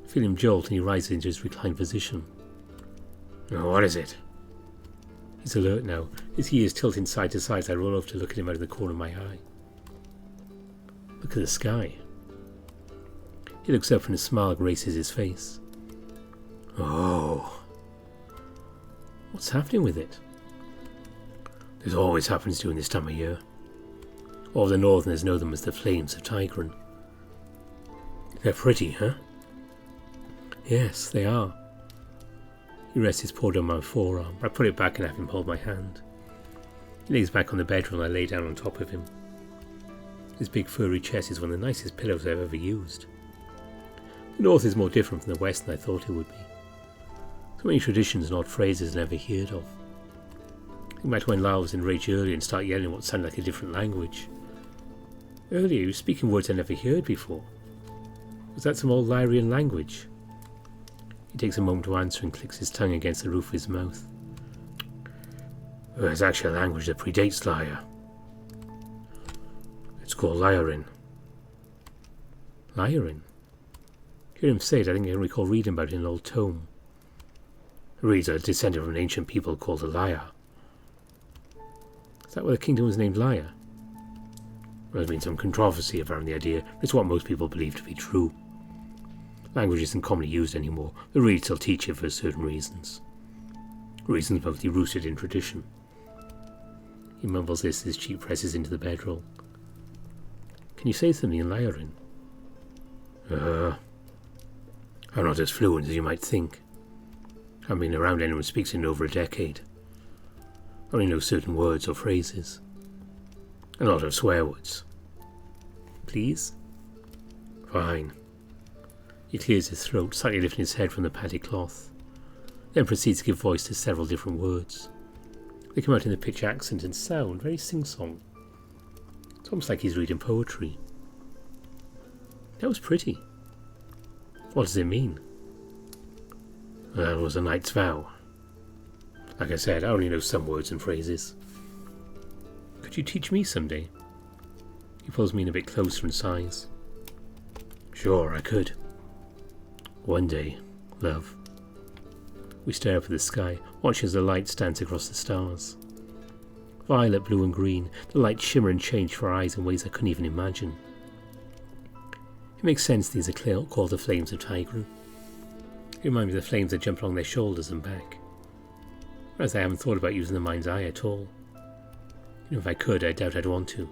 [SPEAKER 2] I feel him jolt and he rises into his reclined position.
[SPEAKER 1] Oh, what is it?
[SPEAKER 2] He's alert now, his ears tilting side to side as I roll over to look at him out of the corner of my eye. Look at the sky. He looks up and a smile graces his face.
[SPEAKER 1] Oh.
[SPEAKER 2] What's happening with it?
[SPEAKER 1] This always happens during this time of year.
[SPEAKER 2] All the Northerners know them as the Flames of Tigran.
[SPEAKER 1] They're pretty, huh?
[SPEAKER 2] Yes, they are. He rests his paw on my forearm. I put it back and have him hold my hand. He lays back on the bedroll and I lay down on top of him. His big furry chest is one of the nicest pillows I've ever used. The North is more different from the West than I thought it would be. So many traditions and odd phrases I never heard of. Think back to when Lyall was enraged earlier and started yelling what sounded like a different language. Earlier he was speaking words I never heard before. Was that some old Lyrian language? He takes a moment to answer and clicks his tongue against the roof of his mouth.
[SPEAKER 1] It's actually a language that predates Lyre. It's called Lyrean.
[SPEAKER 2] Lyrean? Hear him say it, I think I can recall reading about it in an old tome.
[SPEAKER 1] It reads that it's descended from an ancient people called the Lyre.
[SPEAKER 2] Is that why the kingdom was named Lyre?
[SPEAKER 1] Well, there's been some controversy around the idea, but it's what most people believe to be true. Language isn't commonly used anymore, but really still teach it for certain reasons. Reasons mostly rooted in tradition.
[SPEAKER 2] He mumbles this as his cheek presses into the bedroll. Can you say something in Lyrean?
[SPEAKER 1] I'm not as fluent as you might think. I haven't been around anyone who speaks it in over a decade. I only know certain words or phrases. A lot of swear words.
[SPEAKER 2] Please?
[SPEAKER 1] Fine.
[SPEAKER 2] He clears his throat, slightly lifting his head from the padded cloth, then proceeds to give voice to several different words. They come out in a pitch accent and sound very sing-song. It's almost like he's reading poetry. That was pretty. What does it mean?
[SPEAKER 1] That was a knight's vow. Like I said, I only know some words and phrases.
[SPEAKER 2] Could you teach me someday? He pulls me in a bit closer and sighs.
[SPEAKER 1] Sure, I could.
[SPEAKER 2] One day, love. We stare up at the sky, watching as the lights dance across the stars. Violet, blue and green, the lights shimmer and change for our eyes in ways I couldn't even imagine. It makes sense these are called the Flames of Tigran. They remind me of the flames that jump along their shoulders and back. Whereas I haven't thought about using the mind's eye at all. If I could, I doubt I'd want to.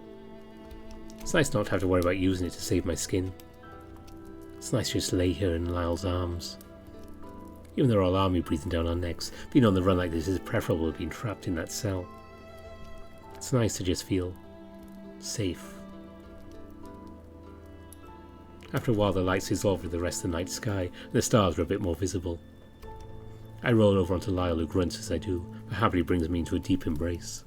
[SPEAKER 2] It's nice not to have to worry about using it to save my skin. It's nice to just lay here in Lyall's arms. Even though our army breathing down our necks, being on the run like this is preferable to being trapped in that cell. It's nice to just feel safe. After a while the lights dissolve with the rest of the night sky, and the stars are a bit more visible. I roll over onto Lyall, who grunts as I do, but happily brings me into a deep embrace.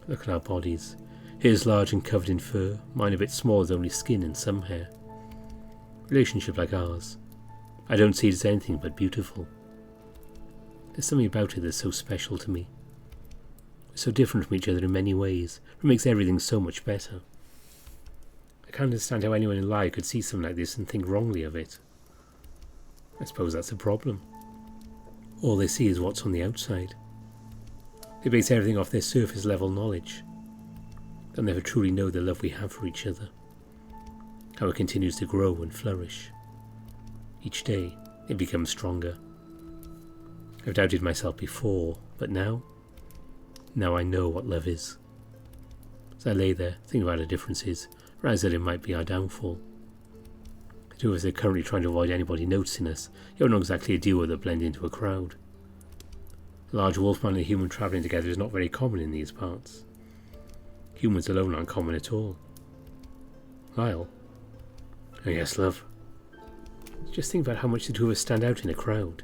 [SPEAKER 2] Look at our bodies. His large and covered in fur, mine a bit small with only skin and some hair. Relationship like ours. I don't see it as anything but beautiful. There's something about it that's so special to me. We're so different from each other in many ways, but it makes everything so much better. I can't understand how anyone in Lyre could see something like this and think wrongly of it. I suppose that's a problem. All they see is what's on the outside. They base everything off their surface level knowledge. They'll never truly know the love we have for each other. How it continues to grow and flourish. Each day it becomes stronger. I've doubted myself before, but now I know what love is. As I lay there, thinking about our differences, realised that it might be our downfall. The two of us are currently trying to avoid anybody noticing us. You're not exactly a duo that blend into a crowd. A large wolfman and a human travelling together is not very common in these parts. Humans alone aren't common at all. Lyall? Oh yes, love. Just think about how much the two of us stand out in a crowd.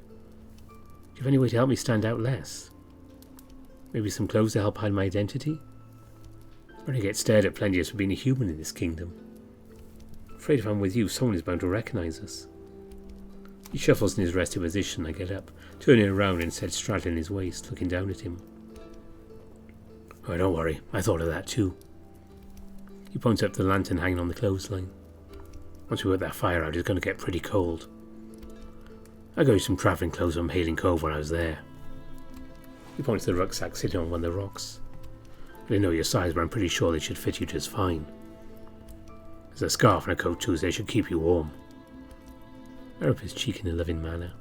[SPEAKER 2] Do you have any way to help me stand out less? Maybe some clothes to help hide my identity? I already get stared at plenty for being a human in this kingdom. I'm afraid if I'm with you, someone is bound to recognise us. He shuffles in his rested position. I get up, turning around and instead straddling his waist, looking down at him. Oh, don't worry, I thought of that too. He points up the lantern hanging on the clothesline. Once we put that fire out, it's going to get pretty cold. I got you some travelling clothes from Hailing Cove when I was there. He points to the rucksack sitting on one of the rocks. I didn't know your size, but I'm pretty sure they should fit you just fine. There's a scarf and a coat too, so they should keep you warm. I rub his cheek in a loving manner.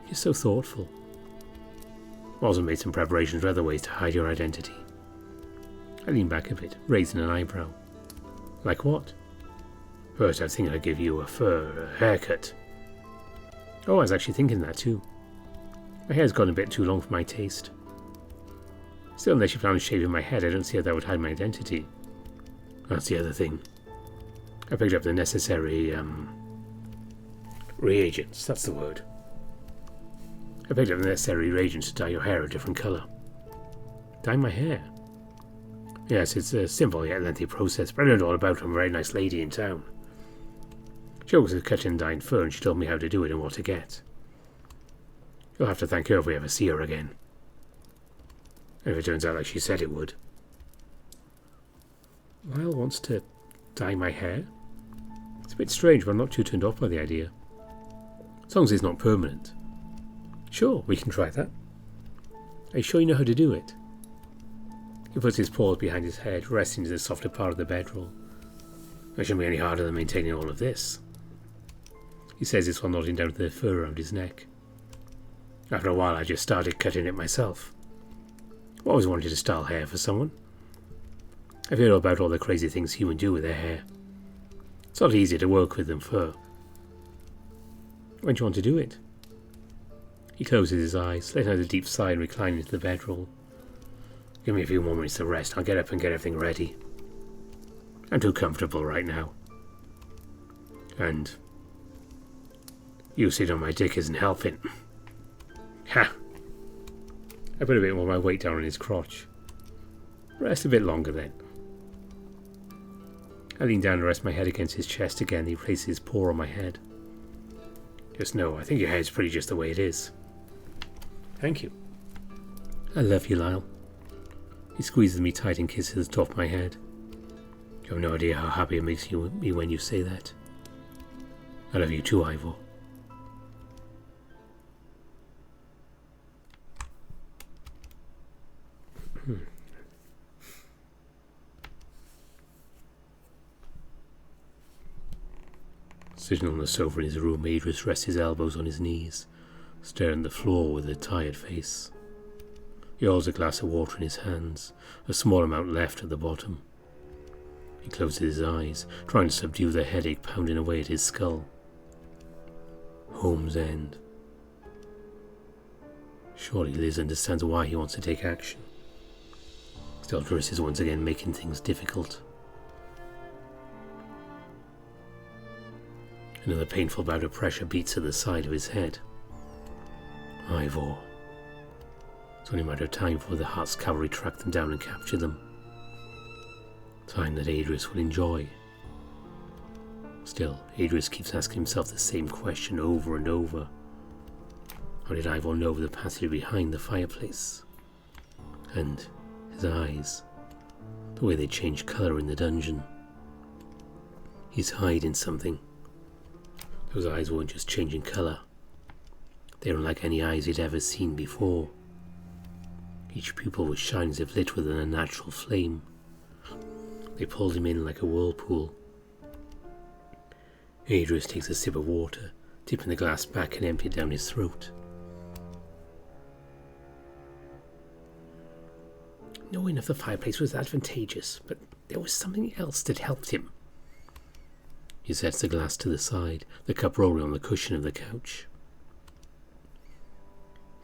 [SPEAKER 2] You're so thoughtful. I also made some preparations for other ways to hide your identity. I lean back a bit, raising an eyebrow. Like what? First I was thinking I'd give you a haircut. Oh, I was actually thinking that too. My hair's gotten a bit too long for my taste. Still, unless you plan on shaving my head, I don't see how that would hide my identity. That's the other thing. I picked up the necessary, reagents, that's the word. I picked up the necessary reagents to dye your hair a different colour. Dye my hair? Yes, it's a simple yet lengthy process, but I learned all about it from a very nice lady in town. She always has cut and dyed fur, and she told me how to do it and what to get. You'll have to thank her if we ever see her again. And if it turns out like she said it would. Lyall wants to dye my hair? It's a bit strange, but I'm not too turned off by the idea. As long as it's not permanent. Sure, we can try that. Are you sure you know how to do it? He puts his paws behind his head, resting to the softer part of the bedroll. It shouldn't be any harder than maintaining all of this. He says this while nodding down to the fur around his neck. After a while I just started cutting it myself. I've always wanted to style hair for someone. I've heard about all the crazy things humans do with their hair. It's a lot easier to work with than fur. When do you want to do it? He closes his eyes, letting out a deep sigh and reclining into the bedroll. Give me a few more minutes to rest. I'll get up and get everything ready. I'm too comfortable right now. And you sitting on my dick isn't helping. Ha! I put a bit more of my weight down on his crotch. Rest a bit longer then. I lean down and rest my head against his chest again. He places his paw on my head. Just know, I think your hair's pretty just the way it is. Thank you. I love you, Lyall. He squeezes me tight and kisses the top of my head. You have no idea how happy it makes me when you say that. I love you too, Ifor. Sitting on the sofa in his room, Adrius rests his elbows on his knees, staring at the floor with a tired face. He holds a glass of water in his hands, a small amount left at the bottom. He closes his eyes, trying to subdue the headache pounding away at his skull. Home's End. Surely Liz understands why he wants to take action. Still, Adrius is once again making things difficult. Another painful bout of pressure beats at the side of his head. Ifor. It's only a matter of time before the Heart's cavalry track them down and capture them. Time that Adrius will enjoy. Still, Adrius keeps asking himself the same question over and over. How did Ifor know of the passage behind the fireplace? And his eyes, the way they change colour in the dungeon. He's hiding something. Those eyes weren't just changing colour. They were unlike any eyes he'd ever seen before. Each pupil was shining as if lit with an unnatural flame. They pulled him in like a whirlpool. Adrius takes a sip of water, tipping the glass back and emptying it down his throat. Knowing of the fireplace was advantageous, but there was something else that helped him.
[SPEAKER 1] He sets the glass to the side, the cup rolling on the cushion of the couch.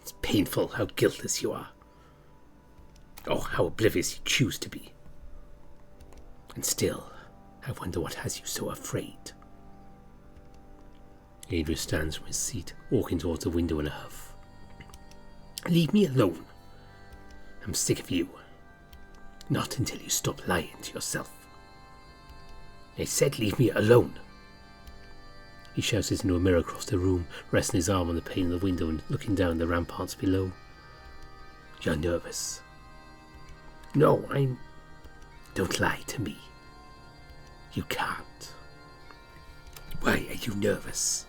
[SPEAKER 2] It's painful how guiltless you are. Oh, how oblivious you choose to be. And still, I wonder what has you so afraid.
[SPEAKER 1] Adrius stands from his seat, walking towards the window in a huff.
[SPEAKER 2] Leave me alone. I'm sick of you. Not until you stop lying to yourself. I said leave me alone.
[SPEAKER 1] He shouts this into a mirror across the room, resting his arm on the pane of the window and looking down the ramparts below.
[SPEAKER 2] You're nervous. No, I'm... Don't lie to me. You can't. Why are you nervous?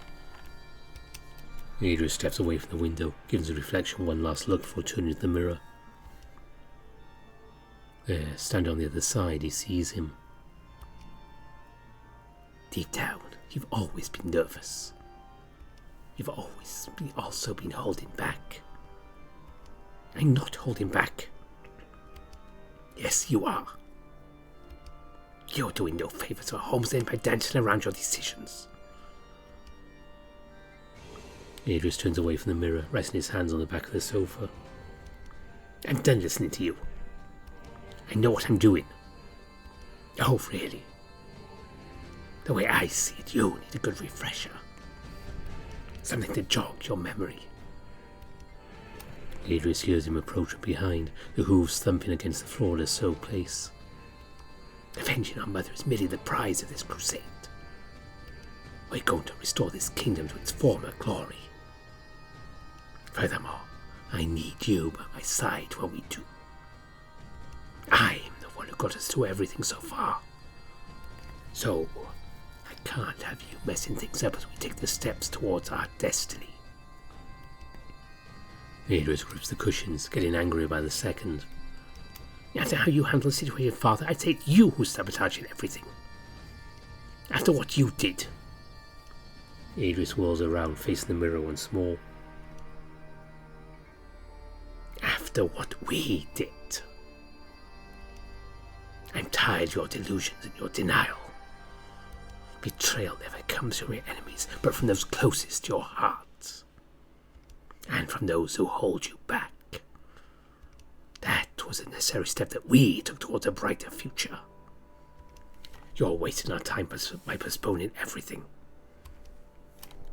[SPEAKER 1] Adrius steps away from the window, gives the reflection one last look before turning to the mirror. There, standing on the other side, he sees him.
[SPEAKER 2] Deep down, you've always been nervous. You've also been holding back. I'm not holding back. Yes, you are. You're doing no favours for Homestead by dancing around your decisions.
[SPEAKER 1] Adrius turns away from the mirror, resting his hands on the back of the sofa.
[SPEAKER 2] I'm done listening to you. I know what I'm doing. Oh, really? The way I see it, you need a good refresher. Something to jog your memory.
[SPEAKER 1] Adrius hears him approach from behind, the hooves thumping against the floorless so place.
[SPEAKER 2] Avenging our mother is merely the prize of this crusade. We're going to restore this kingdom to its former glory. Furthermore, I need you by my side when we do. I'm the one who got us through everything so far. So, I can't have you messing things up as we take the steps towards our destiny.
[SPEAKER 1] Adrius grips the cushions, getting angrier by the second.
[SPEAKER 2] After how you handle the situation, Father, I'd say it's you who's sabotaging everything. After what you did.
[SPEAKER 1] Adrius whirls around, facing the mirror once more.
[SPEAKER 2] After what we did. I'm tired of your delusions and your denial. Betrayal never comes from your enemies, but from those closest to your heart. And from those who hold you back. That was a necessary step that we took towards a brighter future. You're wasting our time by postponing everything.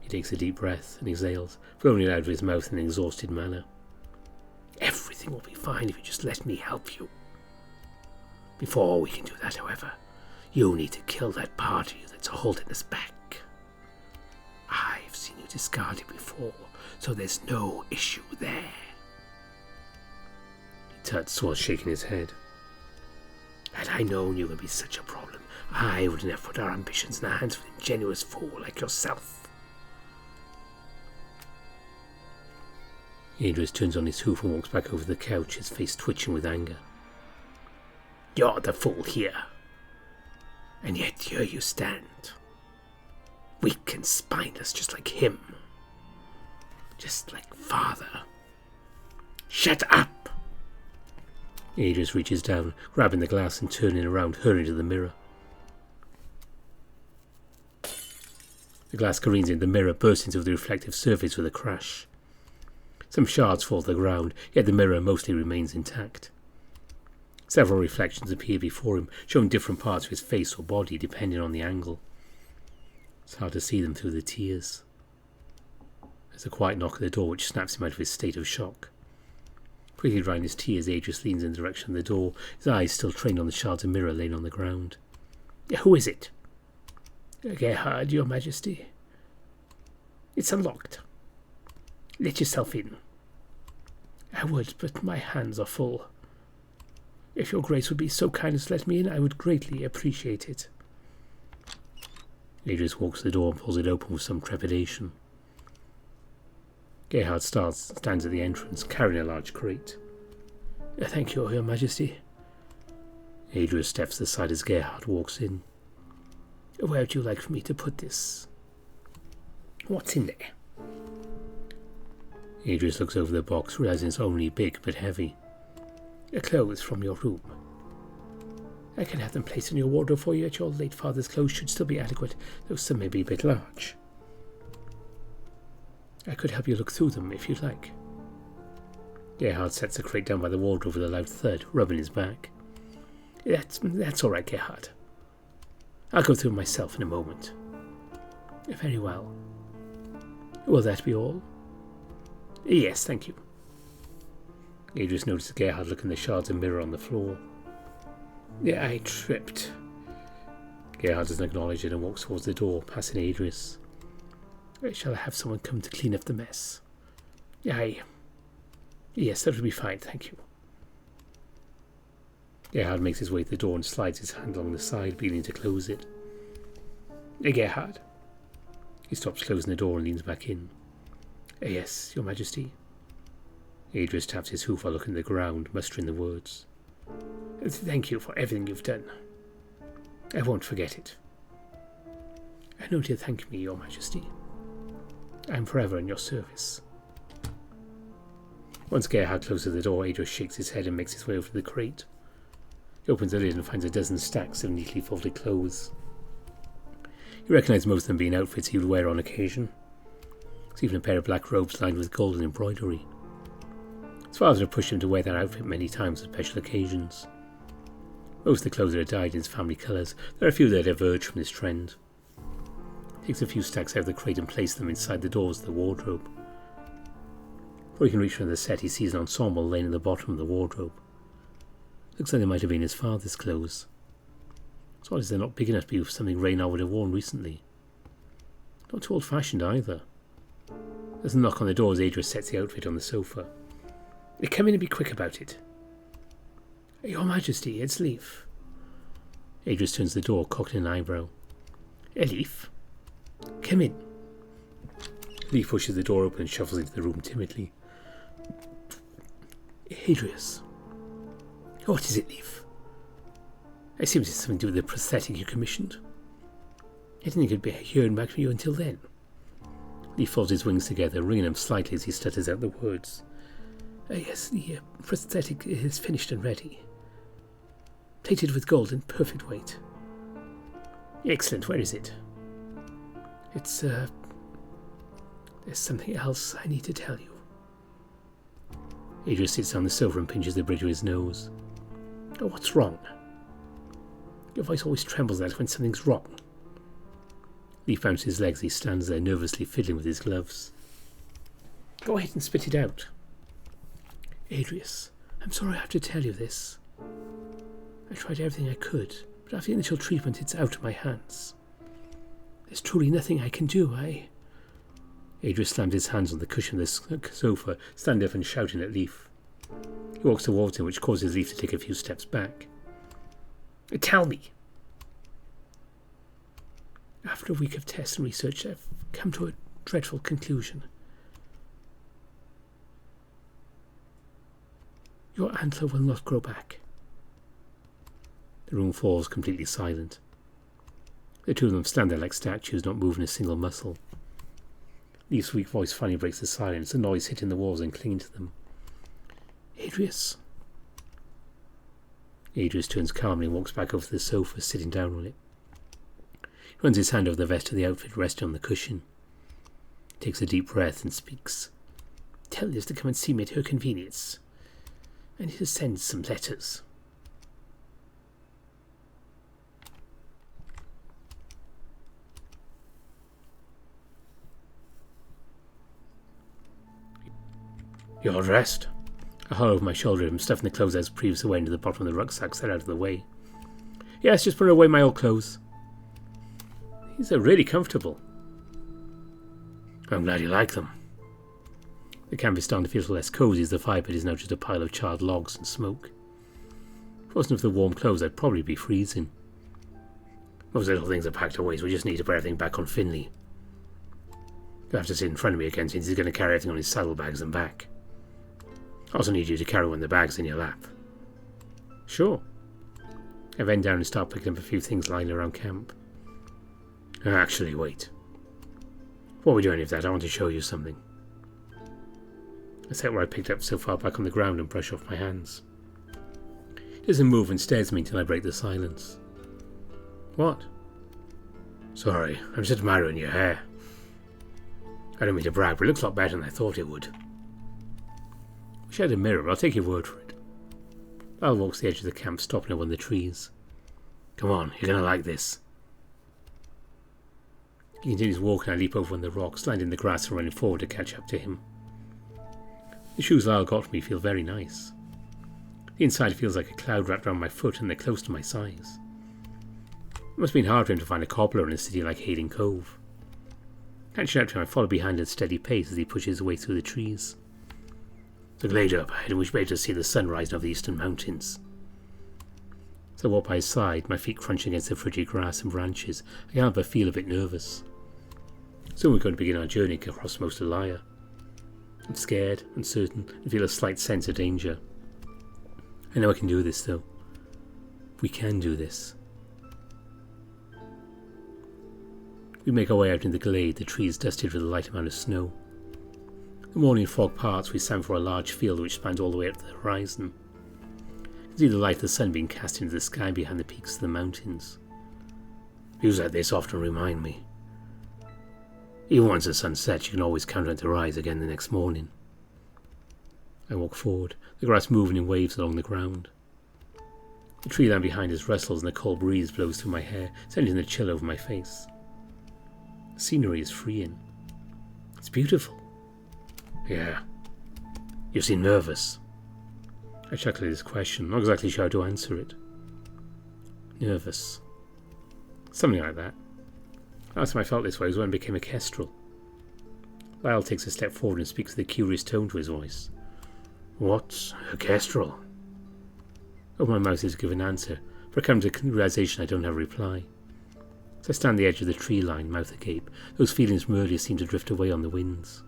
[SPEAKER 1] He takes a deep breath and exhales, blowing it out of his mouth in an exhausted manner.
[SPEAKER 2] Everything will be fine if you just let me help you. Before we can do that, however, you need to kill that part of you that's holding us back. I've seen you discarded before, so there's no issue there.
[SPEAKER 1] He tuts while shaking his head.
[SPEAKER 2] Had I known you would be such a problem, I wouldn't have put our ambitions in the hands of an ingenuous fool like yourself.
[SPEAKER 1] Adrius turns on his hoof and walks back over the couch, his face twitching with anger.
[SPEAKER 2] You're the fool here. And yet here you stand. Weak and spineless, just like him. Just like Father. Shut up!
[SPEAKER 1] Adrius reaches down, grabbing the glass and turning around, hurrying to the mirror. The glass careens into the mirror, bursting through the reflective surface with a crash. Some shards fall to the ground, yet the mirror mostly remains intact. Several reflections appear before him, showing different parts of his face or body depending on the angle. It's hard to see them through the tears. There's a quiet knock at the door which snaps him out of his state of shock. Quickly drying his tears, Adrius leans in the direction of the door, his eyes still trained on the shards of mirror laying on the ground.
[SPEAKER 2] Who is it? Gerhard, Your Majesty. It's unlocked. Let yourself in. I would, but my hands are full. If your grace would be so kind as to let me in, I would greatly appreciate it.
[SPEAKER 1] Adrius walks to the door and pulls it open with some trepidation. Gerhard stands at the entrance, carrying a large crate.
[SPEAKER 2] Thank you, Your Majesty.
[SPEAKER 1] Adrius steps aside as Gerhard walks in.
[SPEAKER 2] Where would you like for me to put this? What's in there?
[SPEAKER 1] Adrius looks over the box, realizing it's only big but heavy.
[SPEAKER 2] The clothes from your room. I can have them placed in your wardrobe for you. At your late father's clothes should still be adequate, though some may be a bit large. I could help you look through them if you'd like.
[SPEAKER 1] Gerhard sets the crate down by the wardrobe with a loud thud, rubbing his back.
[SPEAKER 2] That's all right, Gerhard. I'll go through them myself in a moment. Very well. Will that be all? Yes, thank you.
[SPEAKER 1] Adrius notices Gerhard looking at the shards of mirror on the floor.
[SPEAKER 2] Yeah, I tripped.
[SPEAKER 1] Gerhard doesn't acknowledge it and walks towards the door, passing Adrius.
[SPEAKER 2] Shall I have someone come to clean up the mess? Yes, that would be fine, thank you.
[SPEAKER 1] Gerhard makes his way to the door and slides his hand along the side, beginning to close it.
[SPEAKER 2] Gerhard.
[SPEAKER 1] He stops closing the door and leans back in.
[SPEAKER 2] Yes, Your Majesty.
[SPEAKER 1] Adrius taps his hoof while looking at the ground, mustering the words.
[SPEAKER 2] Thank you for everything you've done. I won't forget it. I know you thank me, Your Majesty. I'm forever in your service.
[SPEAKER 1] Once Gerhard closes the door, Adrius shakes his head and makes his way over to the crate. He opens the lid and finds a dozen stacks of neatly folded clothes. He recognises most of them being outfits he would wear on occasion. There's even a pair of black robes lined with golden embroidery. His father had pushed him to wear that outfit many times on special occasions. Most of the clothes are dyed in his family colours. There are a few that diverge from this trend. He takes a few stacks out of the crate and places them inside the doors of the wardrobe. Before he can reach for the set, he sees an ensemble laying at the bottom of the wardrobe. Looks like they might have been his father's clothes. It's odd as they're not big enough to be something Reynard would have worn recently. Not too old-fashioned either. There's a knock on the door as Adrius sets the outfit on the sofa.
[SPEAKER 2] Come in and be quick about it. Your Majesty, it's Leif.
[SPEAKER 1] Adrius turns to the door, cocking an eyebrow.
[SPEAKER 2] Leif? Come in.
[SPEAKER 1] Leif pushes the door open and shuffles into the room timidly.
[SPEAKER 2] Adrius. What is it, Leif? I assume it's something to do with the prosthetic you commissioned. I didn't think I'd be hearing back from you until then.
[SPEAKER 1] Leif folds his wings together, wringing them slightly as he stutters out the words.
[SPEAKER 2] Yes, the prosthetic is finished and ready. Plated with gold in perfect weight.
[SPEAKER 1] Excellent, where is it?
[SPEAKER 2] It's, there's something else I need to tell you.
[SPEAKER 1] Adrius sits on the sofa and pinches the bridge of his nose.
[SPEAKER 2] Oh, what's wrong? Your voice always trembles out when something's wrong.
[SPEAKER 1] Leif bounces his legs as he stands there nervously fiddling with his gloves.
[SPEAKER 2] Go ahead and spit it out. Adrius, I'm sorry I have to tell you this. I tried everything I could, but after the initial treatment it's out of my hands. There's truly nothing I can do.
[SPEAKER 1] Adrius slams his hands on the cushion of the sofa, standing up and shouting at Leif. He walks towards him, which causes Leif to take a few steps back.
[SPEAKER 2] Tell me. After a week of tests and research, I've come to a dreadful conclusion. Your antler will not grow back.
[SPEAKER 1] The room falls completely silent. The two of them stand there like statues, not moving a single muscle. Leif's weak voice finally breaks the silence, the noise hitting the walls and clinging to them.
[SPEAKER 2] Adrius.
[SPEAKER 1] Adrius turns calmly and walks back over to the sofa, sitting down on it. He runs his hand over the vest of the outfit resting on the cushion. He takes a deep breath and speaks.
[SPEAKER 2] Tell Liz to come and see me at her convenience. I need to send some letters.
[SPEAKER 1] You're dressed. I holler over my shoulder at him, stuffing the clothes I was previously wearing to the bottom of the rucksack set out of the way.
[SPEAKER 2] Yes, just put away my old clothes.
[SPEAKER 1] These are really comfortable. I'm glad you like them. The camp is starting to feel less cosy as the fire pit is now just a pile of charred logs and smoke. If it wasn't for the warm clothes, I'd probably be freezing. Most little things are packed away, so we just need to put everything back on Finley. You'll have to sit in front of me again since he's going to carry everything on his saddlebags and back. I also need you to carry one of the bags in your lap.
[SPEAKER 2] Sure.
[SPEAKER 1] I bend down and start picking up a few things lying around camp. Actually, wait. Before we do any of that, I want to show you something. I set what I picked up so far back on the ground and brush off my hands.
[SPEAKER 2] He doesn't move and stares at me until I break the silence. What?
[SPEAKER 1] Sorry, I'm just admiring your hair. I don't mean to brag, but it looks a lot better than I thought it would. Wish I had a mirror, but I'll take your word for it. Lyall walks to the edge of the camp, stopping at one of the trees. Come on, you're going to like this. He continues walking. I leap over one of the rocks, landing in the grass and running forward to catch up to him. The shoes Lyall got for me feel very nice. The inside feels like a cloud wrapped around my foot, and they're close to my size. It must have been hard for him to find a cobbler in a city like Hayden Cove. Catching up to him, I follow behind at a steady pace as he pushes his way through the trees. The glade up ahead, and we should be able to see the sun rising over the eastern mountains. As I walk by his side, my feet crunching against the frigid grass and branches, I can't help but feel a bit nervous. Soon we're going to begin our journey across most of Lyre. I'm scared, uncertain, and feel a slight sense of danger. I know I can do this, though. We can do this. We make our way out in the glade, the trees dusted with a light amount of snow. The morning fog parts, we stand for a large field which spans all the way up to the horizon. I can see the light of the sun being cast into the sky behind the peaks of the mountains. Views like this often remind me. Even once the sun sets, you can always count on it to rise again the next morning. I walk forward, the grass moving in waves along the ground. The tree line behind us rustles and the cold breeze blows through my hair, sending a chill over my face. The scenery is freeing. It's beautiful. Yeah. You seem nervous. I chuckle at his question, not exactly sure how to answer it. Nervous. Something like that. Last time I felt this way was when I became a kestrel. Lyall takes a step forward and speaks with a curious tone to his voice. What's a kestrel? Open my mouth to give an answer, but I come to the realization I don't have a reply. As I stand on the edge of the tree line, mouth agape, those feelings from earlier seem to drift away on the winds.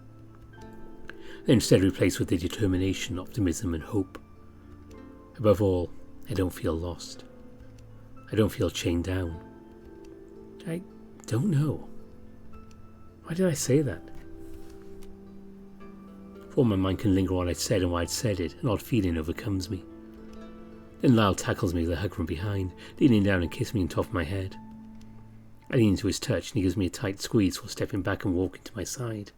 [SPEAKER 1] They're instead replaced with the determination, optimism and hope. Above all, I don't feel lost. I don't feel chained down. I don't know. Why did I say that? Before my mind can linger on what I'd said and why I'd said it, an odd feeling overcomes me. Then Lyall tackles me with a hug from behind, leaning down and kissing me on top of my head. I lean into his touch and he gives me a tight squeeze while stepping back and walking to my side.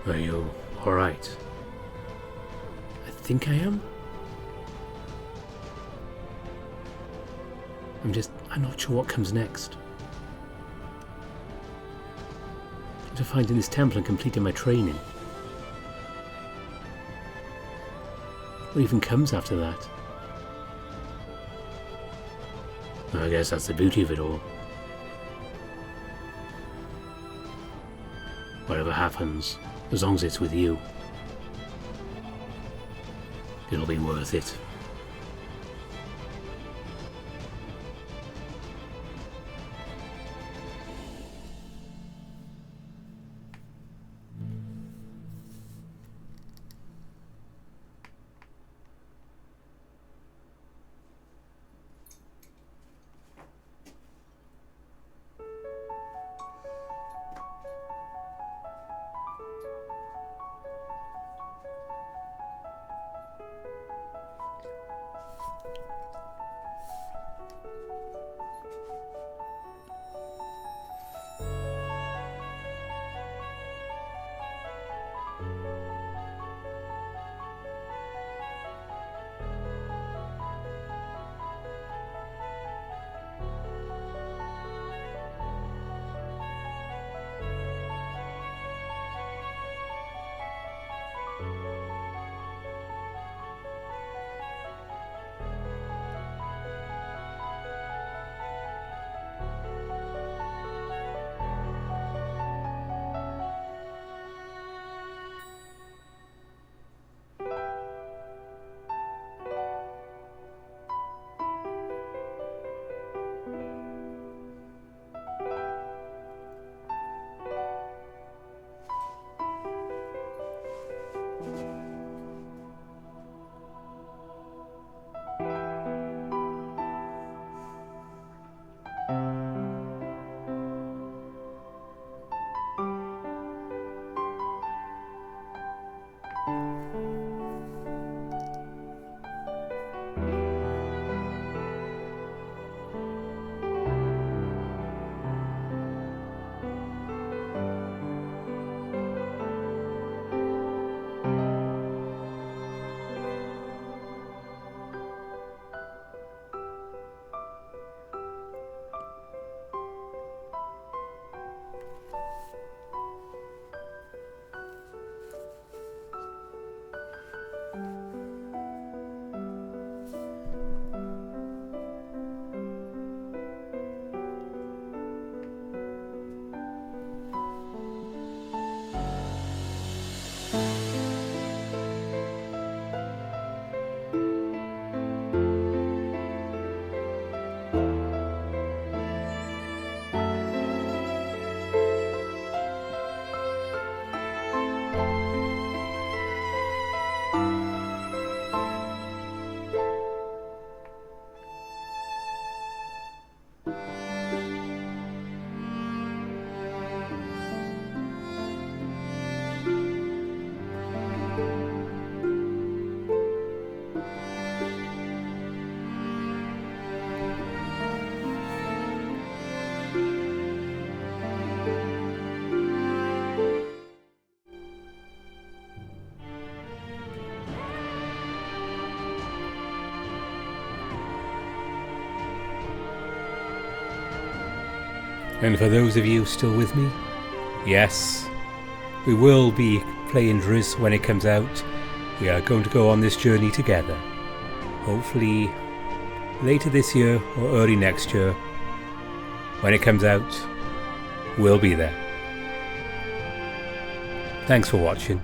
[SPEAKER 1] Are you alright? I think I am. I'm not sure what comes next. To find in this temple and completing my training. What even comes after that? I guess that's the beauty of it all. Whatever happens, as long as it's with you, it'll be worth it. And for those of you still with me, yes, we will be playing Driz when it comes out. We are going to go on this journey together. Hopefully later this year or early next year. When it comes out, we'll be there. Thanks for watching.